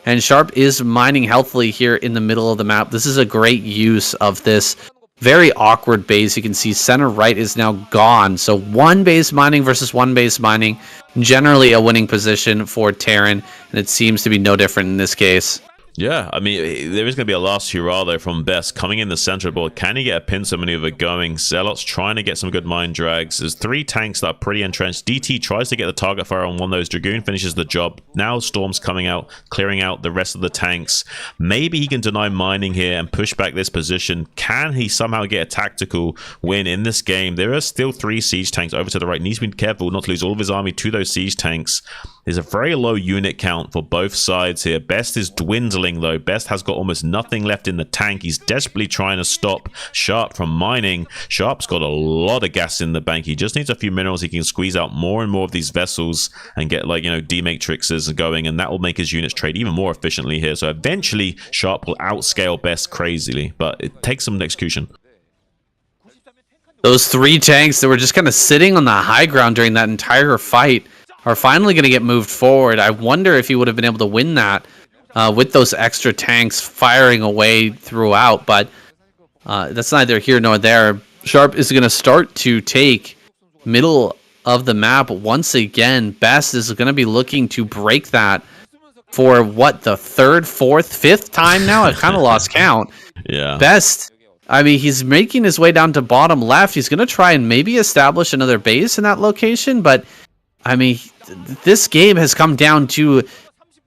And Sharp is mining healthily here in the middle of the map. This is a great use of this very awkward base. You can see center right is now gone. So one base mining versus one base mining. Generally a winning position for Terran, and it seems to be no different in this case. Yeah, I mean, there is going to be a last hurrah, though, from Best. Coming in the center of the board, can he get a pincer maneuver going? Zealot's trying to get some good mine drags. There's 3 tanks that are pretty entrenched. DT tries to get the target fire on one of those. Dragoon finishes the job. Now Storm's coming out, clearing out the rest of the tanks. Maybe he can deny mining here and push back this position. Can he somehow get a tactical win in this game? There are still 3 siege tanks over to the right. Needs to be careful not to lose all of his army to those siege tanks. There's a very low unit count for both sides here. Best is dwindling, though. Best has got almost nothing left in the tank. He's desperately trying to stop Sharp from mining. Sharp's got a lot of gas in the bank. He just needs a few minerals. He can squeeze out more and more of these vessels and get, like, you know, D-matrixes going, and that will make his units trade even more efficiently here. So eventually, Sharp will outscale Best crazily, but it takes some execution. Those 3 tanks that were just kind of sitting on the high ground during that entire fight are finally going to get moved forward. I wonder if he would have been able to win that with those extra tanks firing away throughout, but that's neither here nor there. Sharp is going to start to take middle of the map once again. Best is going to be looking to break that for, what, the 3rd, 4th, 5th time now? I've kind of lost count. Yeah. Best, I mean, he's making his way down to bottom left. He's going to try and maybe establish another base in that location, but I mean, this game has come down to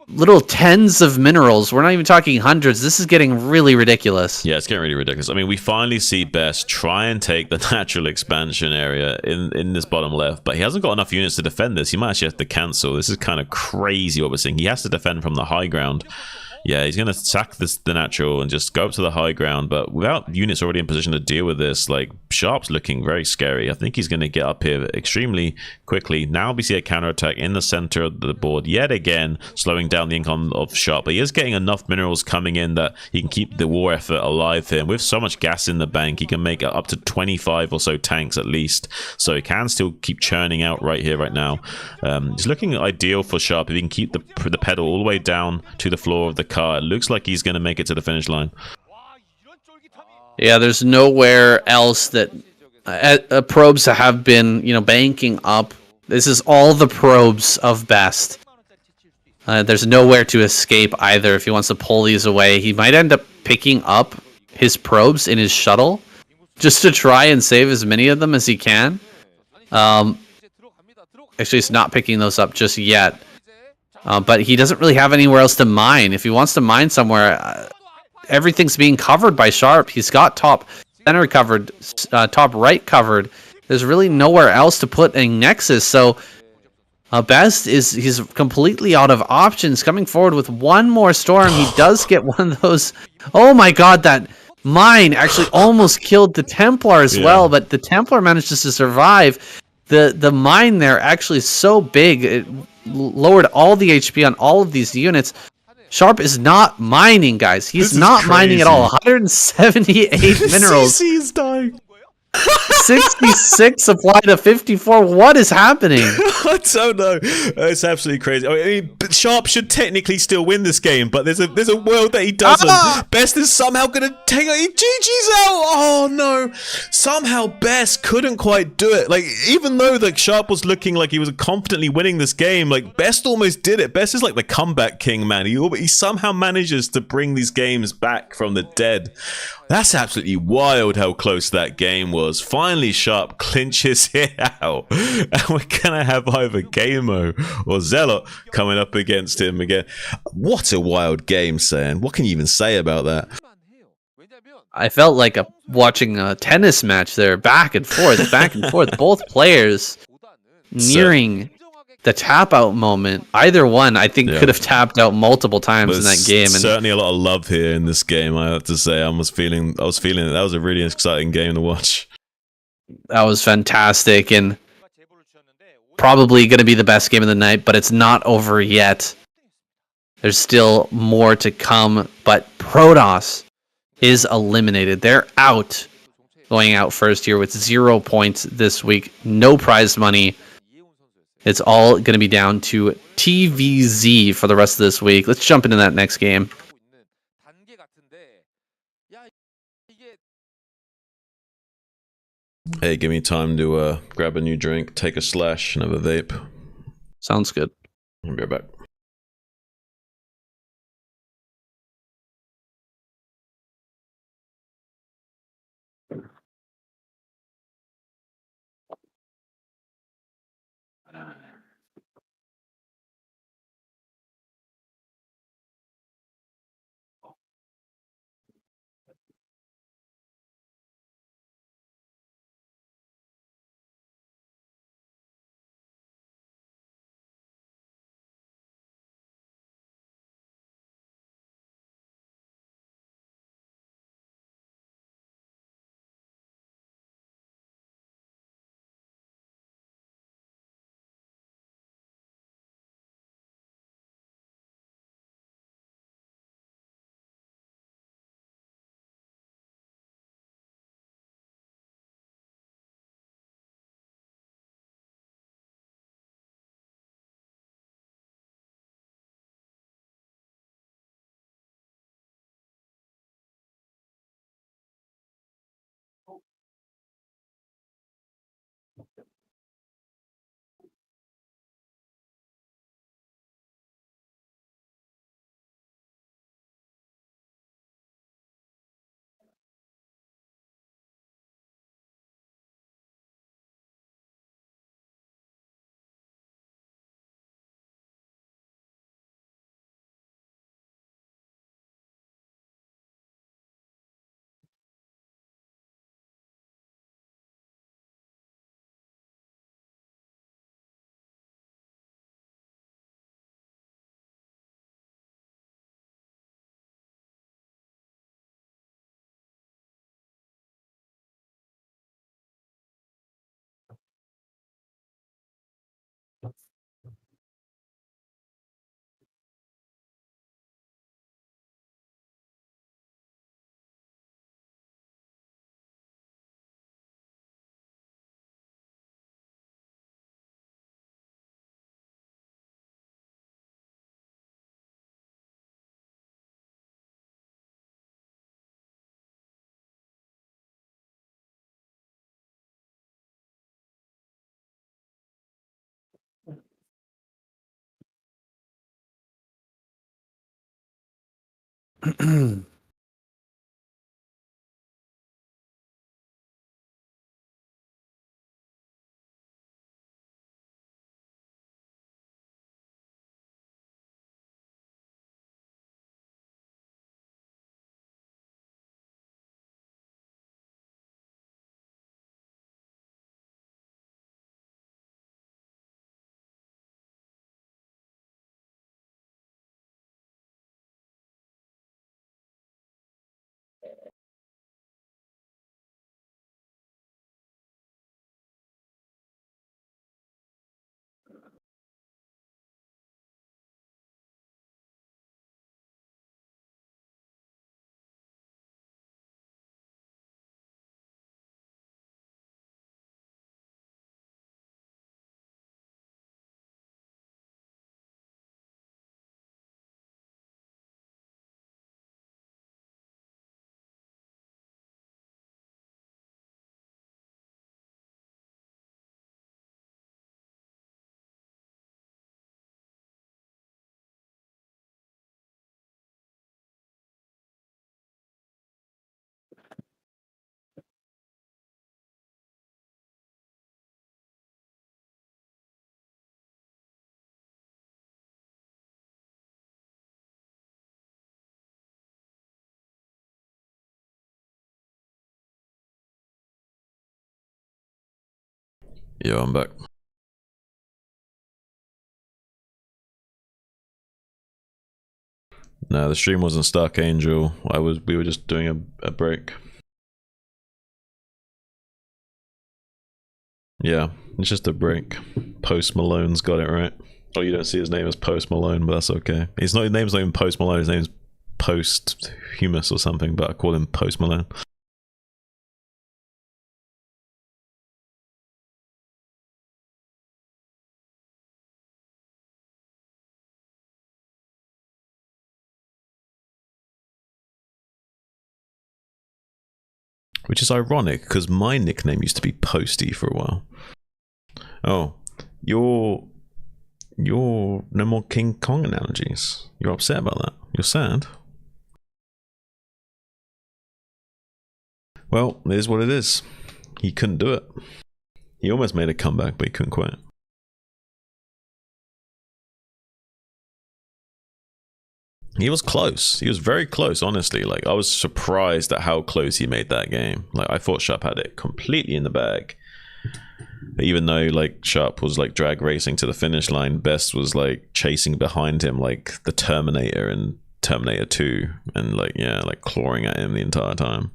little tens of minerals. We're not even talking hundreds. This is getting really ridiculous. Yeah, it's getting really ridiculous. I mean, we finally see Best try and take the natural expansion area in this bottom left, but he hasn't got enough units to defend this. He might actually have to cancel. This is kind of crazy what we're seeing. He has to defend from the high ground. Yeah, he's going to sack the natural and just go up to the high ground, but without units already in position to deal with this, like, Sharp's looking very scary. I think he's going to get up here extremely quickly. Now we see a counterattack in the center of the board yet again, slowing down the income of Sharp, but he is getting enough minerals coming in that he can keep the war effort alive here. And with so much gas in the bank, he can make up to 25 or so tanks at least, so he can still keep churning out right here, right now. It's looking ideal for Sharp if he can keep the pedal all the way down to the floor of the car. It looks like he's going to make it to the finish line. Yeah, there's nowhere else that probes have been, you know, banking up. This is all the probes of Best. There's nowhere to escape either. If he wants to pull these away, he might end up picking up his probes in his shuttle just to try and save as many of them as he can. Actually, he's not picking those up just yet. But he doesn't really have anywhere else to mine. If he wants to mine somewhere, everything's being covered by Sharp. He's got top center covered, top right covered. There's really nowhere else to put a nexus. So Best he's completely out of options. Coming forward with one more storm, he does get one of those. Oh my God, that mine actually almost killed the Templar as well, but the Templar manages to survive. The mine there actually is so big, it lowered all the HP on all of these units. Sharp is not mining, guys. He's not mining at all. 178 minerals. CC's dying. 66 supply to 54. What is happening? I don't know. It's absolutely crazy. I mean, Sharp should technically still win this game, but there's a world that he doesn't. Best is somehow gonna take it. GG's out. Oh no! Somehow Best couldn't quite do it. Like, even though like Sharp was looking like he was confidently winning this game, like Best almost did it. Best is like the comeback king, man. He somehow manages to bring these games back from the dead. That's absolutely wild how close that game was. Finally, Sharp clinches it out. And we're going to have either Gamo or Zealot coming up against him again. What a wild game, Sam. What can you even say about that? I felt like watching a tennis match there, back and forth, back and forth. Both players nearing the tap out moment. Either one, I think, could have tapped out multiple times in that game. And certainly a lot of love here in this game, I have to say. I was feeling that was a really exciting game to watch. That was fantastic, and probably going to be the best game of the night, but it's not over yet. There's still more to come, but Protoss is eliminated. They're out, going out first here with 0 points this week. No prize money. It's all going to be down to TVZ for the rest of this week. Let's jump into that next game. Hey, give me time to grab a new drink, take a slash, and have a vape. Sounds good. I'll be right back. Yo, I'm back. No, the stream wasn't Stark Angel. We were just doing a break. Yeah, it's just a break. Post Malone's got it right. Oh, you don't see his name as Post Malone, but that's okay. His name's not even Post Malone, his name's Post Humus or something, but I call him Post Malone. Which is ironic, because my nickname used to be Posty for a while. Oh, you're no more King Kong analogies. You're upset about that. You're sad. Well, it is what it is. He couldn't do it. He almost made a comeback, but he couldn't quite. He was close. He was very close, honestly. Like, I was surprised at how close he made that game. Like, I thought Sharp had it completely in the bag. Even though, like, Sharp was, like, drag racing to the finish line, Best was, like, chasing behind him like the Terminator in Terminator 2. And, like, yeah, like, clawing at him the entire time.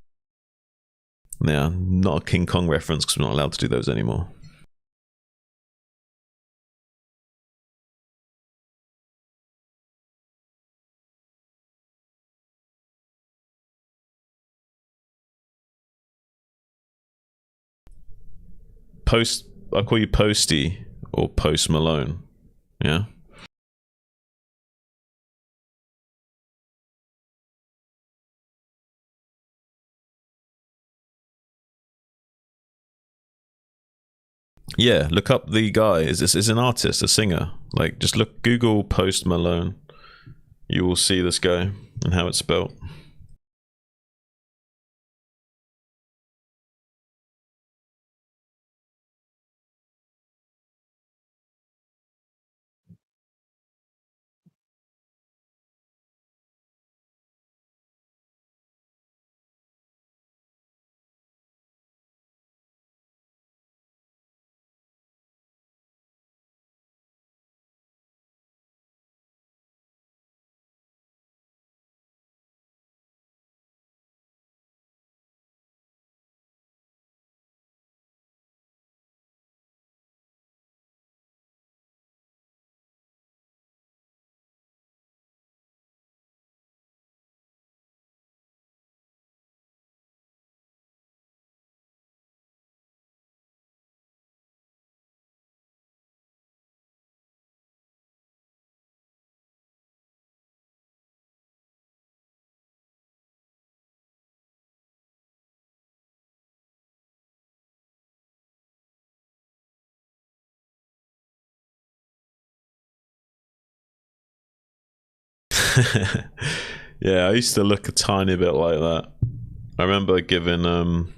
Yeah, not a King Kong reference, because we're not allowed to do those anymore. I call you Posty or Post Malone. Yeah. Yeah, look up the guy. Is an artist, a singer. Like, just Google Post Malone. You will see this guy and how it's spelled. Yeah, I used to look a tiny bit like that. I remember giving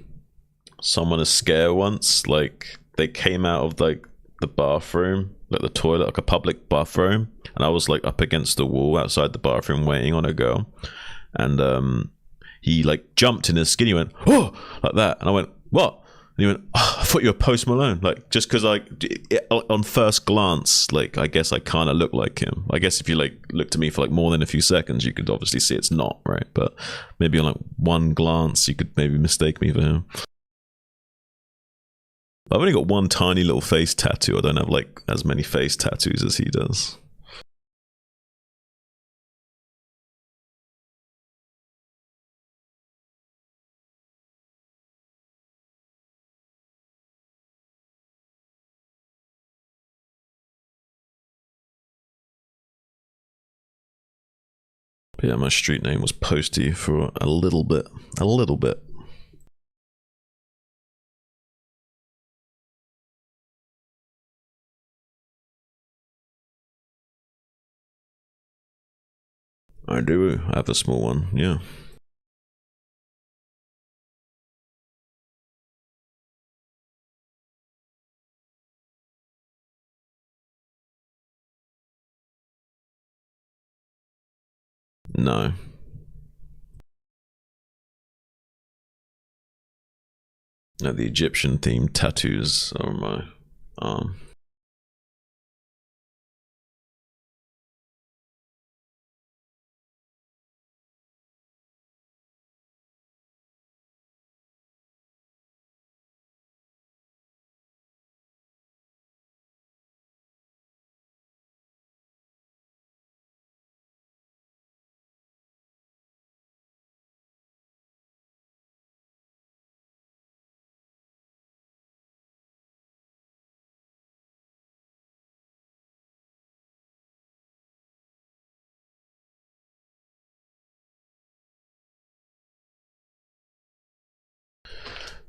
someone a scare once. Like, they came out of like the bathroom, like the toilet, like a public bathroom, and I was like up against the wall outside the bathroom waiting on a girl, and he like jumped in his skin. He went, "Oh," like that, and I went, "What?" And he went, "Oh, I thought you were Post Malone." Like, just because on first glance, like, I guess I kind of look like him. I guess if you like looked at me for like more than a few seconds, you could obviously see it's not, right? But maybe on like one glance, you could maybe mistake me for him. I've only got one tiny little face tattoo. I don't have like as many face tattoos as he does. But yeah, my street name was Posty for a little bit. A little bit. I do. I have a small one, yeah. No. No, the Egyptian themed tattoos on my arm.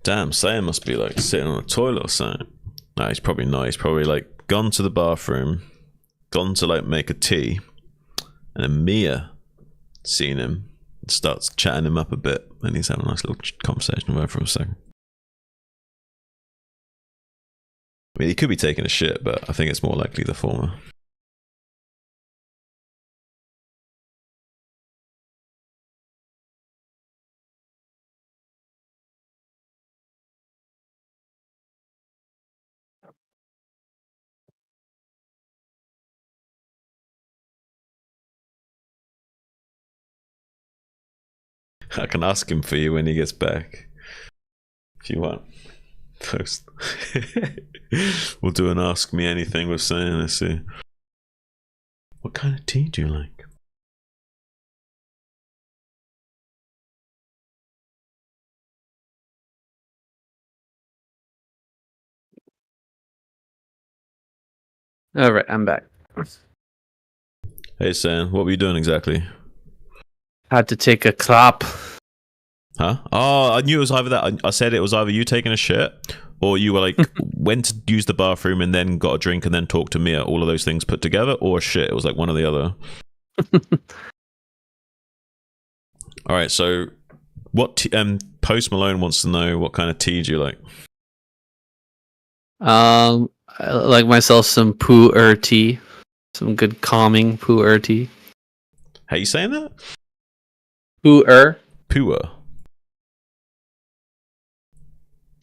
Damn, Sam must be like sitting on a toilet or something. No, he's probably not. He's probably like gone to the bathroom, gone to like make a tea, and then Mia seen him and starts chatting him up a bit, and he's having a nice little conversation with her for a second. I mean, he could be taking a shit, but I think it's more likely the former. I can ask him for you when he gets back, if you want. Post. We'll do an ask me anything with saying. Let's see. What kind of tea do you like? All right, I'm back. Hey Sam, what were you doing exactly? Had to take a crap. Huh? Oh, I knew it was either that. I said it was either you taking a shit, or you were like went to use the bathroom and then got a drink and then talked to Mia. All of those things put together, or shit. It was like one or the other. All right. So, what? Post Malone wants to know what kind of tea do you like? I like myself some pu'er tea, some good calming pu'er tea. How you saying that? Pu'er. Pu'er.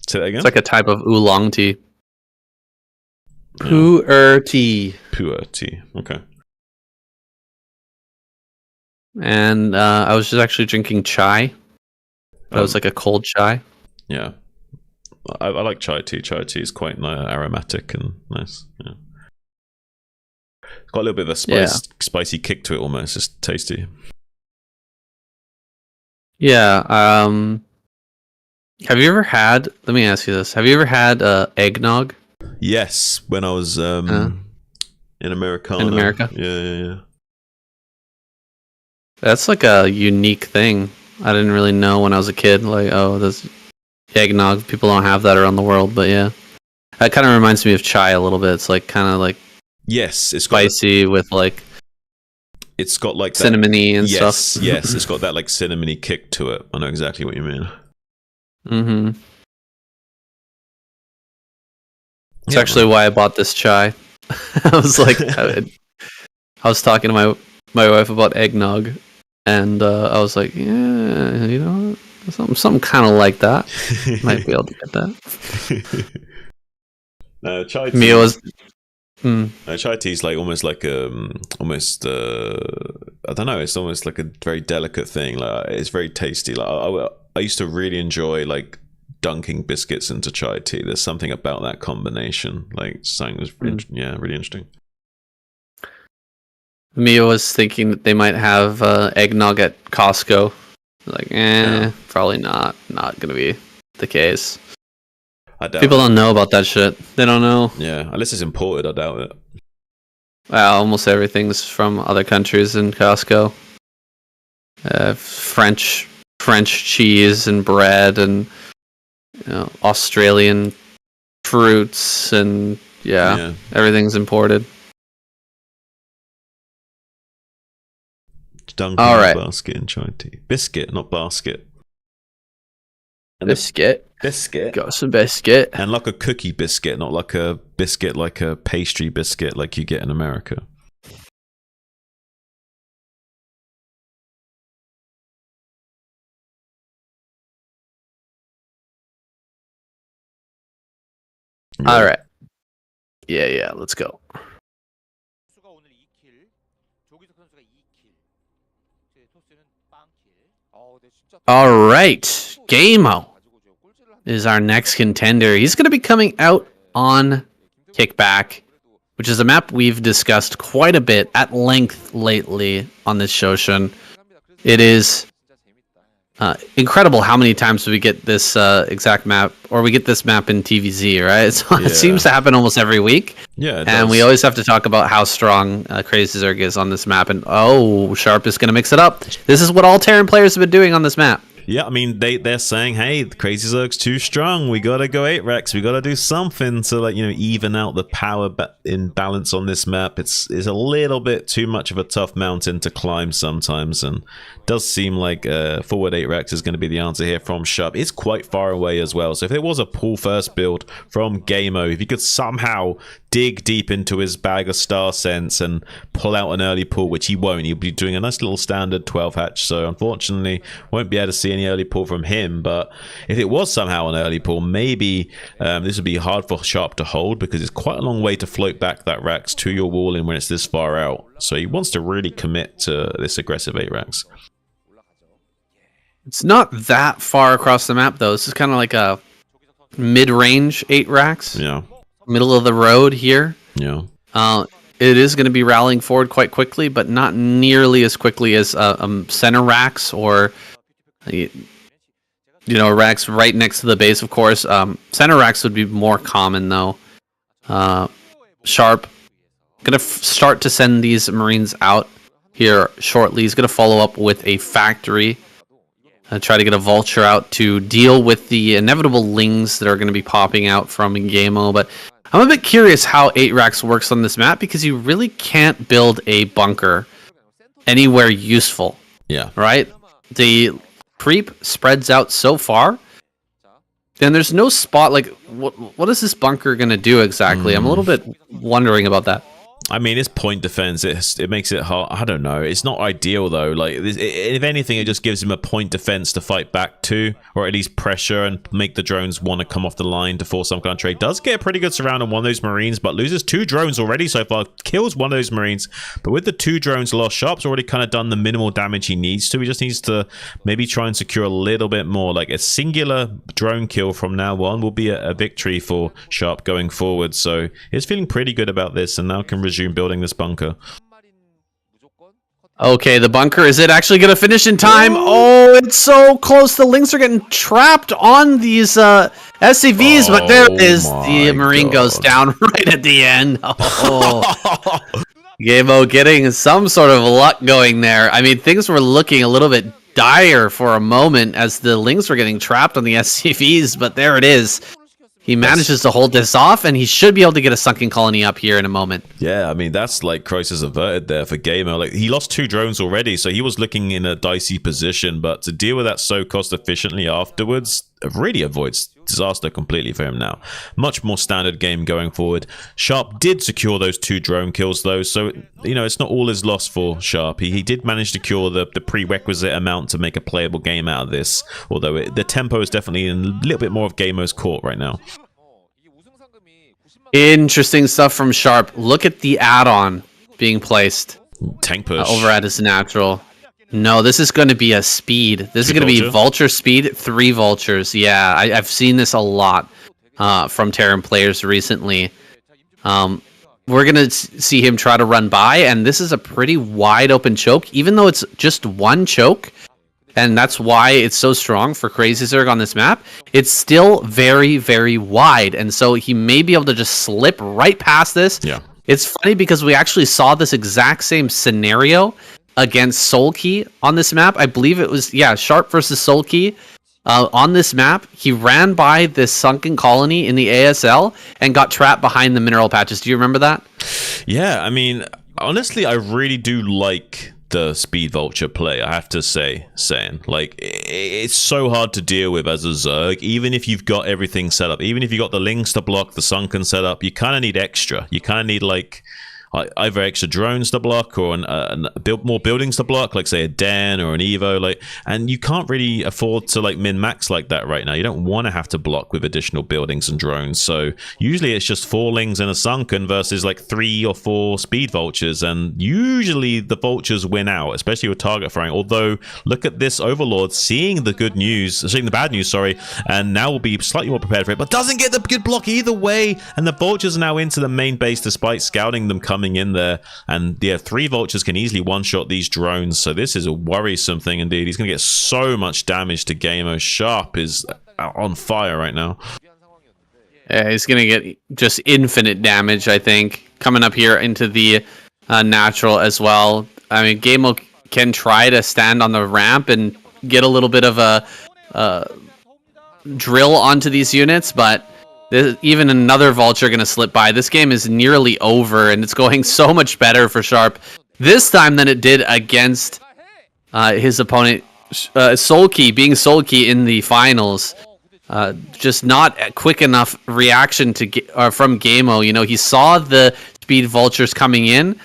Say that again. It's like a type of oolong tea. Pu'er tea. Pu'er tea. Okay. And I was just actually drinking chai. But it was like a cold chai. Yeah. I like chai tea. Chai tea is quite aromatic and nice. Yeah. It's got a little bit of a spicy kick to it almost. It's tasty. Yeah. Have you ever had, let me ask you this. Have you ever had eggnog? Yes, when I was in Americana. In America? Yeah. That's like a unique thing. I didn't really know when I was a kid. Like, oh, there's eggnog. People don't have that around the world, but yeah. That kind of reminds me of chai a little bit. It's like kind of like yes, it's spicy with like it's got like cinnamony and stuff. Yes, it's got that like cinnamony kick to it. I know exactly what you mean. Mm-hmm. It's actually why I bought this chai. I was like, I was talking to my wife about eggnog, and I was like, yeah, you know, something kind of like that. Might be able to get that. Chai tea. Mia was. Chai tea is like almost I don't know. It's almost like a very delicate thing. Like it's very tasty. Like I used to really enjoy like dunking biscuits into chai tea. There's something about that combination. Like something was really interesting. Mia was thinking that they might have eggnog at Costco. Like, probably not. Not gonna be the case. I doubt People don't know about that shit. They don't know. Yeah, unless it's imported, I doubt it. Well, almost everything's from other countries in Costco. French cheese and bread and Australian fruits and everything's imported. Dunking all right. Basket and chai tea. Biscuit, not basket. And biscuit. Got some biscuit. And like a cookie biscuit, not like a biscuit, like a pastry biscuit like you get in America. Yeah. All right. Yeah, let's go. All right. Game-O is our next contender. He's going to be coming out on Kickback, which is a map we've discussed quite a bit at length lately on this Shoshin. It is incredible how many times we get this exact map, or we get this map in TVZ, right? So it seems to happen almost every week. Yeah, and we always have to talk about how strong Crazy Zerg is on this map. And Sharp is going to mix it up. This is what all Terran players have been doing on this map. Yeah, I mean they're saying, hey, Crazy Zerg's too strong. We gotta go 8 Rex. We gotta do something to like even out the power imbalance on this map. It's a little bit too much of a tough mountain to climb sometimes, and does seem like forward 8 Rex is going to be the answer here from Sharp. It's quite far away as well. So if it was a pull first build from Gameo, if he could somehow dig deep into his bag of Star Sense and pull out an early pull, which he won't. He'll be doing a nice little standard 12 hatch. So unfortunately, won't be able to see any early pull from him. But if it was somehow an early pull, maybe this would be hard for Sharp to hold, because it's quite a long way to float back that Rex to your wall in when it's this far out. So he wants to really commit to this aggressive 8 Rex. It's not that far across the map, though. This is kind of like a mid-range 8 racks. Yeah. Middle of the road here. Yeah. It is going to be rallying forward quite quickly, but not nearly as quickly as center racks or, racks right next to the base, of course. Center racks would be more common, though. Sharp going to start to send these Marines out here shortly. He's going to follow up with a factory. Try to get a vulture out to deal with the inevitable lings that are going to be popping out from Gameo. But I'm a bit curious how 8 racks works on this map, because you really can't build a bunker anywhere useful. Yeah. Right? The creep spreads out so far, and there's no spot. Like, what is this bunker going to do exactly? I'm a little bit wondering about that. I mean, it's point defense. It makes it hard. I don't know. It's not ideal, though. Like, if anything, it just gives him a point defense to fight back to, or at least pressure and make the drones want to come off the line to force some kind of trade. Does get a pretty good surround on one of those Marines, but loses 2 drones already so far. Kills one of those Marines, but with the 2 drones lost, Sharp's already kind of done the minimal damage he needs to. He just needs to maybe try and secure a little bit more. Like, a singular drone kill from now on will be a victory for Sharp going forward. So he's feeling pretty good about this, and now can resume building this bunker. Okay, the bunker, is it actually going to finish in time? Oh, it's so close. The Lynx are getting trapped on these SCVs, but there it is. The Marine goes down right at the end. Oh. Gameo getting some sort of luck going there. I mean, things were looking a little bit dire for a moment as the Lynx were getting trapped on the SCVs, but there it is. He manages to hold this off, and he should be able to get a sunken colony up here in a moment. Yeah, I mean, that's like crisis averted there for Gameo. Like, he lost 2 drones already, so he was looking in a dicey position, but to deal with that so cost efficiently afterwards really avoids disaster completely for him now. Much more standard game going forward. Sharp did secure those 2 drone kills, though, so, it's not all is lost for Sharp. He did manage to cure the prerequisite amount to make a playable game out of this, although the tempo is definitely in a little bit more of Gameo's court right now. Interesting stuff from Sharp. Look at the add-on being placed. Tank push. Over at his natural. No, this is going to be a speed. This is going to be vulture speed, 3 vultures. Yeah, I've seen this a lot from Terran players recently. We're going to see him try to run by, and this is a pretty wide open choke, even though it's just 1 choke. And that's why it's so strong for Crazy Zerg on this map. It's still very, very wide, and so he may be able to just slip right past this. Yeah. It's funny because we actually saw this exact same scenario against Soulkey on this map. I believe it was, Sharp versus Soulkey. On this map, he ran by this sunken colony in the ASL and got trapped behind the mineral patches. Do you remember that? Yeah, I mean, honestly, I really do like the speed vulture play, I have to say. Like, it's so hard to deal with as a Zerg, even if you've got everything set up, even if you got the links to block, the sunken set up, you kind of need extra. You kind of need, like, either extra drones to block or more buildings to block, like say a Den or an Evo, like, and you can't really afford to like min-max like that right now. You don't want to have to block with additional buildings and drones, so usually it's just 4 lings and a sunken versus like 3 or 4 speed vultures, and usually the vultures win out, especially with target firing. Although look at this Overlord seeing the bad news, sorry, and now will be slightly more prepared for it, but doesn't get the good block either way, and the vultures are now into the main base despite scouting them coming in there, and 3 vultures can easily one-shot these drones, so this is a worrisome thing indeed. He's going to get so much damage to Gameo. Sharp is on fire right now. Yeah, he's going to get just infinite damage, I think, coming up here into the natural as well. I mean, Gameo can try to stand on the ramp and get a little bit of a drill onto these units, but even another Vulture going to slip by. This game is nearly over, and it's going so much better for Sharp this time than it did against his opponent, Sulky, being Sulky in the finals. Just not a quick enough reaction to from Gameo. You know, he saw the speed Vultures coming in,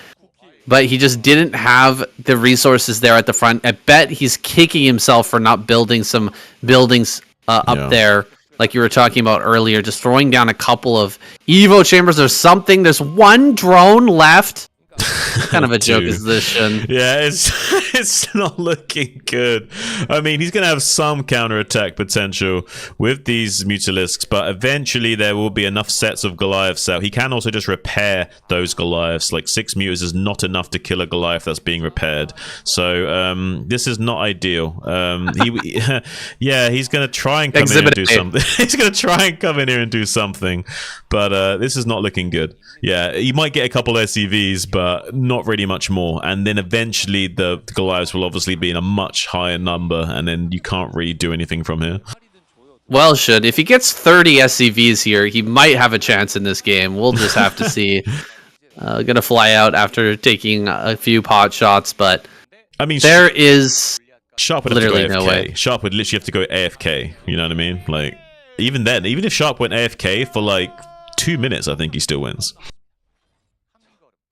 but he just didn't have the resources there at the front. I bet he's kicking himself for not building some buildings up there, like you were talking about earlier, just throwing down a couple of Evo chambers or something. There's one drone left. What kind of a joke is this, Shun? Yeah, it's not looking good. I mean, he's going to have some counterattack potential with these Mutalisks, but eventually there will be enough sets of Goliaths out. He can also just repair those Goliaths. Like 6 Mutas is not enough to kill a Goliath that's being repaired. So this is not ideal. He's going to try and come in and do something. He's going to try and come in here and do something, but this is not looking good. Yeah, he might get a couple SCVs, but not really much more. And then eventually the Goliaths will obviously be in a much higher number, and then you can't really do anything from here. Well, if he gets 30 SCVs here, he might have a chance in this game. We'll just have to see. Gonna fly out after taking a few pot shots, but I mean, there is Sharp would literally have to go AFK. no way. Sharp would literally have to go AFK. You know what I mean? Like, even then, even if Sharp went AFK for like 2 minutes, I think he still wins.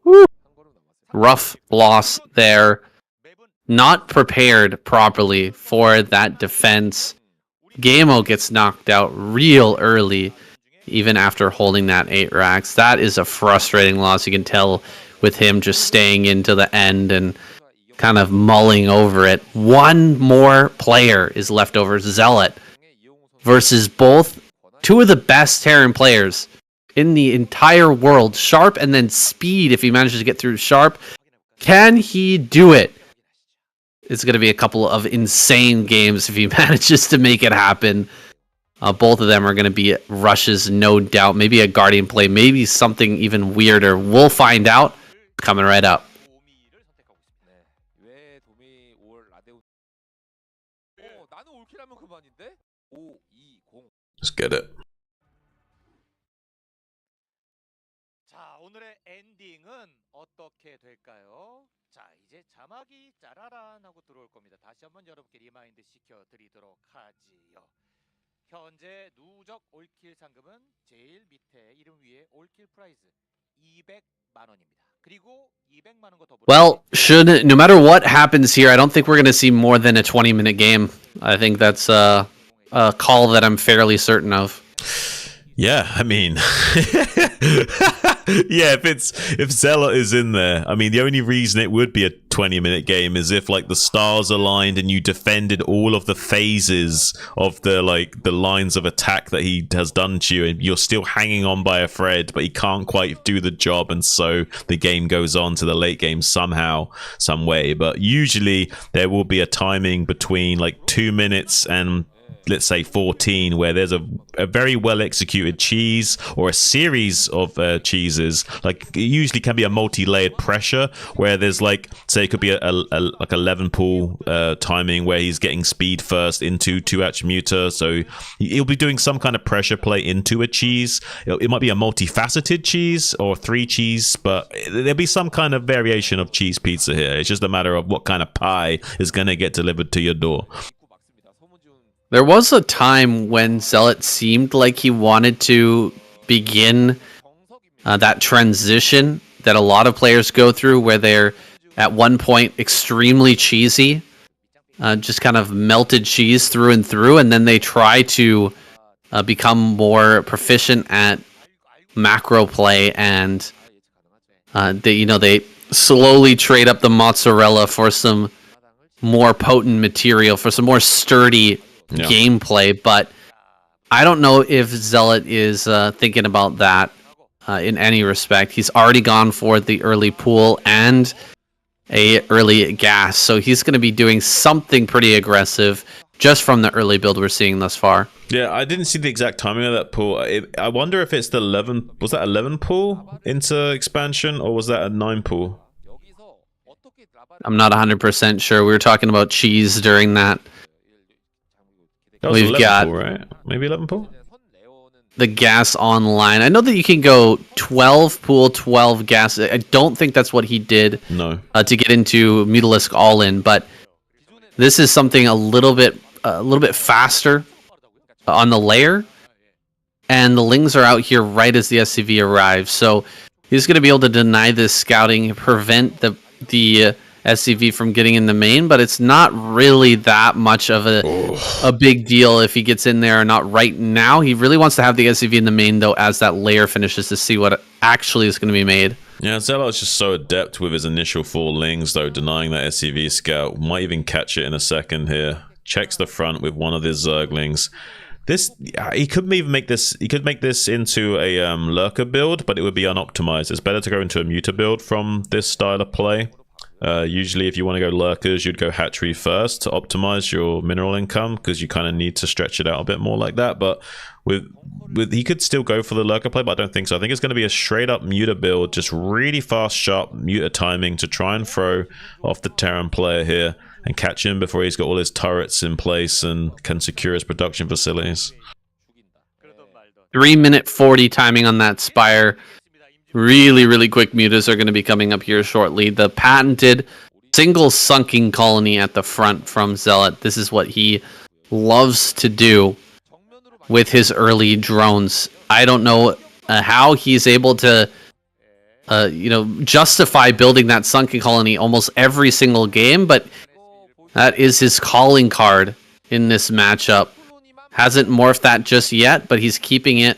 Woo. Rough loss there. Not prepared properly for that defense. Gameo gets knocked out real early, even after holding that 8 racks. That is a frustrating loss. You can tell with him just staying into the end and kind of mulling over it. One more player is left over, Zealot, versus two of the best Terran players in the entire world. Sharp and then Speed, if he manages to get through Sharp. Can he do it? It's going to be a couple of insane games if he manages to make it happen. Both of them are going to be rushes, no doubt. Maybe a Guardian play, maybe something even weirder. We'll find out. Coming right up. Let's get it. 자, 오늘의 엔딩은 어떻게 될까요? 자, 이제 자막이 짜라란 하고 들어올 겁니다. 다시 한번 여러분께 리마인드 시켜드리도록 하지요. 현재 누적 올킬 상금은 제일 밑에 이름 위에 올킬 프라이즈 200만 원입니다. 그리고 200만 원과 더불어 Well, no matter what happens here, I don't think we're going to see more than a 20-minute game. I think that's a call that I'm fairly certain of. Yeah, I mean, yeah, if Zealot is in there, I mean, the only reason it would be a 20-minute game is if like the stars aligned and you defended all of the phases of the lines of attack that he has done to you, and you're still hanging on by a thread, but he can't quite do the job, and so the game goes on to the late game somehow, some way. But usually there will be a timing between like 2 minutes and let's say 14, where there's a very well executed cheese or a series of cheeses. Like it usually can be a multi-layered pressure where there's like, say it could be like 11 pool timing where he's getting speed first into 2H muta, so he'll be doing some kind of pressure play into a cheese. It might be a multifaceted cheese or 3 cheese, but there'll be some kind of variation of cheese pizza here. It's just a matter of what kind of pie is going to get delivered to your door. There was a time when Zealot seemed like he wanted to begin that transition that a lot of players go through, where they're at one point extremely cheesy, just kind of melted cheese through and through, and then they try to become more proficient at macro play, and they slowly trade up the mozzarella for some more potent material, for some more sturdy gameplay. But I don't know if Zealot is thinking about that in any respect. He's already gone for the early pool and a early gas, so he's going to be doing something pretty aggressive just from the early build we're seeing thus far. Yeah, I didn't see the exact timing of that pool. I wonder if it's the 11. Was that 11 pool into expansion, or was that a 9 pool? I'm not 100% sure. We were talking about cheese during that That was We've 11 got- pool, right? Maybe 11 pool? 선 레어는 the gas online. I know that you can go 12 pool, 12 gas. I don't think that's what he did No. to get into Mutalisk all in, but this is something a little bit faster on the layer, and the Lings are out here right as the SCV arrives. So he's going to be able to deny this scouting, prevent the SCV from getting in the main, but it's not really that much of a big deal if he gets in there or not right now. He really wants to have the SCV in the main, though, as that layer finishes to see what actually is going to be made. Yeah, Zealot's just so adept with his initial 4 Lings, though, denying that SCV scout. Might even catch it in a second here. Checks the front with one of his Zerglings. He could even make this. He could make this into a lurker build, but it would be unoptimized. It's better to go into a muta build from this style of play. Usually, if you want to go lurkers, you'd go hatchery first to optimize your mineral income, because you kind of need to stretch it out a bit more like that. But with he could still go for the lurker play, but I don't think so. I think it's going to be a straight up muta build, just really fast, sharp muta timing to try and throw off the Terran player here and catch him before he's got all his turrets in place and can secure his production facilities. 3-minute 40 timing on that Spire. Really quick mutas are going to be coming up here shortly. The patented single sunken colony at the front from Zealot. This is what he loves to do with his early drones. I don't know how he's able to justify building that sunken colony almost every single game, but that is his calling card in this matchup. Hasn't morphed that just yet, but he's keeping it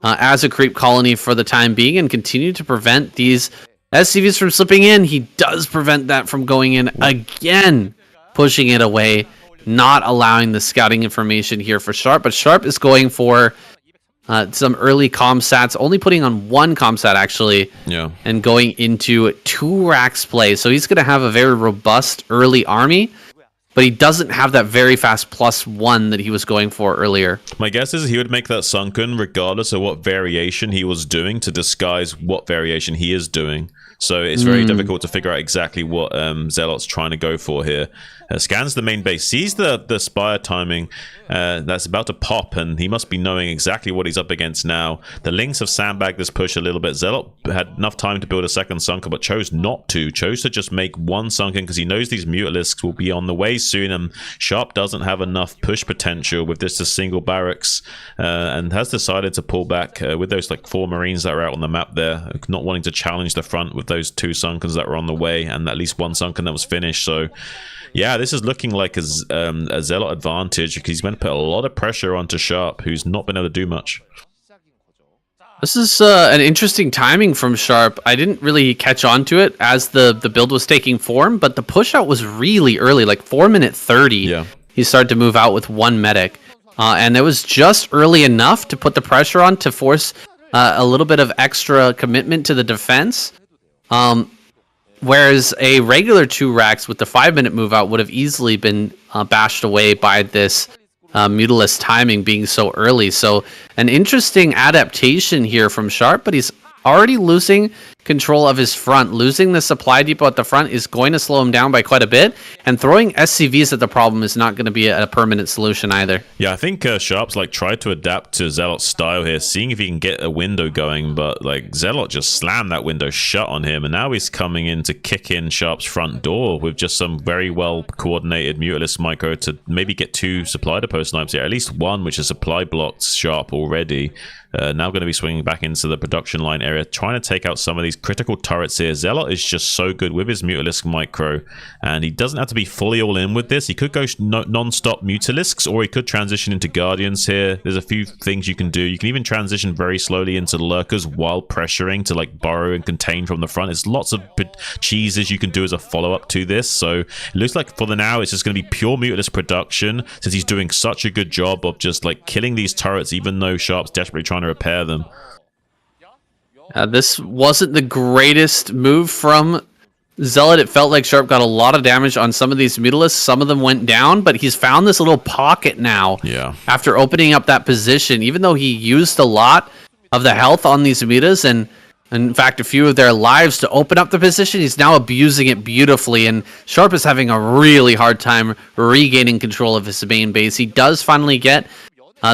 as a creep colony for the time being and continue to prevent these SCVs from slipping in. He does prevent that from going in again, pushing it away, not allowing the scouting information here for Sharp, but Sharp is going for some early comsats, only putting on 1 comsat actually, Yeah. and going into 2 racks play. So he's going to have a very robust early army, but he doesn't have that very fast +1 that he was going for earlier. My guess is he would make that sunken regardless of what variation he was doing to disguise what variation he is doing. So it's very difficult to figure out exactly what Zealot's trying to go for here. Scans the main base, sees the Spire timing that's about to pop, and he must be knowing exactly what he's up against now. The Lings have sandbagged this push a little bit. Zealot had enough time to build a second sunken, but chose not to. Chose to just make 1 sunken because he knows these Mutalisks will be on the way soon, and Sharp doesn't have enough push potential with this single barracks, and has decided to pull back with those 4 Marines that are out on the map there, not wanting to challenge the front with those 2 sunkens that were on the way, and at least 1 sunken that was finished. So yeah, this is looking like a Zealot advantage because he's going to put a lot of pressure onto Sharp, who's not been able to do much. This is an interesting timing from Sharp. I didn't really catch on to it as the build was taking form, but the push out was really early, like 4-minute 30. Yeah. He started to move out with 1 medic. And it was just early enough to put the pressure on to force a little bit of extra commitment to the defense. Whereas a regular 2 racks with the 5-minute move out would have easily been bashed away by this Mutalisk timing being so early. So an interesting adaptation here from Sharp, but he's already losing control of his front. Losing the supply depot at the front is going to slow him down by quite a bit, and throwing SCVs at the problem is not going to be a permanent solution either. Yeah, I think Sharp's tried to adapt to Zealot's style here, seeing if he can get a window going, but Zealot just slammed that window shut on him, and now he's coming in to kick in Sharp's front door with just some very well coordinated Mutalisk micro to maybe get 2 supply depot snipes here, at least 1 which is supply blocked Sharp already. Now going to be swinging back into the production line area, trying to take out some of these critical turrets here. Zealot is just so good with his Mutalisk micro, and he doesn't have to be fully all in with this. He could go non-stop Mutalisks, or he could transition into Guardians here. There's a few things you can do. You can even transition very slowly into Lurkers while pressuring to burrow and contain from the front. There's lots of cheeses you can do as a follow-up to this. So it looks like for the now it's just going to be pure Mutalisk production, since he's doing such a good job of just killing these turrets, even though Sharp's desperately trying to repair them. This wasn't the greatest move from Zealot. It felt like Sharp got a lot of damage on some of these Mutalisks. Some of them went down, but he's found this little pocket now. Yeah. After opening up that position, even though he used a lot of the health on these mutas, and in fact, a few of their lives to open up the position. He's now abusing it beautifully, and Sharp is having a really hard time regaining control of his main base. He does finally get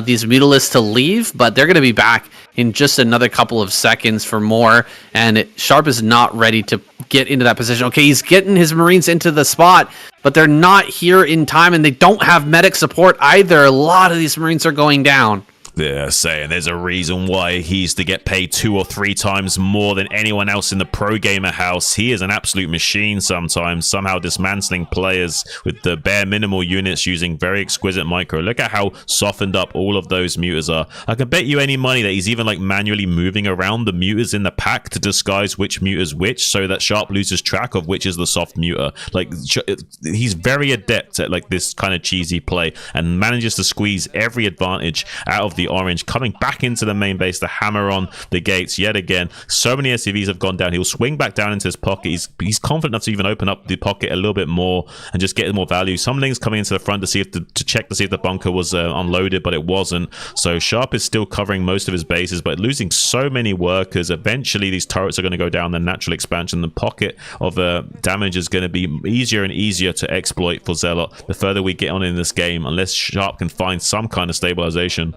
these Mutalisks to leave, but they're going to be back in just another couple of seconds for more, and Sharp is not ready to get into that position. Okay, he's getting his Marines into the spot, but they're not here in time, and they don't have medic support either. A lot of these Marines are going down. They're saying there's a reason why he's to get paid 2 or 3 times more than anyone else in the pro gamer house. He is an absolute machine sometimes, somehow dismantling players with the bare minimal units using very exquisite micro. Look at how softened up all of those mutas are. I can bet you any money that he's even like manually moving around the mutas in the pack to disguise which muta's which, so that Sharp loses track of which is the soft muta. Like, he's very adept at like this kind of cheesy play and manages to squeeze every advantage out of the orange, coming back into the main base to hammer on the gates yet again. So many SCVs have gone down. He'll swing back down into his pocket. He's confident enough to even open up the pocket a little bit more and just get more value. Something's coming into the front to see if to check to see if the bunker was unloaded, but it wasn't. So Sharp is still covering most of his bases, but losing so many workers. Eventually, these turrets are going to go down. The natural expansion, the pocket of damage is going to be easier and easier to exploit for Zealot the further we get on in this game, unless Sharp can find some kind of stabilization.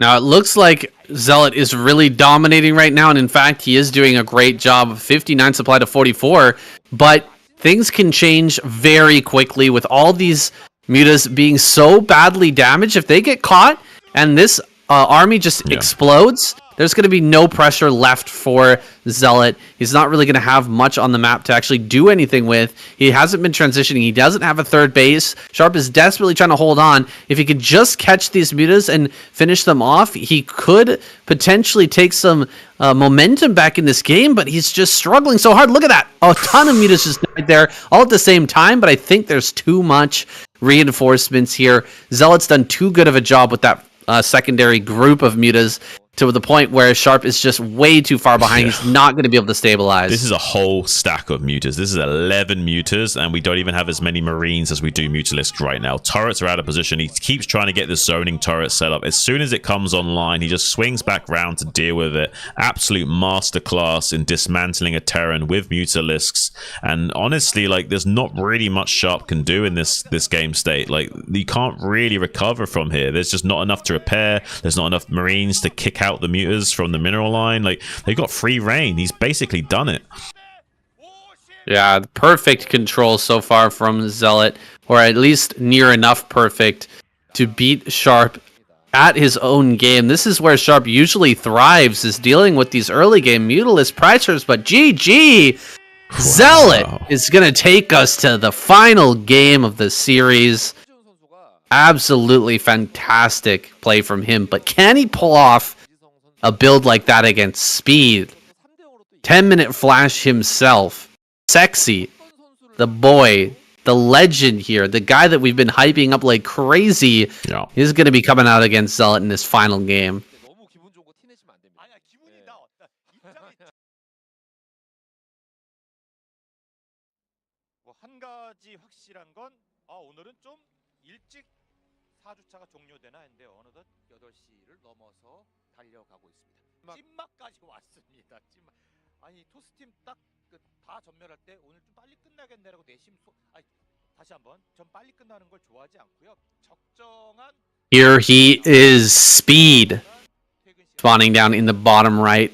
Now, it looks like Zealot is really dominating right now, and in fact, he is doing a great job. 59 supply to 44, but things can change very quickly with all these mutas being so badly damaged. If they get caught and this army just explodes, there's going to be no pressure left for Zealot. He's not really going to have much on the map to actually do anything with. He hasn't been transitioning. He doesn't have a third base. Sharp is desperately trying to hold on. If he could just catch these mutas and finish them off, he could potentially take some momentum back in this game, but he's just struggling so hard. Look at that. A ton of mutas just died there all at the same time, but I think there's too much reinforcements here. Zealot's done too good of a job with that secondary group of mutas, to the point where Sharp is just way too far behind. He's not going to be able to stabilize. This is a whole stack of mutas. This is 11 mutas, and we don't even have as many Marines as we do Mutalisks right now. Turrets are out of position. He keeps trying to get the zoning turret set up. As soon as it comes online, he just swings back round to deal with it. Absolute masterclass in dismantling a Terran with Mutalisks. And honestly, like, there's not really much Sharp can do in this game state. Like, you can't really recover from here. There's just not enough to repair. There's not enough Marines to kick out the mutas from the mineral line. Like, they got free reign. He's basically done it. Yeah, perfect control so far from Zealot, or at least near enough perfect to beat Sharp at his own game. This is where Sharp usually thrives, is dealing with these early game Mutalist pressures, but GG! Zealot is going to take us to the final game of the series. Absolutely fantastic play from him, but can he pull off a build like that against speed? 10-minute flash himself. Sexy. The boy. The legend here. The guy that we've been hyping up like crazy. Yeah. Is going to be coming out against Zealot in this final game. 한 가지 확실한 건 오늘은 좀 일찍 4주차가 종료되나 했는데 어느덧 8시를 넘어서 달려가고 있습니다. 찐막까지 왔습니다. 찐막. 아니 토스팀 딱 다 전멸할 때 오늘 좀 빨리 끝나겠네라고 내심 다시 한번 전 빨리 끝나는 걸 좋아하지 않고요. 적정한. Here he is, Speed. Spawning down in the bottom right.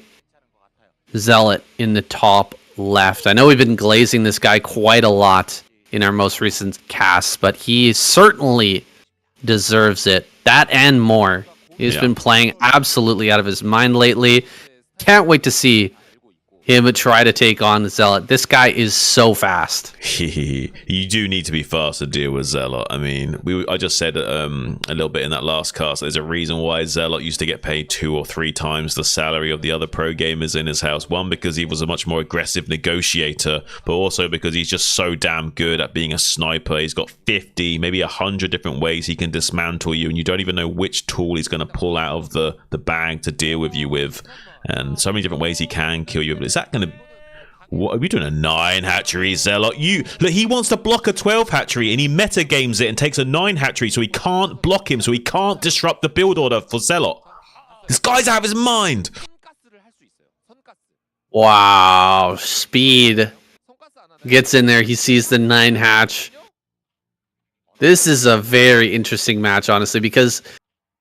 Zealot in the top left. I know we've been glazing this guy quite a lot in our most recent casts, but he certainly deserves it. That and more. He's been playing absolutely out of his mind lately. Can't wait to see him try to take on Zealot. This guy is so fast. You do need to be fast to deal with Zealot. I mean, I just said a little bit in that last cast, there's a reason why Zealot used to get paid 2 or 3 times the salary of the other pro gamers in his house. One, because he was a much more aggressive negotiator, but also because he's just so damn good at being a sniper. He's got 50, maybe 100 different ways he can dismantle you, and you don't even know which tool he's going to pull out of the bag to deal with you with. And so many different ways he can kill you. But is that going to... What are we doing? A 9 hatchery, Zealot? Look, he wants to block a 12 hatchery, and he meta games it and takes a 9 hatchery, so he can't block him, so he can't disrupt the build order for Zealot. This guy's out of his mind. Wow, Speed gets in there. He sees the 9 hatch. This is a very interesting match, honestly, because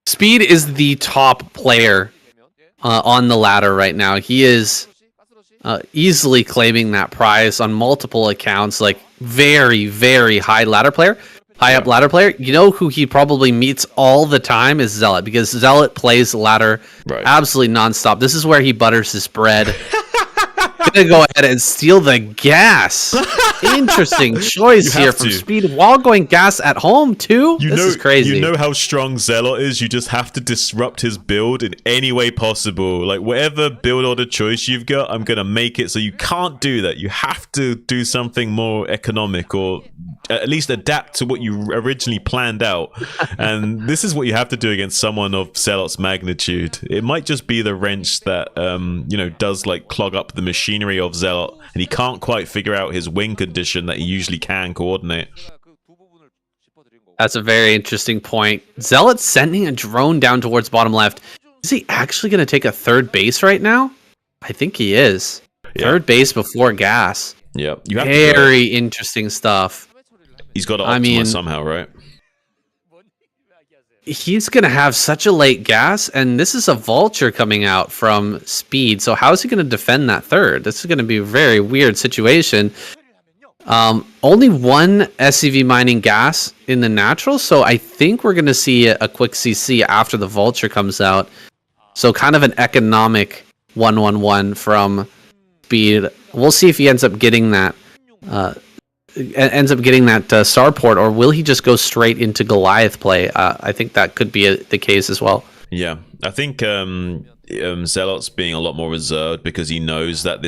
Speed is the top player on the ladder right now. He is easily claiming that prize on multiple accounts, like very, very high ladder player. High up ladder player. You know who he probably meets all the time is Zealot, because Zealot plays ladder absolutely nonstop. This is where he butters his bread. Gonna go ahead and steal the gas. Interesting choice here from Speed while going gas at home too. This is crazy. You know how strong Zealot is. You just have to disrupt his build in any way possible. Like whatever build order choice you've got, I'm gonna make it so you can't do that. You have to do something more economic, or at least adapt to what you originally planned out. And this is what you have to do against someone of Zealot's magnitude. It might just be the wrench that does like clog up the machinery of Zealot, and he can't quite figure out his wing condition that he usually can coordinate. That's a very interesting point. Zealot sending a drone down towards bottom left. Is he actually going to take a third base right now? I think he is. Yeah. Third base before gas. Yeah, very interesting stuff. He's got to optimize somehow, right? He's going to have such a late gas, and this is a vulture coming out from Speed. So how is he going to defend that third? This is going to be a very weird situation. Only one SCV mining gas in the natural, so I think we're going to see a quick CC after the vulture comes out. So kind of an economic 1-1-1 from Speed. We'll see if he ends up getting that. Starport, or will he just go straight into Goliath play? I think that could be the case as well. Yeah, I think Zealot's being a lot more reserved because he knows that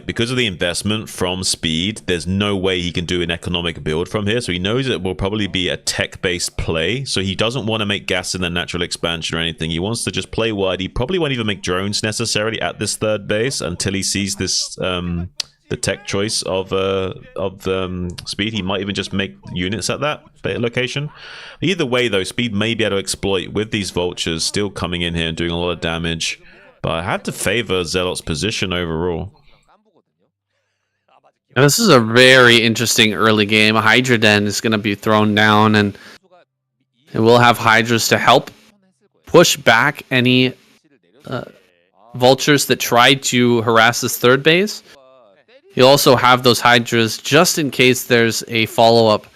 because of the investment from Speed, there's no way he can do an economic build from here. So he knows it will probably be a tech-based play. So he doesn't want to make gas in the natural expansion or anything. He wants to just play wide. He probably won't even make drones necessarily at this third base until he sees this the tech choice of Speed. He might even just make units at that location. Either way, though, Speed may be able to exploit with these vultures still coming in here and doing a lot of damage. But I have to favor Zealot's position overall. Now, this is a very interesting early game. Hydra Den is going to be thrown down, and we'll have Hydras to help push back any vultures that try to harass this third base. You'll also have those Hydras just in case there's a follow-up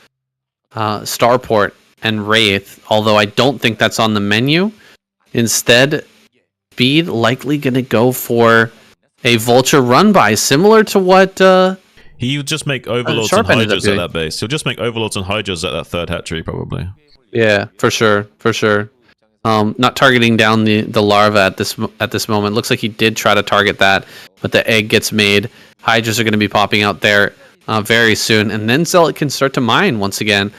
Starport and Wraith, although I don't think that's on the menu. Instead, Speed likely going to go for a Vulture run-by, similar to what he'll just make Overlords and Hydras at that base. He'll just make Overlords and Hydras at that third hatchery, probably. Yeah, for sure, for sure. Not targeting down the larva at this moment. Looks like he did try to target that, but the egg gets made. Hydras are going to be popping out there very soon, and then Zealot can start to mine once again.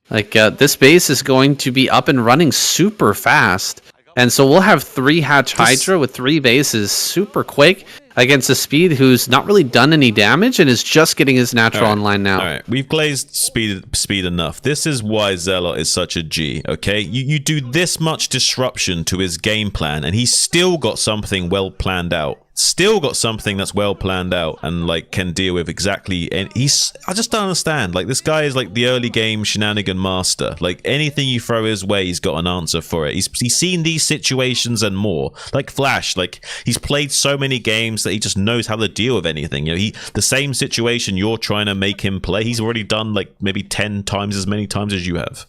Like this base is going to be up and running super fast, and so we'll have 3 hatch Hydra with 3 bases super quick against a Speed who's not really done any damage and is just getting his natural online now. All right, we've glazed speed enough. This is why Zealot is such a G, okay? You do this much disruption to his game plan, and he's still got something well planned out. Still got something that's well planned out and like can deal with exactly. And I just don't understand. Like this guy is like the early game shenanigan master. Like anything you throw his way, he's got an answer for it. He's seen these situations and more. Like Flash, like he's played so many games that he just knows how to deal with anything. You know, the same situation you're trying to make him play, he's already done like maybe 10 times as many times as you have.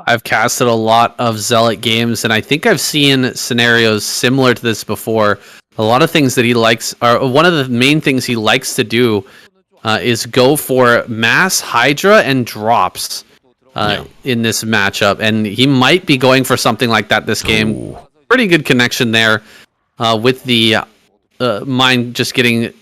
I've casted a lot of Zealot games, and I think I've seen scenarios similar to this before. A lot of things that he likes, or one of the main things he likes to do is go for mass Hydra and drops in this matchup, and he might be going for something like that this game. Ooh. Pretty good connection there with the mine just getting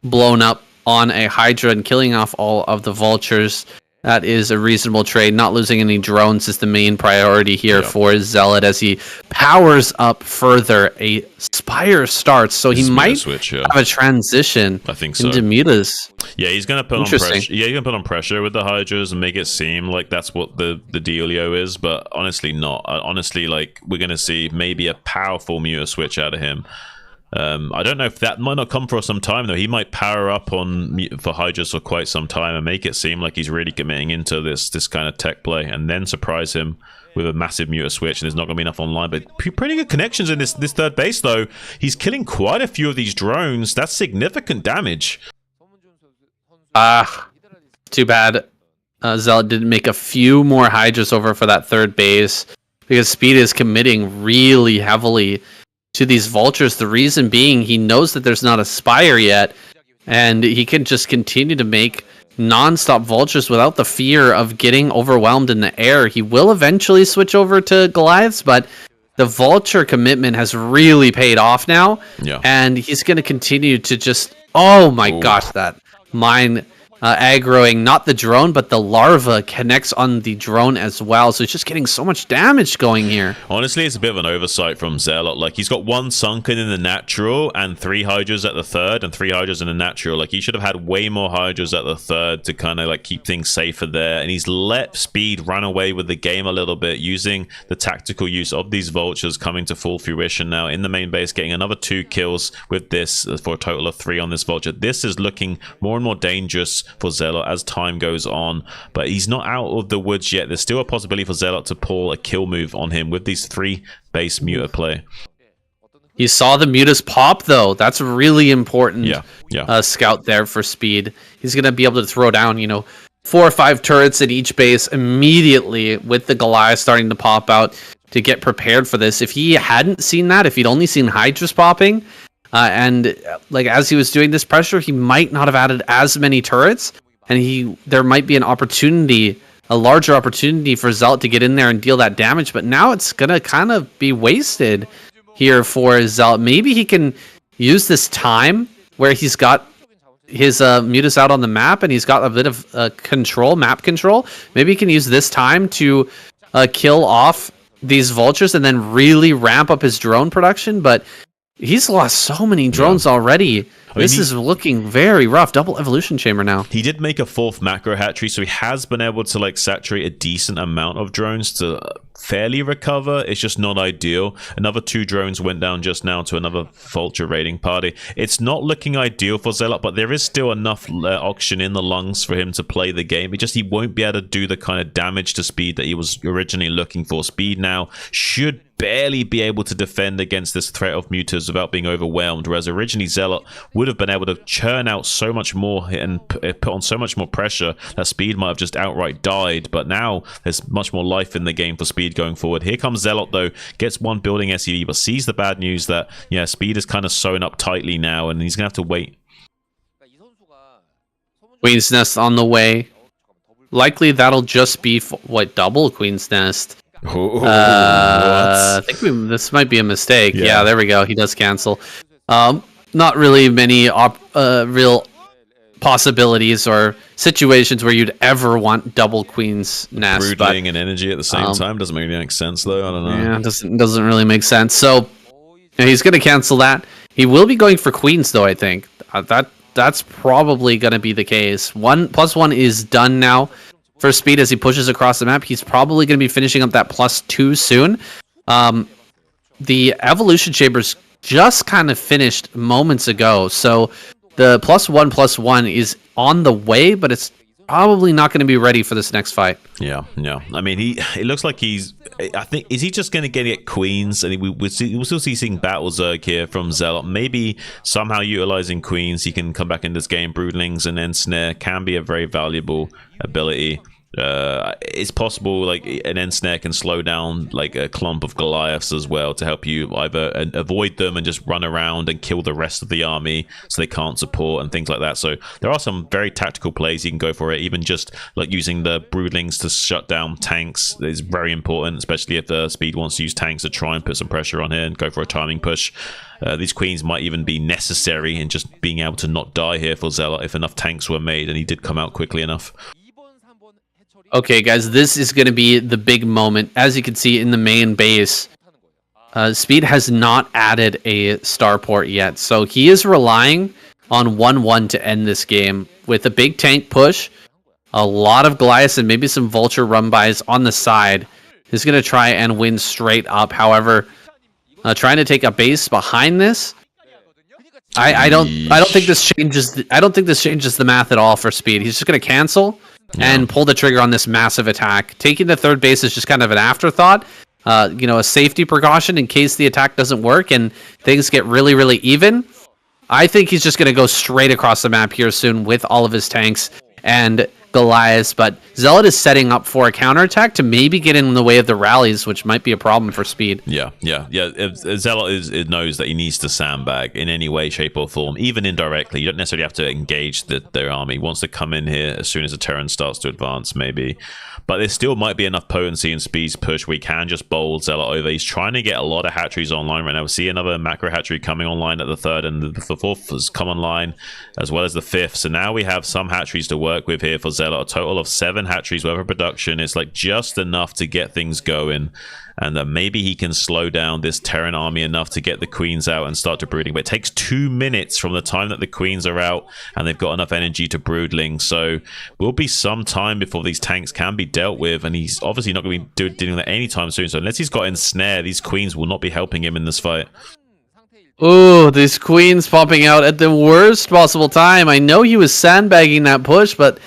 blown up on a Hydra and killing off all of the vultures. That is a reasonable trade. Not losing any drones is the main priority here for Zealot as he powers up further. A Spire starts, so he might have a transition into Mutas. Yeah, he's going to put on pressure. Yeah, he's going to put on pressure with the Hydras and make it seem like that's what the dealio is, but honestly not. Honestly, like we're going to see maybe a powerful Muta switch out of him. I don't know if that might not come for some time though. He might power up for Hydras for quite some time and make it seem like he's really committing into this kind of tech play, and then surprise him with a massive muter switch, and there's not going to be enough online. But pretty good connections in this third base though. He's killing quite a few of these drones. That's significant damage. Too bad Zealot didn't make a few more Hydras over for that third base, because Speed is committing really heavily to these vultures. The reason being, he knows that there's not a Spire yet, and he can just continue to make non-stop vultures without the fear of getting overwhelmed in the air. He will eventually switch over to Goliaths, but the vulture commitment has really paid off now. Yeah. And he's going to continue to just, oh my gosh, that mine aggroing not the drone, but the larva connects on the drone as well. So he's just getting so much damage going here. Honestly, it's a bit of an oversight from Zealot. Like, he's got 1 sunken in the natural and 3 Hydras at the third and 3 Hydras in the natural. Like, he should have had way more Hydras at the third to kind of like keep things safer there. And he's let Speed run away with the game a little bit, using the tactical use of these vultures coming to full fruition now in the main base, getting another 2 kills with this for a total of 3 on this vulture. This is looking more and more dangerous for Zealot as time goes on, but he's not out of the woods yet. There's still a possibility for Zealot to pull a kill move on him with these 3 base muter play. You saw the mutas pop though. That's really important. Yeah. Scout there for Speed. He's gonna be able to throw down, 4 or 5 turrets at each base immediately with the Goliath starting to pop out to get prepared for this. If he hadn't seen that, if he'd only seen Hydras popping, and like as he was doing this pressure, he might not have added as many turrets, and there might be an opportunity, a larger opportunity for Zealot to get in there and deal that damage. But now it's gonna kind of be wasted here for Zealot. Maybe he can use this time where he's got his mutas out on the map and he's got a bit of map control. Maybe he can use this time to kill off these vultures and then really ramp up his drone production. But he's lost so many drones already. This is looking very rough. Double evolution chamber now. He did make a 4th macro hatchery, so he has been able to like saturate a decent amount of drones to fairly recover. It's just not ideal. Another 2 drones went down just now to another vulture raiding party. It's not looking ideal for Zealot, but there is still enough oxygen in the lungs for him to play the game. He won't be able to do the kind of damage to Speed that he was originally looking for. Speed now should barely be able to defend against this threat of mutas without being overwhelmed, whereas originally Zealot would have been able to churn out so much more and put on so much more pressure that Speed might have just outright died. But now there's much more life in the game for Speed going forward. Here comes Zealot though, gets 1 building SEV, but sees the bad news that Speed is kind of sewn up tightly now, and he's gonna have to wait. Queen's Nest on the way. Likely that'll just be double Queen's Nest. I think this might be a mistake. Yeah, there we go. He does cancel. Not really many real possibilities or situations where you'd ever want double Queen's Nest. Brooding and energy at the same time doesn't make any sense though. I don't know. Yeah, it doesn't really make sense. So he's going to cancel that. He will be going for Queens though, I think. That's probably going to be the case. 1+1 is done now for Speed as he pushes across the map. He's probably going to be finishing up that +2 soon. The evolution chambers just kind of finished moments ago, so the +1/+1 is on the way, but it's probably not going to be ready for this next fight. Yeah. I mean, it looks like I think, is he just going to get Queens? And we'll still see seeing Battle Zerg here from Zealot. Maybe somehow utilizing Queens, he can come back in this game. Broodlings and Ensnare can be a very valuable ability. It's possible like an Ensnare can slow down like a clump of Goliaths as well to help you either avoid them and just run around and kill the rest of the army so they can't support and things like that. So there are some very tactical plays you can go for it. Even just like using the Broodlings to shut down tanks is very important, especially if the Speed wants to use tanks to try and put some pressure on here and go for a timing push. These Queens might even be necessary in just being able to not die here for Zealot if enough tanks were made and he did come out quickly enough. Okay, guys, this is going to be the big moment. As you can see in the main base, Speed has not added a starport yet, so he is relying on 1-1 to end this game with a big tank push, a lot of Goliaths, and maybe some Vulture run-bys on the side. He's going to try and win straight up. However, trying to take a base behind this I don't think this changes. I don't think this changes the math at all for Speed. He's just going to cancel and pull the trigger on this massive attack. Taking the third base is just kind of an afterthought. A safety precaution in case the attack doesn't work and things get really, really even. I think he's just going to go straight across the map here soon with all of his tanks and Goliaths, but Zealot is setting up for a counterattack to maybe get in the way of the rallies, which might be a problem for Speed. Yeah. If Zealot knows that he needs to sandbag in any way, shape, or form, even indirectly. You don't necessarily have to engage their army. He wants to come in here as soon as the Terran starts to advance, maybe. But there still might be enough potency in Speed's push where he can just bowl Zealot over. He's trying to get a lot of hatcheries online right now. We see another macro hatchery coming online at the third, and the fourth has come online, as well as the fifth. So now we have some hatcheries to work with here for Zealot. A total of 7 hatcheries worth of production. It's like just enough to get things going. And maybe he can slow down this Terran army enough to get the queens out and start to brooding. But it takes 2 minutes from the time that the queens are out and they've got enough energy to broodling. So will be some time before these tanks can be dealt with. And he's obviously not going to be dealing with that anytime soon. So unless he's got ensnare, these queens will not be helping him in this fight. Ooh, these queens popping out at the worst possible time. I know he was sandbagging that push, but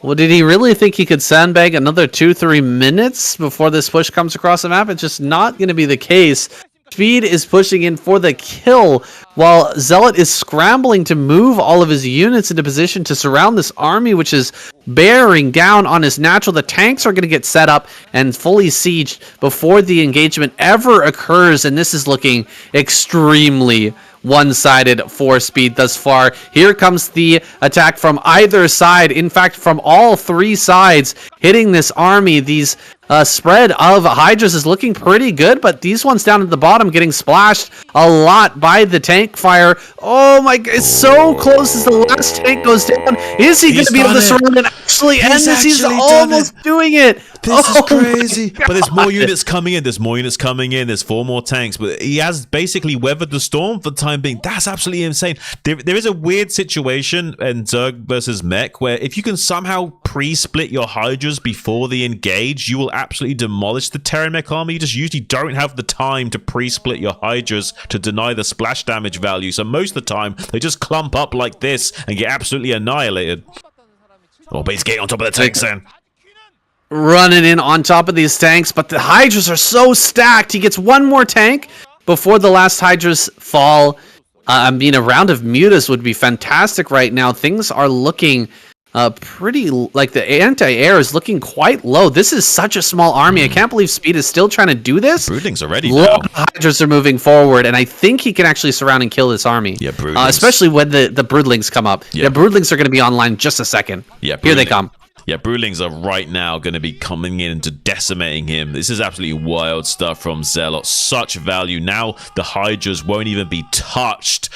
well, did he really think he could sandbag another 2-3 minutes before this push comes across the map? It's just not going to be the case. Speed is pushing in for the kill, while Zealot is scrambling to move all of his units into position to surround this army, which is bearing down on his natural. The tanks are going to get set up and fully sieged before the engagement ever occurs, and this is looking extremely one-sided for Speed thus far. Here comes the attack from either side. In fact, from all 3 sides hitting this army. These spread of Hydras is looking pretty good, but these ones down at the bottom getting splashed a lot by the tank fire. Oh my god, it's so close as the last tank goes down. Is he going to be able to surround and actually end this? He's almost doing it. This is crazy. But there's more units coming in. There's 4 more tanks. But he has basically weathered the storm for the time being. That's absolutely insane. There is a weird situation in Zerg versus Mech where if you can somehow pre-split your Hydras before they engage, you will absolutely demolish the Terran Mech army. You just usually don't have the time to pre-split your Hydras to deny the splash damage value. So most of the time, they just clump up like this and get absolutely annihilated. Oh, but he's getting on top of the tanks then. Running in on top of these tanks, but the Hydras are so stacked. He gets 1 more tank before the last Hydras fall. I mean, a round of Mutas would be fantastic right now. Things are looking pretty, like the anti-air is looking quite low. This is such a small army. I can't believe Speed is still trying to do this. Broodlings are ready now. Hydras are moving forward, and I think he can actually surround and kill this army. Yeah, Broodlings. Especially when the Broodlings come up. Yeah, Broodlings are going to be online in just a second. Yeah, here they come. Yeah, Broodlings are right now going to be coming in and decimating him. This is absolutely wild stuff from Zealot. Such value. Now the Hydras won't even be touched.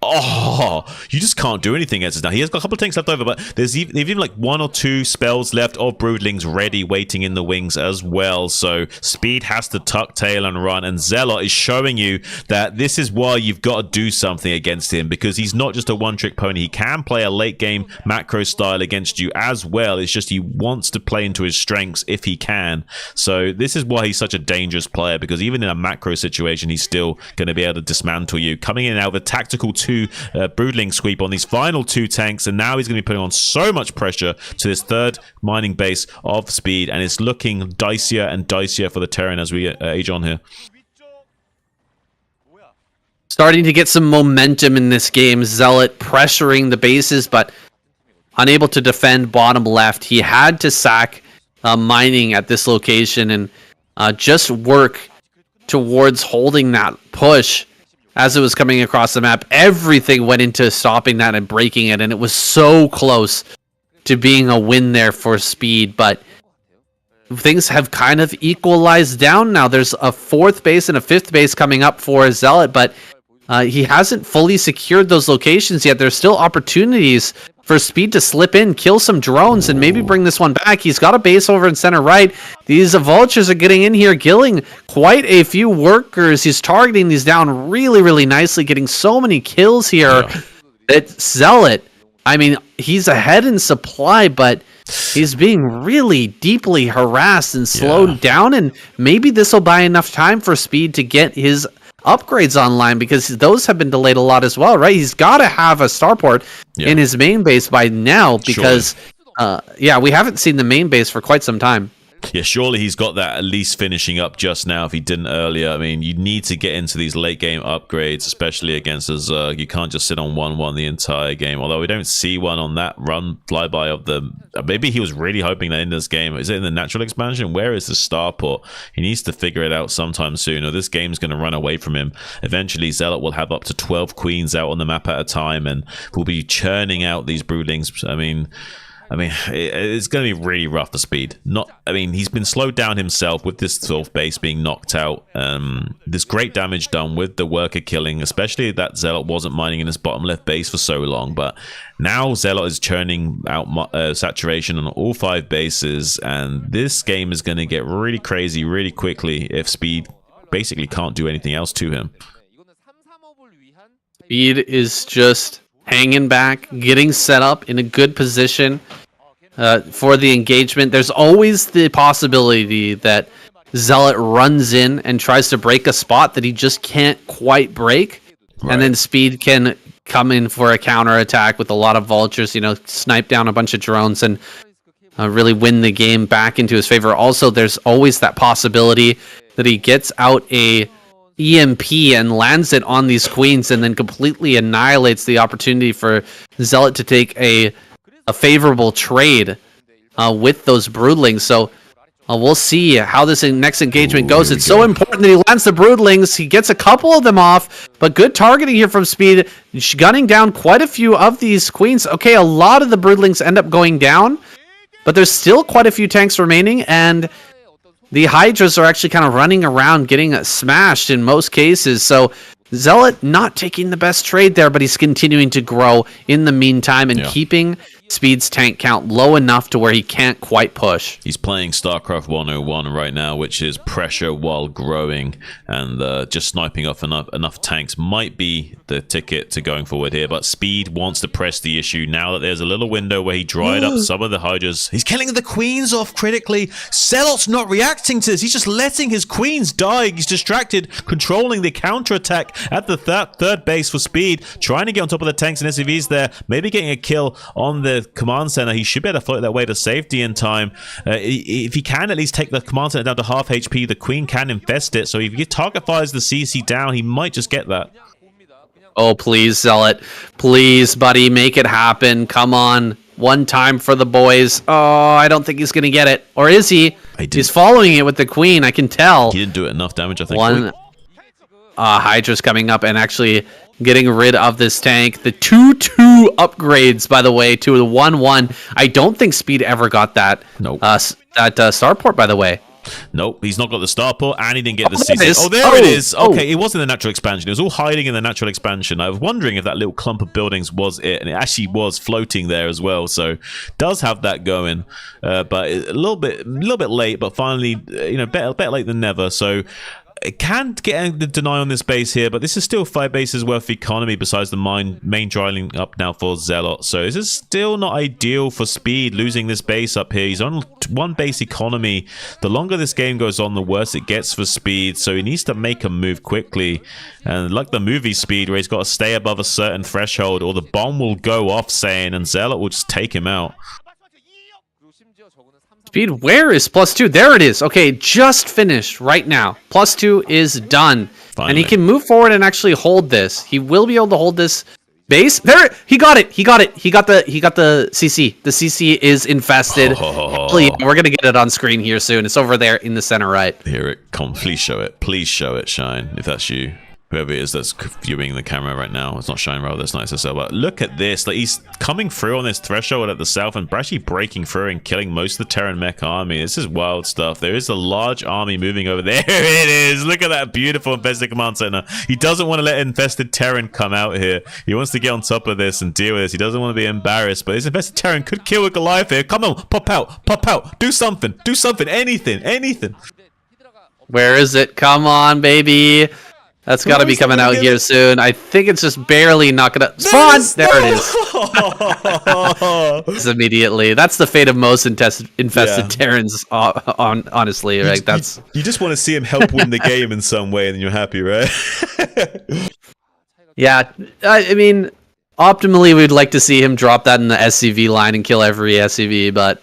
Oh, you just can't do anything against us now. He has got a couple of tanks left over, but they've even like 1 or 2 spells left of Broodlings ready, waiting in the wings as well. So Speed has to tuck tail and run, and Zealot is showing you that this is why you've got to do something against him, because he's not just a one-trick pony. He can play a late-game macro style against you as well. It's just he wants to play into his strengths if he can. So this is why he's such a dangerous player, because even in a macro situation, he's still going to be able to dismantle you. Coming in now with a tactical 2 Broodling sweep on these final 2 tanks, and now he's going to be putting on so much pressure to this 3rd mining base of Speed, and it's looking dicier and dicier for the Terran as we age on here. Starting to get some momentum in this game. Zealot pressuring the bases, but unable to defend bottom left. He had to sack mining at this location and just work towards holding that push. As it was coming across the map, everything went into stopping that and breaking it, and it was so close to being a win there for Speed, but things have kind of equalized down now. There's a 4th base and a 5th base coming up for Zealot, but he hasn't fully secured those locations yet. There's still opportunities for Speed to slip in, kill some drones, and maybe bring this one back. He's got a base over in center right. These vultures are getting in here, killing quite a few workers. He's targeting these down really, really nicely, getting so many kills here. Yeah. It's Zealot. I mean, he's ahead in supply, but he's being really deeply harassed and slowed down, and maybe this will buy enough time for Speed to get his upgrades online, because those have been delayed a lot as well, right? He's got to have a starport in his main base by now, because yeah, we haven't seen the main base for quite some time. Yeah, surely he's got that at least finishing up just now if he didn't earlier. I mean, you need to get into these late game upgrades, especially against a Zerg. You can't just sit on 1-1 the entire game. Although we don't see one on that run flyby of the... Maybe he was really hoping that in this game. Is it in the natural expansion? Where is the starport? He needs to figure it out sometime soon, or this game's going to run away from him. Eventually, Zealot will have up to 12 queens out on the map at a time, and will be churning out these broodlings. I mean, it's going to be really rough for Speed. He's been slowed down himself with this 12th base being knocked out. There's great damage done with the worker killing, especially that Zealot wasn't mining in his bottom left base for so long. But now Zealot is churning out saturation on all 5 bases, and this game is going to get really crazy really quickly if Speed basically can't do anything else to him. Speed is just hanging back, getting set up in a good position for the engagement. There's always the possibility that Zealot runs in and tries to break a spot that he just can't quite break. Right. And then Speed can come in for a counterattack with a lot of vultures, snipe down a bunch of drones and really win the game back into his favor. Also, there's always that possibility that he gets out a EMP and lands it on these queens and then completely annihilates the opportunity for Zealot to take a favorable trade with those broodlings. So we'll see how this next engagement goes. It's so important that he lands the broodlings. He gets a couple of them off, but good targeting here from Speed, gunning down quite a few of these queens. Okay, a lot of the broodlings end up going down, but there's still quite a few tanks remaining, and the Hydras are actually kind of running around getting smashed in most cases. So Zealot not taking the best trade there, but he's continuing to grow in the meantime and keeping Speed's tank count low enough to where he can't quite push. He's playing Starcraft 101 right now, which is pressure while growing, and just sniping off enough tanks might be the ticket to going forward here. But Speed wants to press the issue now that there's a little window where he dried up some of the Hydras. He's killing the queens off critically. Zealot's not reacting to this. He's just letting his queens die. He's distracted, controlling the counterattack at the third base for Speed, trying to get on top of the tanks and SCVs there, maybe getting a kill on the command center. He should be able to float that way to safety in time. If he can at least take the command center down to half HP, the queen can infest it. So if he target fires the CC down, he might just get that. Oh, please, Zealot. Please, buddy, make it happen. Come on. One time for the boys. Oh, I don't think he's going to get it. Or is he? He's following it with the queen, I can tell. He didn't do enough damage, I think. Hydra's coming up and actually getting rid of this tank. The 2-2 upgrades, by the way, to the 1-1. I don't think Speed ever got that. Nope. That starport, by the way. Nope, he's not got the starport, and he didn't get the CC. Oh, there it is. Okay, it was in the natural expansion. It was all hiding in the natural expansion. I was wondering if that little clump of buildings was it, and it actually was floating there as well. So, does have that going, but a little bit late. But finally, better late than never. So, it can get the deny on this base here, but this is still 5 bases worth of economy besides the main drying up now for Zealot. So this is still not ideal for Speed, losing this base up here. He's on 1 base economy. The longer this game goes on, the worse it gets for Speed. So he needs to make a move quickly. And like the movie Speed, where he's got to stay above a certain threshold, or the bomb will go off, and Zealot will just take him out. Speed, where is +2? There it is. Okay, just finished right now. +2 is done. Finally. And he can move forward and actually hold this. He will be able to hold this base. There, he got it. He got it. He got the CC. The CC is infested. We're gonna get it on screen here soon. It's over there in the center right. Here it comes. Please show it. Please show it, Shine, if that's you. Whoever it is that's viewing the camera right now. It's not Shine, rather, it's not SSL, but look at this. Like, he's coming through on this threshold at the south and actually breaking through and killing most of the Terran mech army. This is wild stuff. There is a large army moving over there. It is. Look at that beautiful infested command center. He doesn't want to let infested Terran come out here. He wants to get on top of this and deal with this. He doesn't want to be embarrassed, but this infested Terran could kill a Goliath here. Come on, pop out, do something, anything. Where is it? Come on, baby. That's got to Oh, be it's not coming gonna out get here it. soon. I think it's just barely not gonna spawn. There it is. is. Just immediately. That's the fate of most infested Yeah. Terrans. Honestly, like that's. You just want to see him help win the game in some way, and then you're happy, right? Yeah, I mean, optimally, we'd like to see him drop that in the SCV line and kill every SCV, but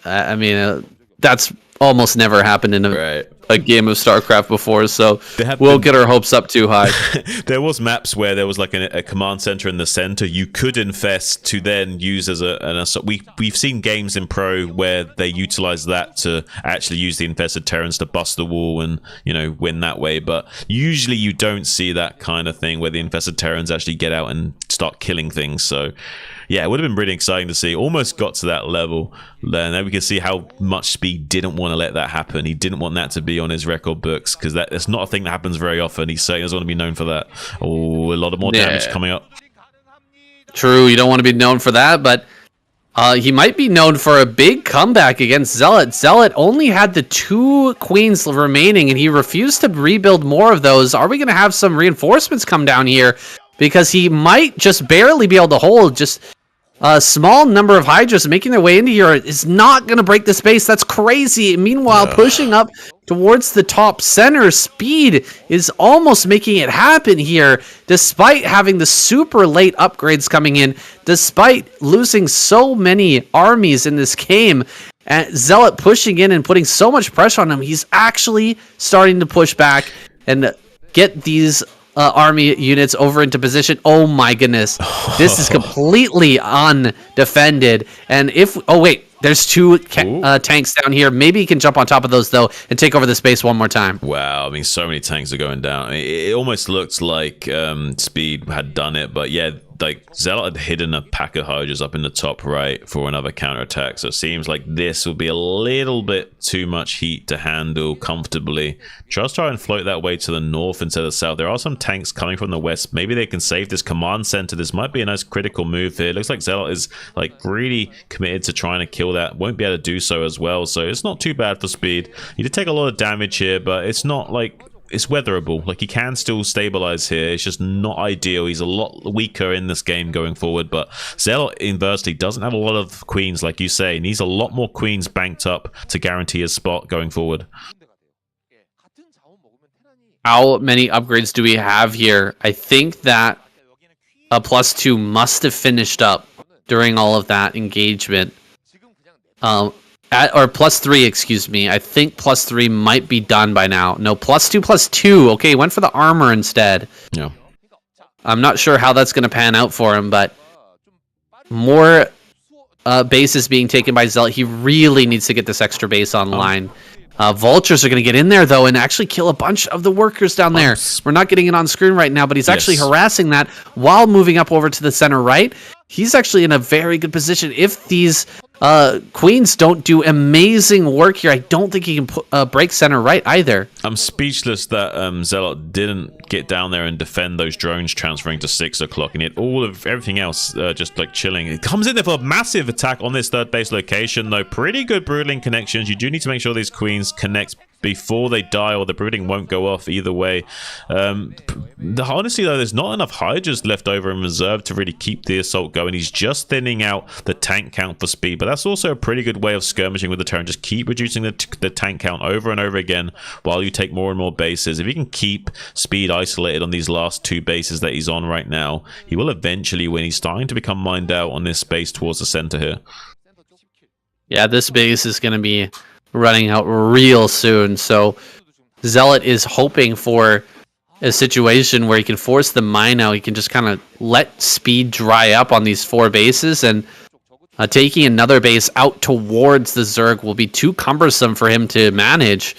I mean, that's almost never happened in a game of StarCraft before, so we'll get our hopes up too high. There was maps where there was like a command center in the center you could infest to then use as an assault. We've seen games in Pro where they utilize that to actually use the infested Terrans to bust the wall and, you know, win that way, but usually you don't see that kind of thing where the infested Terrans actually get out and start killing things. So yeah, it would have been really exciting to see. Almost got to that level. Then we can see how much Speed didn't want to let that happen. He didn't want that to be on his record books because that's not a thing that happens very often. He certainly doesn't want to be known for that. Oh, a lot of more damage coming up. True, you don't want to be known for that, but he might be known for a big comeback against Zealot. Zealot only had the 2 queens remaining, and he refused to rebuild more of those. Are we going to have some reinforcements come down here? Because he might just barely be able to hold just a small number of Hydras making their way into here is not going to break the space. That's crazy. Meanwhile, pushing up towards the top center, Speed is almost making it happen here, despite having the super late upgrades coming in, despite losing so many armies in this game. And Zealot pushing in and putting so much pressure on him, he's actually starting to push back and get these army units over into position. Oh my goodness. This is completely undefended. And if... Oh wait, there's 2 tanks down here. Maybe he can jump on top of those though and take over the space one more time. Wow, I mean, so many tanks are going down. I mean, it almost looked like Speed had done it, but yeah, like Zealot had hidden a pack of Hydras up in the top right for another counterattack. So it seems like this will be a little bit too much heat to handle comfortably. Just try and float that way to the north instead of the south. There are some tanks coming from the west. Maybe they can save this command center. This might be a nice critical move here. It looks like Zealot is like really committed to trying to kill that. Won't be able to do so as well. So it's not too bad for Speed. He did take a lot of damage here, but it's not like... It's weatherable. Like, he can still stabilize here. It's just not ideal. He's a lot weaker in this game going forward. But Zealot, inversely, doesn't have a lot of queens, like you say. He needs a lot more queens banked up to guarantee his spot going forward. How many upgrades do we have here? I think that a +2 must have finished up during all of that engagement. Or +3, excuse me. I think +3 might be done by now. No, +2. Okay, went for the armor instead. Yeah. I'm not sure how that's going to pan out for him, but more bases being taken by Zealot. He really needs to get this extra base online. Vultures are going to get in there, though, and actually kill a bunch of the workers down there. We're not getting it on screen right now, but he's actually harassing that while moving up over to the center right. He's actually in a very good position. If these queens don't do amazing work here, I don't think he can break center right either. I'm speechless that Zealot didn't get down there and defend those drones transferring to 6 o'clock, and yet all of everything else just like chilling. It comes in there for a massive attack on this third base location, though. Pretty good broodling connections. You do need to make sure these queens connect before they die, or the brooding won't go off either way. Honestly, though, there's not enough Hydras left over in reserve to really keep the assault going. He's just thinning out the tank count for Speed, but that's also a pretty good way of skirmishing with the Terran. Just keep reducing the tank count over and over again while you take more and more bases. If you can keep Speed isolated on these last 2 bases that he's on right now, he will eventually win. He's starting to become mined out on this base towards the center here. Yeah, this base is going to be running out real soon, so Zealot is hoping for a situation where he can force the mine out. He can just kind of let Speed dry up on these 4 bases, and taking another base out towards the Zerg will be too cumbersome for him to manage.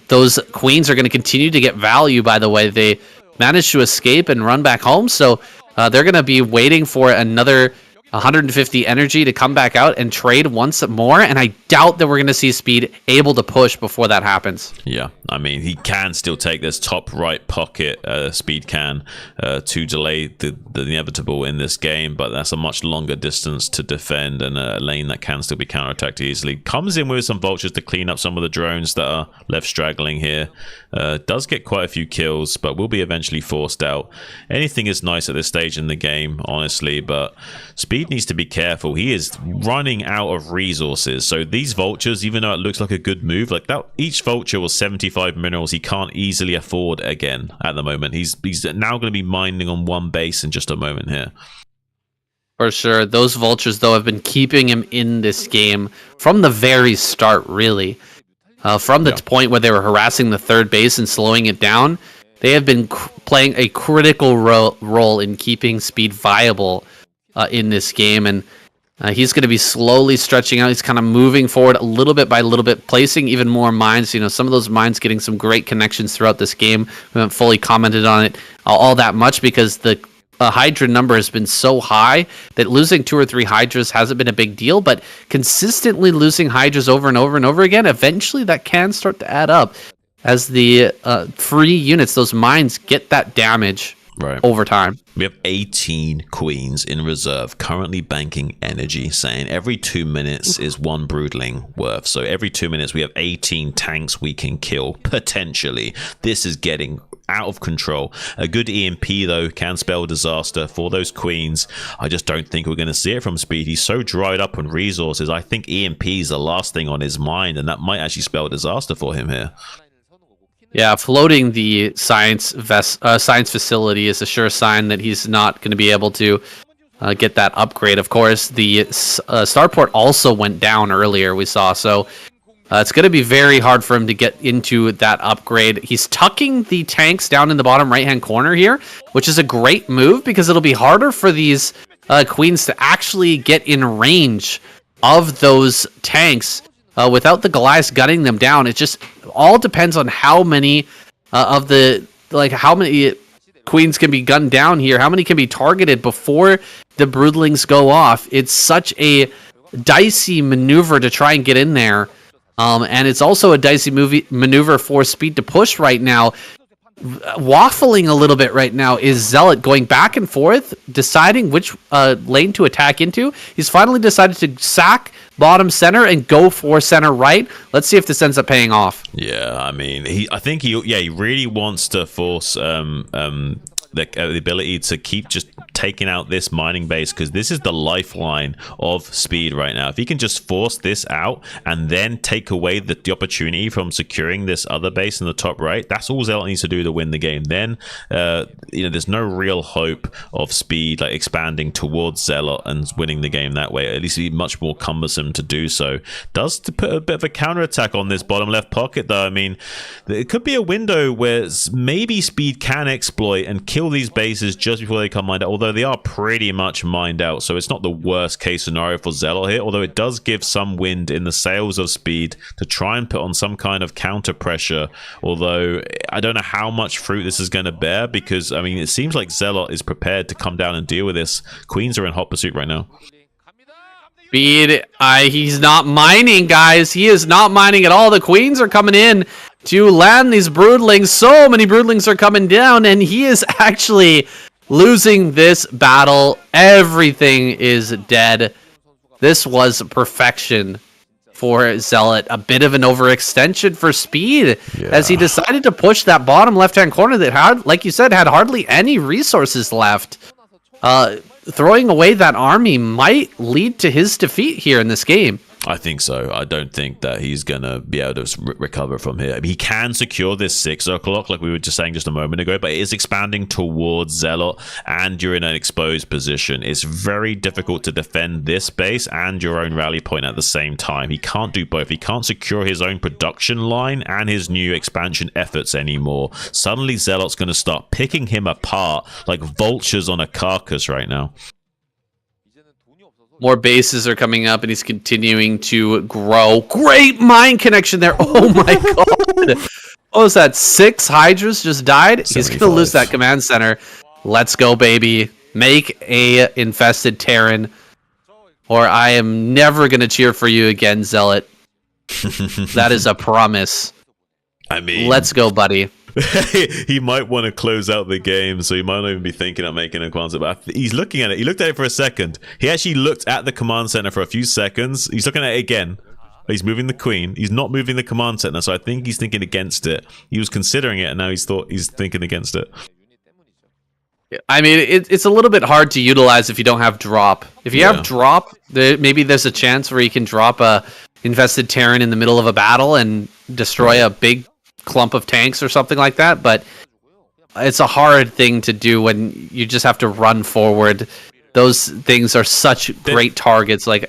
Those queens are going to continue to get value, by the way. They managed to escape and run back home, so they're going to be waiting for another 150 energy to come back out and trade once more, and I doubt that we're going to see Speed able to push before that happens. Yeah, I mean, he can still take this top right pocket, Speed can, to delay the inevitable in this game, but that's a much longer distance to defend, and a lane that can still be counterattacked easily. Comes in with some vultures to clean up some of the drones that are left straggling here. Does get quite a few kills, but will be eventually forced out. Anything is nice at this stage in the game, honestly, but Speed needs to be careful. He is running out of resources, so these vultures, even though it looks like a good move, like that, each vulture was 75 minerals he can't easily afford again at the moment. He's now going to be mining on one base in just a moment here. For sure. Those vultures, though, have been keeping him in this game from the very start, really. From the point where they were harassing the third base and slowing it down, they have been playing a critical role in keeping Speed viable in this game, and he's going to be slowly stretching out. He's kind of moving forward a little bit by little bit, placing even more mines. You know, some of those mines getting some great connections throughout this game. We haven't fully commented on it all that much because the Hydra number has been so high that losing 2 or 3 Hydras hasn't been a big deal, but consistently losing Hydras over and over and over again, eventually that can start to add up as the free units, those mines, get that damage over time. We have 18 queens in reserve, currently banking energy, saying every 2 minutes is 1 broodling worth. So every 2 minutes we have 18 tanks we can kill, potentially. This is getting out of control. A good EMP, though, can spell disaster for those queens. I just don't think we're going to see it from Speed. He's so dried up on resources. I think EMP is the last thing on his mind, and that might actually spell disaster for him here. Yeah, floating the science facility is a sure sign that he's not going to be able to get that upgrade. Of course, the starport also went down earlier, we saw, so it's going to be very hard for him to get into that upgrade. He's tucking the tanks down in the bottom right-hand corner here, which is a great move because it'll be harder for these queens to actually get in range of those tanks without the Goliaths gunning them down. It just all depends on how many how many queens can be gunned down here, how many can be targeted before the broodlings go off. It's such a dicey maneuver to try and get in there. And it's also a dicey maneuver for Speed to push right now. Waffling a little bit right now is Zealot, going back and forth, deciding which lane to attack into. He's finally decided to sack bottom center and go for center right. Let's see if this ends up paying off. Yeah, I mean, I think he really wants to force the ability to keep just taking out this mining base, because this is the lifeline of Speed right now. If he can just force this out and then take away the opportunity from securing this other base in the top right, that's all Zealot needs to do to win the game. Then there's no real hope of Speed like expanding towards Zealot and winning the game that way. At least it'd be much more cumbersome to do so. Does to put a bit of a counterattack on this bottom left pocket, though. I mean, it could be a window where maybe Speed can exploit and kill these bases just before they come mined out, although they are pretty much mined out, so it's not the worst case scenario for Zealot here, although it does give some wind in the sails of Speed to try and put on some kind of counter pressure, although I don't know how much fruit this is going to bear, because I mean, it seems like Zealot is prepared to come down and deal with this. Queens are in hot pursuit right now. Speed, he's not mining, guys. He is not mining at all. The queens are coming in to land these broodlings. So many broodlings are coming down, and he is actually losing this battle. Everything is dead. This was perfection for Zealot. A bit of an overextension for Speed, as he decided to push that bottom left-hand corner that had, like you said, had hardly any resources left. Throwing away that army might lead to his defeat here in this game. I think so. I don't think that he's going to be able to recover from here. I mean, he can secure this 6 o'clock, like we were just saying just a moment ago, but it is expanding towards Zealot, and you're in an exposed position. It's very difficult to defend this base and your own rally point at the same time. He can't do both. He can't secure his own production line and his new expansion efforts anymore. Suddenly, Zealot's going to start picking him apart like vultures on a carcass right now. More bases are coming up, and he's continuing to grow. Great mine connection there. Oh my god. What was that? 6 Hydras just died? 75. He's going to lose that command center. Let's go, baby. Make a infested Terran or I am never going to cheer for you again, Zealot. That is a promise. I mean, let's go, buddy. He might want to close out the game, so he might not even be thinking of making a command center. But he's looking at it. He looked at it for a second. He actually looked at the command center for a few seconds. He's looking at it again. He's moving the queen. He's not moving the command center, so I think he's thinking against it. He was considering it, and now he's thinking against it. I mean, it's a little bit hard to utilize if you don't have drop. If you have drop, maybe there's a chance where you can drop a invested Terran in the middle of a battle and destroy a big clump of tanks or something like that, but it's a hard thing to do when you just have to run forward. Those things are such great targets. Like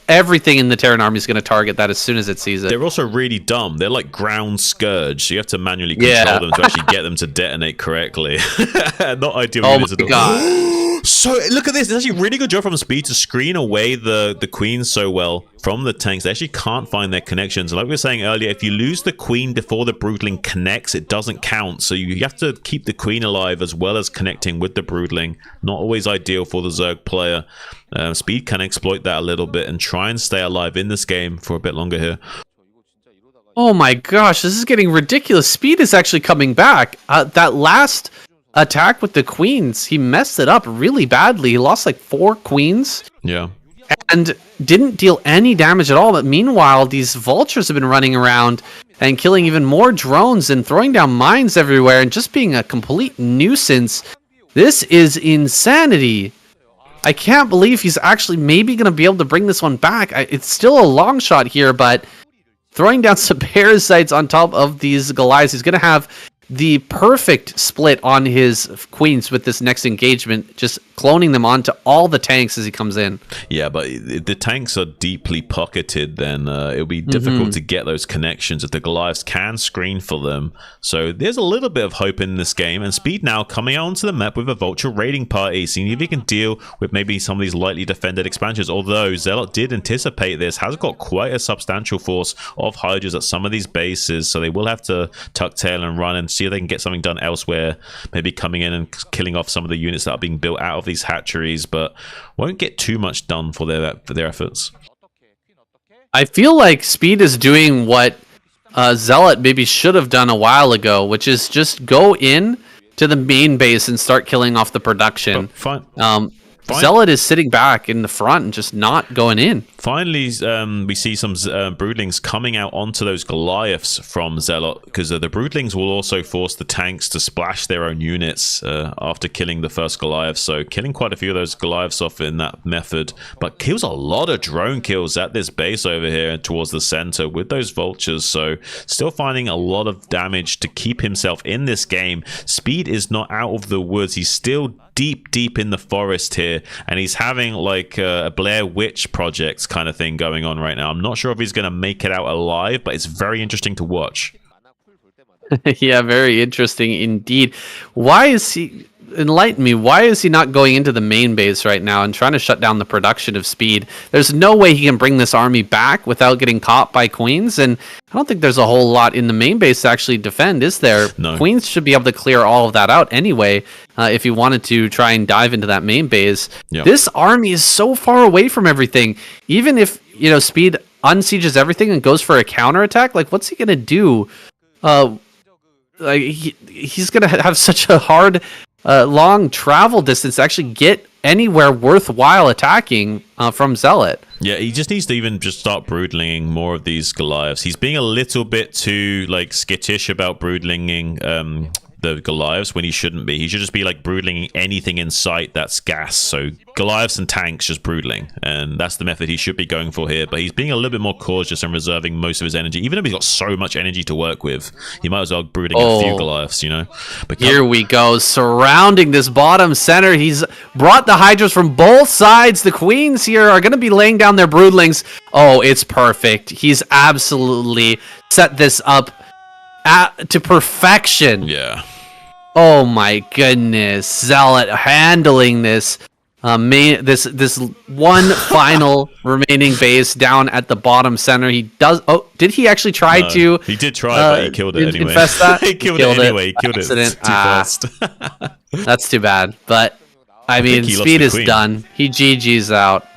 everything in the Terran army is going to target that as soon as it sees it. They're also really dumb. They're like ground scourge. So you have to manually control them to actually get them to detonate correctly. Not ideal. Oh my god. So look at this. It's actually a really good job from Speed to screen away the queen so well from the tanks. They actually can't find their connections. Like we were saying earlier, if you lose the queen before the broodling connects, it doesn't count. So you have to keep the queen alive as well as connecting with the broodling. Not always ideal for the Zerg player. Speed can exploit that a little bit and try and stay alive in this game for a bit longer here. Oh my gosh, this is getting ridiculous. Speed is actually coming back. That last attack with the queens, he messed it up really badly. He lost like 4 queens. Yeah. And didn't deal any damage at all. But meanwhile, these vultures have been running around and killing even more drones and throwing down mines everywhere and just being a complete nuisance. This is insanity. I can't believe he's actually maybe going to be able to bring this one back. It's still a long shot here, but throwing down some parasites on top of these Goliaths, he's going to have the perfect split on his queens with this next engagement, just cloning them onto all the tanks as he comes in. Yeah, but the tanks are deeply pocketed, then it'll be difficult to get those connections if the Goliaths can screen for them. So there's a little bit of hope in this game, and Speed now coming onto the map with a Vulture raiding party, seeing if he can deal with maybe some of these lightly defended expansions, although Zealot did anticipate this, has got quite a substantial force of Hydras at some of these bases, so they will have to tuck tail and run and see if they can get something done elsewhere, maybe coming in and killing off some of the units that are being built out of these hatcheries, but won't get too much done for their efforts. I feel like Speed is doing what Zealot maybe should have done a while ago, which is just go in to the main base and start killing off the production. Fine. Zealot is sitting back in the front and just not going in. Finally, we see some broodlings coming out onto those Goliaths from Zealot, because the broodlings will also force the tanks to splash their own units after killing the first Goliath. So killing quite a few of those Goliaths off in that method, but kills a lot of drone kills at this base over here towards the center with those vultures. So still finding a lot of damage to keep himself in this game. Speed is not out of the woods. He's still deep in the forest here, and he's having like a Blair Witch Project kind of thing going on right now. I'm not sure if he's going to make it out alive, but it's very interesting to watch. Yeah, very interesting indeed. Why is he... Enlighten me, why is he not going into the main base right now and trying to shut down the production of Speed? There's no way he can bring this army back without getting caught by Queens, and I don't think there's a whole lot in the main base to actually defend, is there? No. Queens should be able to clear all of that out anyway, if he wanted to try and dive into that main base. Yep. This army is so far away from everything. Even if, Speed unsieges everything and goes for a counterattack, like, what's he going to do? He's going to have such a hard... long travel distance to actually get anywhere worthwhile attacking from Zealot. Yeah, he just needs to even just start broodlinging more of these Goliaths. He's being a little bit too like skittish about broodlinging the Goliaths when he shouldn't be. He should just be like broodlinging anything in sight that's gas. So Goliaths and tanks just broodling, and that's the method he should be going for here. But he's being a little bit more cautious and reserving most of his energy. Even if he's got so much energy to work with, he might as well brooding a few Goliaths, But here we go, surrounding this bottom center. He's brought the Hydras from both sides. The Queens here are going to be laying down their broodlings. Oh, it's perfect. He's absolutely set this up to perfection. Yeah. Oh my goodness, Zealot handling this this one final remaining base down at the bottom center. He does. Oh, did he actually try to? He did try, but he killed it anyway. Confess that he killed it anyway. He killed Accident. it too fast. That's too bad. But I mean, think he lost Speed the is queen. done. He GG's out.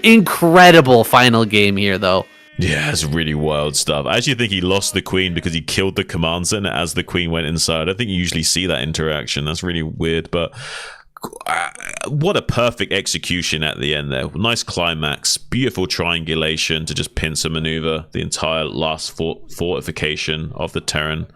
incredible final game here, though. Yeah, it's really wild stuff. I actually think he lost the queen because he killed the command center as the queen went inside. I don't think you usually see that interaction. That's really weird, but what a perfect execution at the end there. Nice climax, beautiful triangulation to just pincer maneuver the entire last fortification of the Terran.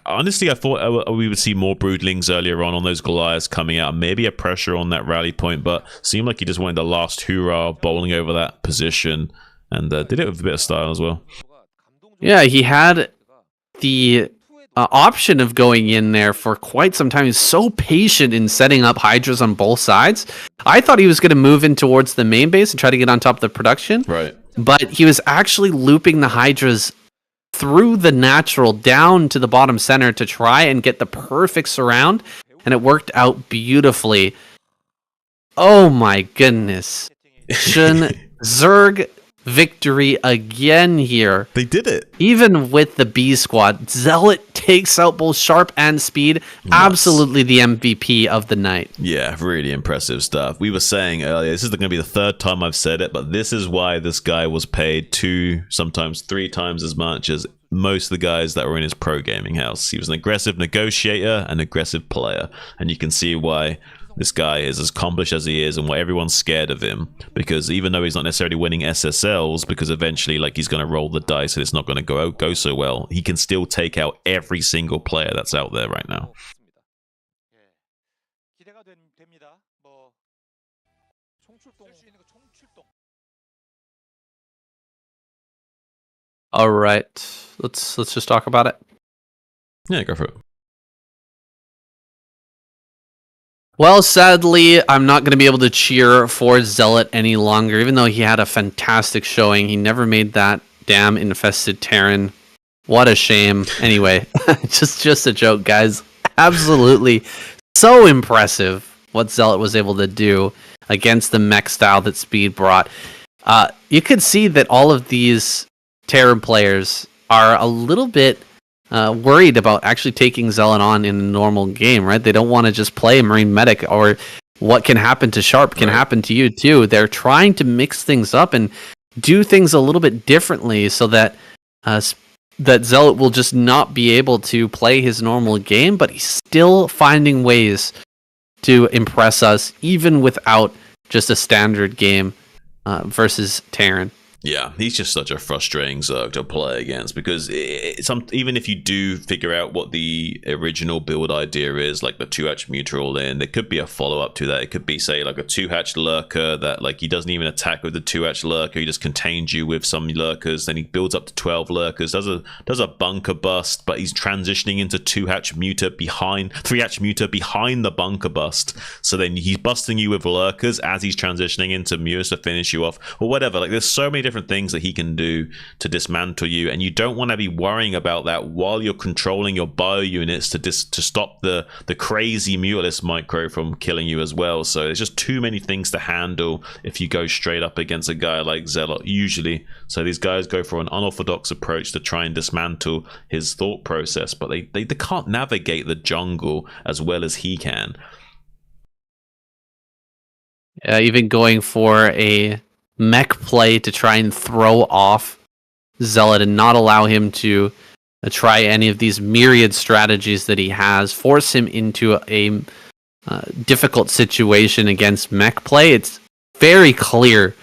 Honestly, I thought we would see more broodlings earlier on those Goliaths coming out. Maybe a pressure on that rally point, but seemed like he just wanted the last hoorah, bowling over that position, and did it with a bit of style as well. Yeah, he had the option of going in there for quite some time. He's so patient in setting up Hydras on both sides. I thought he was going to move in towards the main base and try to get on top of the production. Right. But he was actually looping the Hydras through the natural down to the bottom center to try and get the perfect surround, and it worked out beautifully. Oh my goodness. Zerg victory again here. They did it. Even with the B squad, Zealot takes out both Sharp and Speed. Nuts. Absolutely the MVP of the night. Yeah, really impressive stuff. We were saying earlier, this is going to be the third time I've said it, but this is why this guy was paid 2, sometimes 3 times as much as most of the guys that were in his pro gaming house. He was an aggressive negotiator, an aggressive player, and you can see why this guy is as accomplished as he is and why everyone's scared of him, because even though he's not necessarily winning SSLs, because eventually like he's going to roll the dice and it's not going to go so well, he can still take out every single player that's out there right now. All right, let's just talk about it. Yeah, go for it. Well, sadly, I'm not going to be able to cheer for Zealot any longer, even though he had a fantastic showing. He never made that damn infested Terran. What a shame. Anyway, just a joke, guys. Absolutely so impressive what Zealot was able to do against the mech style that Speed brought. You could see that all of these Terran players are a little bit worried about actually taking Zealot on in a normal game, right? They don't want to just play Marine Medic, or what can happen to Sharp can happen to you too. They're trying to mix things up and do things a little bit differently so that that Zealot will just not be able to play his normal game, but he's still finding ways to impress us even without just a standard game versus Terran. Yeah, he's just such a frustrating Zerg to play against, because even if you do figure out what the original build idea is, like the 2-hatch muta all in, there could be a follow-up to that. It could be, say, like a 2-hatch lurker that like he doesn't even attack with the 2-hatch lurker, he just contains you with some lurkers, then he builds up to 12 lurkers, does a bunker bust, but he's transitioning into 2-hatch muta behind, 3-hatch muta behind the bunker bust, so then he's busting you with lurkers as he's transitioning into mutas to finish you off, or whatever. Like, there's so many different things that he can do to dismantle you, and you don't want to be worrying about that while you're controlling your bio units to stop the crazy Mutalist micro from killing you as well. So there's just too many things to handle if you go straight up against a guy like Zealot usually. So these guys go for an unorthodox approach to try and dismantle his thought process, but they can't navigate the jungle as well as he can. Even going for a mech play to try and throw off Zealot and not allow him to try any of these myriad strategies that he has, force him into a difficult situation against mech play. It's very clear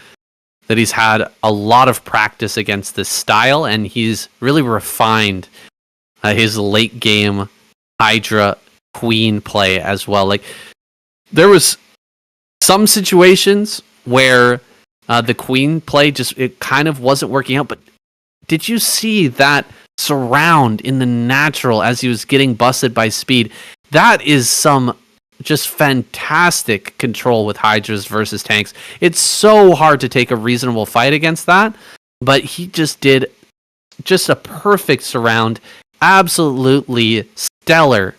that he's had a lot of practice against this style, and he's really refined his late game Hydra Queen play as well. Like, there was some situations where the Queen play it kind of wasn't working out, but did you see that surround in the natural as he was getting busted by Speed? That is some just fantastic control with Hydras versus tanks. It's so hard to take a reasonable fight against that, but he just did a perfect surround. Absolutely stellar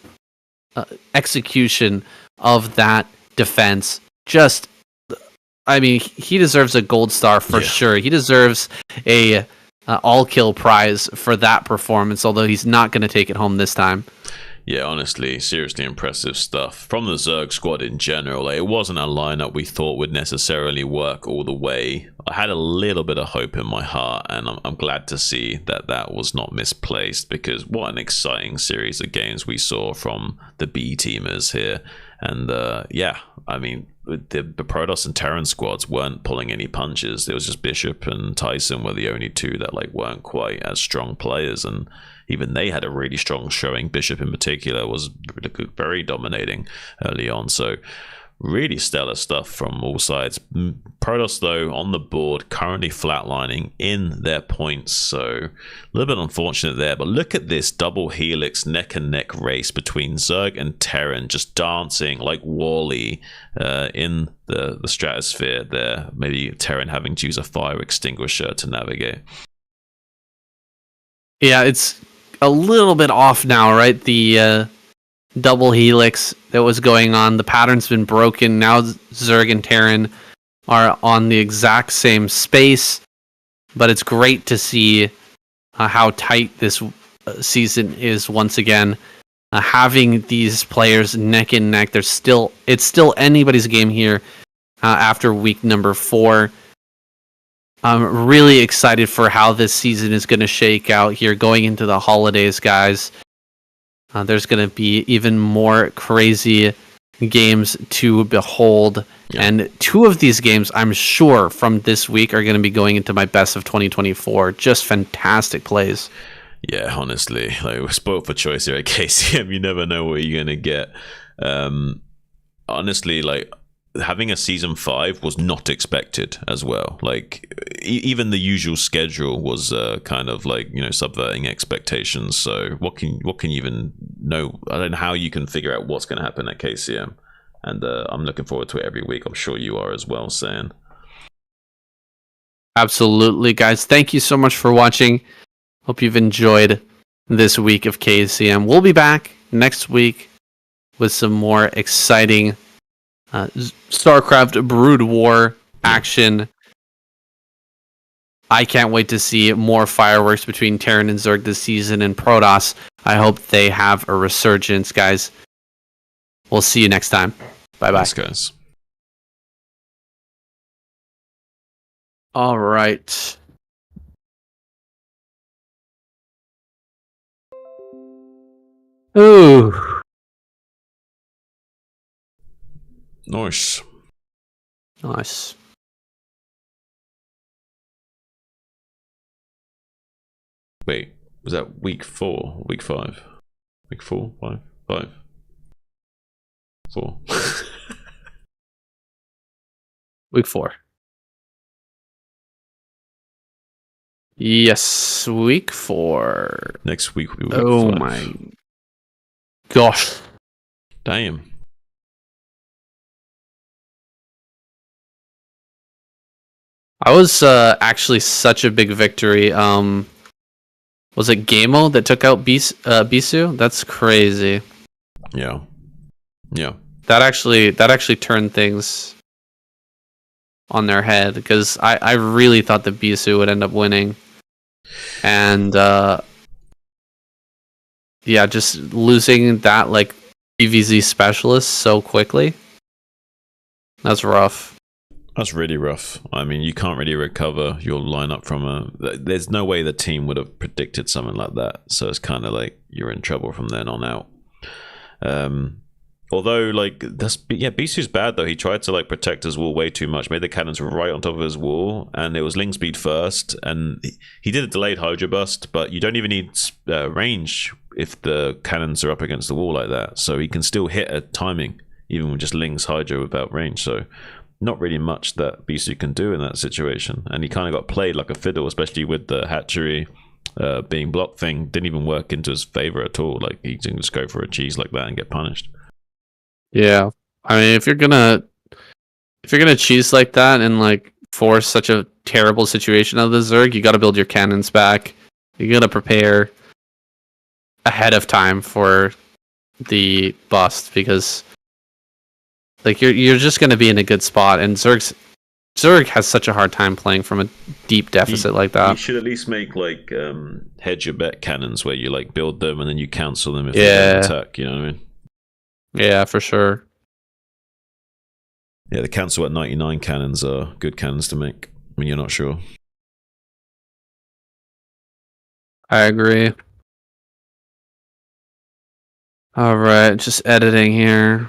execution of that defense. He deserves a gold star for sure. He deserves a all-kill prize for that performance, although he's not going to take it home this time. Yeah, honestly, seriously impressive stuff. From the Zerg squad in general, like, it wasn't a lineup we thought would necessarily work all the way. I had a little bit of hope in my heart, and I'm glad to see that that was not misplaced, because what an exciting series of games we saw from the B teamers here. And yeah, I mean, the Protoss and Terran squads weren't pulling any punches. It was just Bishop and Tyson were the only two that like weren't quite as strong players, and even they had a really strong showing. Bishop in particular was very dominating early on. So really stellar stuff from all sides. Protoss, though, on the board, currently flatlining in their points. So a little bit unfortunate there. But look at this double helix neck and neck race between Zerg and Terran, just dancing like Wall-E in the stratosphere there. Maybe Terran having to use a fire extinguisher to navigate. Yeah, it's a little bit off now, right? The double helix that was going on, the pattern's been broken. Now Zerg and Terran are on the exact same space, but it's great to see how tight this season is once again. Having these players neck and neck, it's still anybody's game here after week number 4. I'm really excited for how this season is going to shake out here going into the holidays, guys. There's going to be even more crazy games to behold. Yeah. And 2 of these games, I'm sure, from this week are going to be going into my best of 2024. Just fantastic plays. Yeah, honestly, like, we're spoiled for choice here at KCM. You never know what you're going to get. Honestly, like, having a season 5 was not expected as well. Like, even the usual schedule was kind of like, you know, subverting expectations. So what can you even know? I don't know how you can figure out what's going to happen at KCM. And I'm looking forward to it every week. I'm sure you are as well, Sam. Absolutely, guys. Thank you so much for watching. Hope you've enjoyed this week of KCM. We'll be back next week with some more exciting Starcraft Broodwar action. I can't wait to see more fireworks between Terran and Zerg this season, and Protoss, I hope they have a resurgence, guys. We'll see you next time. Bye-bye. Thanks, guys. All right. Ooh. Nice. Nice. Wait, was that week 4? Week 5? Week 4? 5? 4. Week 4. Yes, week 4. Next week will be week 5. My gosh. Damn. I was actually such a big victory. Was it Gamo that took out Bisu? That's crazy. Yeah. Yeah. That actually turned things on their head, because I really thought that Bisu would end up winning. And yeah, just losing that like PVZ specialist so quickly. That's rough. That's really rough. I mean, you can't really recover your lineup from there's no way the team would have predicted something like that. So it's kind of like you're in trouble from then on out. Although, like, Bisu's bad though. He tried to like protect his wall way too much. Made the cannons right on top of his wall, and it was Ling speed first. And he did a delayed Hydra bust, but you don't even need range if the cannons are up against the wall like that. So he can still hit at timing, even with just Ling's Hydra without range. So not really much that Bisu can do in that situation. And he kind of got played like a fiddle, especially with the hatchery being blocked thing. Didn't even work into his favor at all. Like, he can just go for a cheese like that and get punished. Yeah. I mean, if you're gonna cheese like that and like force such a terrible situation out of the Zerg, you gotta build your cannons back. You gotta prepare ahead of time for the bust, because like you're just gonna be in a good spot, and Zerg's Zerg has such a hard time playing from a deep deficit like You that. should at least make like hedge your bet cannons where you like build them and then you cancel them if Yeah. they don't attack. You know what I mean? Yeah, for sure. Yeah, the cancel at 99 cannons are good cannons to make when you're not sure. I agree. All right, just editing here.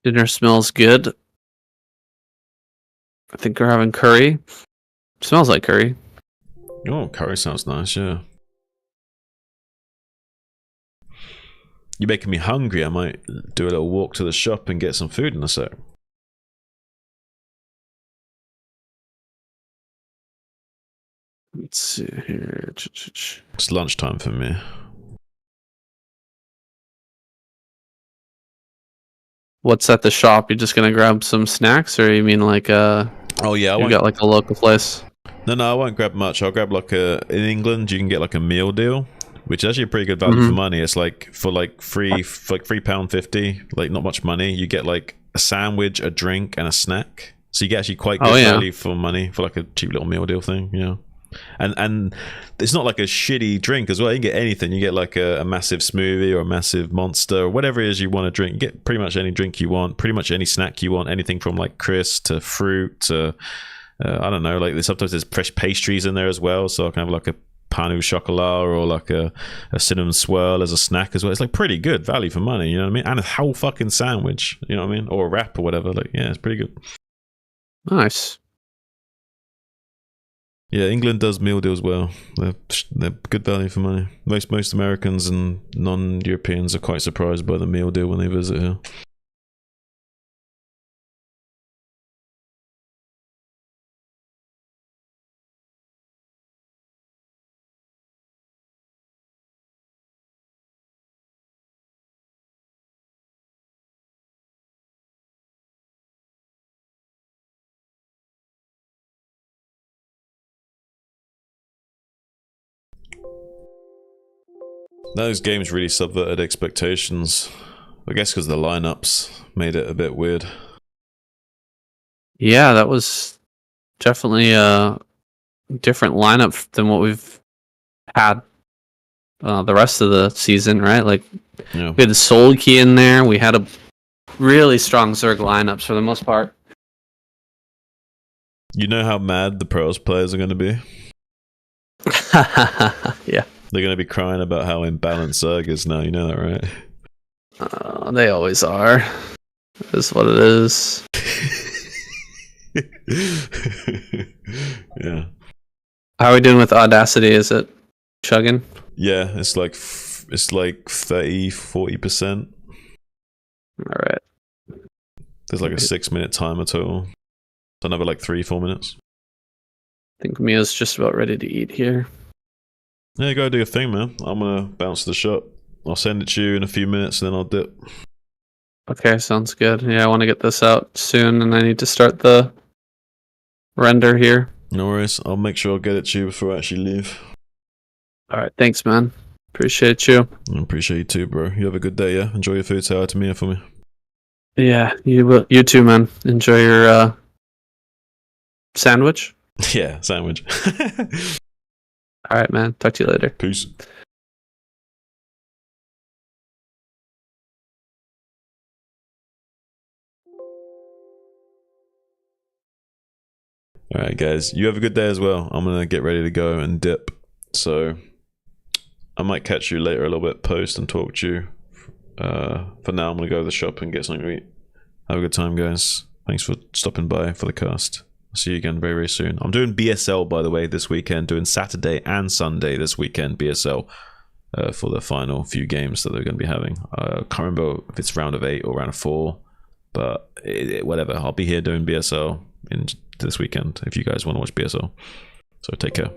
Dinner smells good. I think we're having curry. Smells like curry. Oh, curry sounds nice, yeah. You're making me hungry. I might do a little walk to the shop and get some food in a sec. Let's see here. It's lunchtime for me. What's at the shop? You're just gonna grab some snacks, or you mean like Oh yeah, you got like a local place? No, I won't grab much. I'll grab like in England you can get like a meal deal, which is actually a pretty good value for money. It's like for like £3.50, like not much money. You get like a sandwich, a drink, and a snack. So you get actually quite good value for money for like a cheap little meal deal thing, you know. And it's not like a shitty drink as well. You can get anything. You get like a massive smoothie or a massive Monster or whatever it is you want to drink. You get pretty much any drink you want, pretty much any snack you want. Anything from like crisp to fruit to I don't know. Like sometimes there's fresh pastries in there as well. So I can have like a pain au chocolat or like a cinnamon swirl as a snack as well. It's like pretty good value for money. You know what I mean? And a whole fucking sandwich. You know what I mean? Or a wrap or whatever. Like yeah, it's pretty good. Nice. Yeah, England does meal deals well. They're good value for money. Most Americans and non-Europeans are quite surprised by the meal deal when they visit here. Those games really subverted expectations. I guess because the lineups made it a bit weird. Yeah, that was definitely a different lineup than what we've had the rest of the season, right? Like Yeah. we had the Soul Key in there. We had a really strong Zerg lineups for the most part. You know how mad the pros players are going to be? Yeah. They're going to be crying about how imbalanced Zerg is now. You know that, right? They always are. That's what it is. Yeah. How are we doing with Audacity? Is it chugging? Yeah, it's like 30-40%. All right. There's like a 6-minute timer total. So another like 3-4 minutes. I think Mia's just about ready to eat here. Yeah, you gotta do your thing, man. I'm gonna bounce to the shop. I'll send it to you in a few minutes and then I'll dip. Okay, sounds good. Yeah, I want to get this out soon, and I need to start the render here. No worries. I'll make sure I'll get it to you before I actually leave. All right, thanks, man. Appreciate you. I appreciate you too, bro. You have a good day, yeah? Enjoy your food. Say hi to Mia for me. Yeah, you will. You too, man. Enjoy your sandwich. Yeah, sandwich. All right, man. Talk to you later. Peace. Alright guys, you have a good day as well. I'm gonna get ready to go and dip. So I might catch you later a little bit post and talk to you. For now I'm gonna go to the shop and get something to eat. Have a good time guys. Thanks for stopping by for the cast. I'll see you again very, very soon. I'm doing BSL by the way this weekend, doing Saturday and Sunday this weekend BSL for the final few games that they're going to be having. I can't remember if it's round of 8 or round of 4, but whatever. I'll be here doing BSL this weekend if you guys want to watch BSL. So take care.